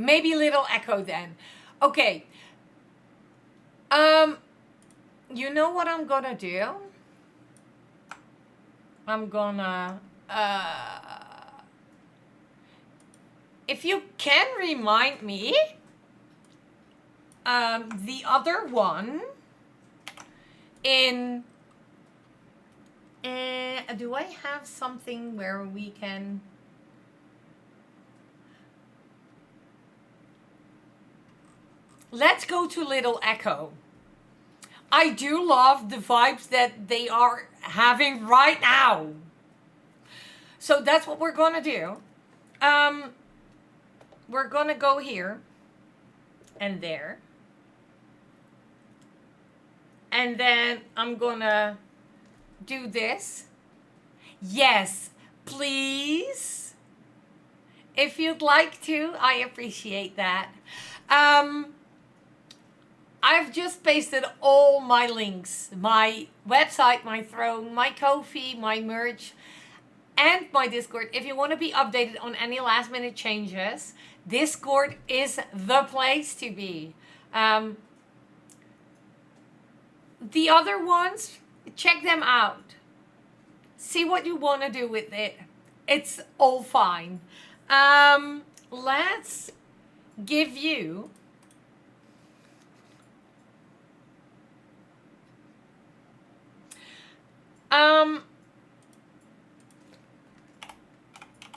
[SPEAKER 1] Maybe little echo then. Okay. You know what I'm gonna do? I'm gonna if you can remind me, the other one in do I have something where we can? Let's go to Little Echo. I do love the vibes that they are having right now. So that's what we're gonna do. We're gonna go here and there. And then I'm gonna do this. Yes, please. If you'd like to, I appreciate that. I've just pasted all my links, my website, my throne, my Ko-fi, my merch, and my Discord. If you want to be updated on any last minute changes, Discord is the place to be. The other ones, check them out. See what you want to do with it. It's all fine. Let's give you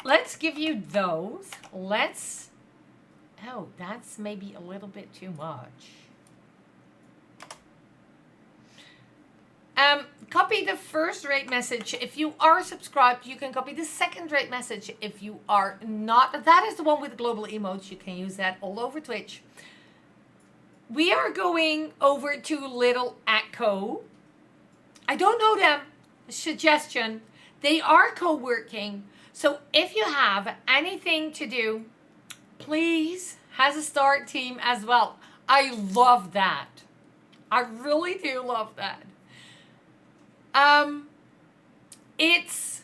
[SPEAKER 1] let's give you those. Oh, that's maybe a little bit too much. Copy the first rate message. If you are subscribed, you can copy the second rate message. If you are not, that is the one with the global emotes. You can use that all over Twitch. We are going over to Little Echo. I don't know them. Suggestion. They are co-working. So if you have anything to do, please has a start team as well. I love that. I really do love that. It's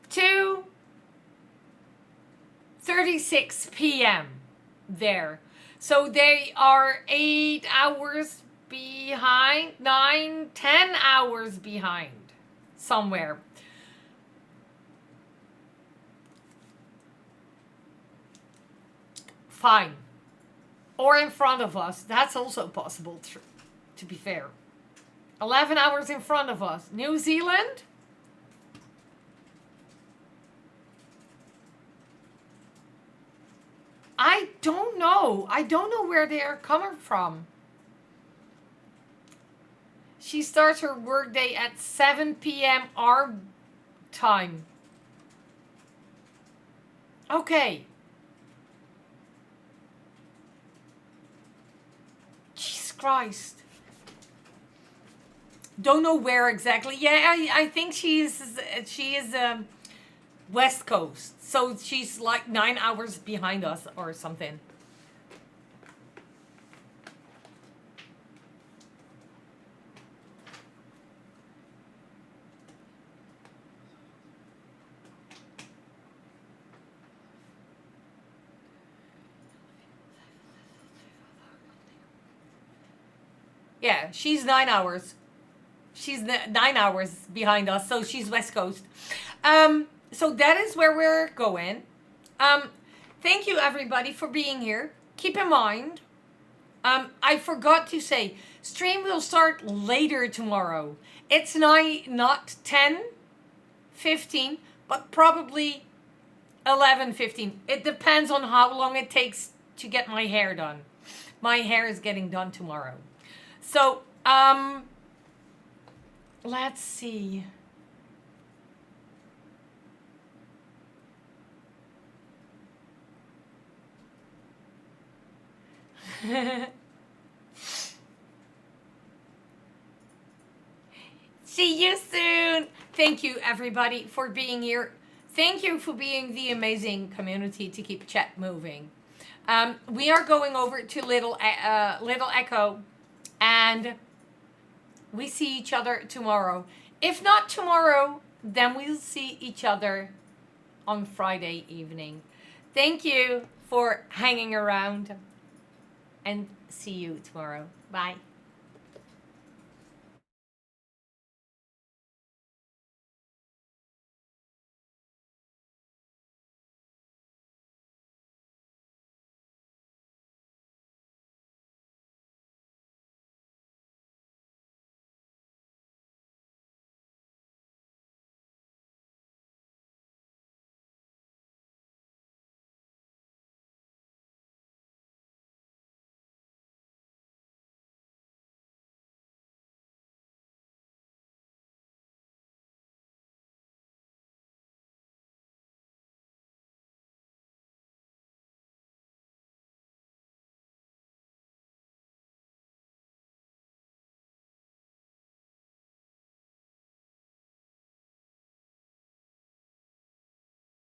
[SPEAKER 1] 2:36 p.m. there. So they are 8 hours behind, 9, 10 hours behind somewhere. Fine. Or in front of us. That's also possible, to be fair. 11 hours in front of us. New Zealand? I don't know. I don't know where they are coming from. She starts her workday at 7 p.m. our time. Okay. Christ. Don't know where exactly. Yeah, I think she is West Coast. So she's like 9 hours behind us or something. Yeah, she's 9 hours. She's 9 hours behind us, so she's West Coast. So that is where we're going. Um, Thank you everybody for being here. Keep in mind, I forgot to say, stream will start later tomorrow. It's not 10:15, but probably 11:15. It depends on how long it takes to get my hair done. My hair is getting done tomorrow. So, let's see. See you soon. Thank you, everybody, for being here. Thank you for being the amazing community to keep chat moving. We are going over to Little Echo, and we see each other tomorrow. If not tomorrow, then we'll see each other on Friday evening. Thank you for hanging around, and see you tomorrow. Bye.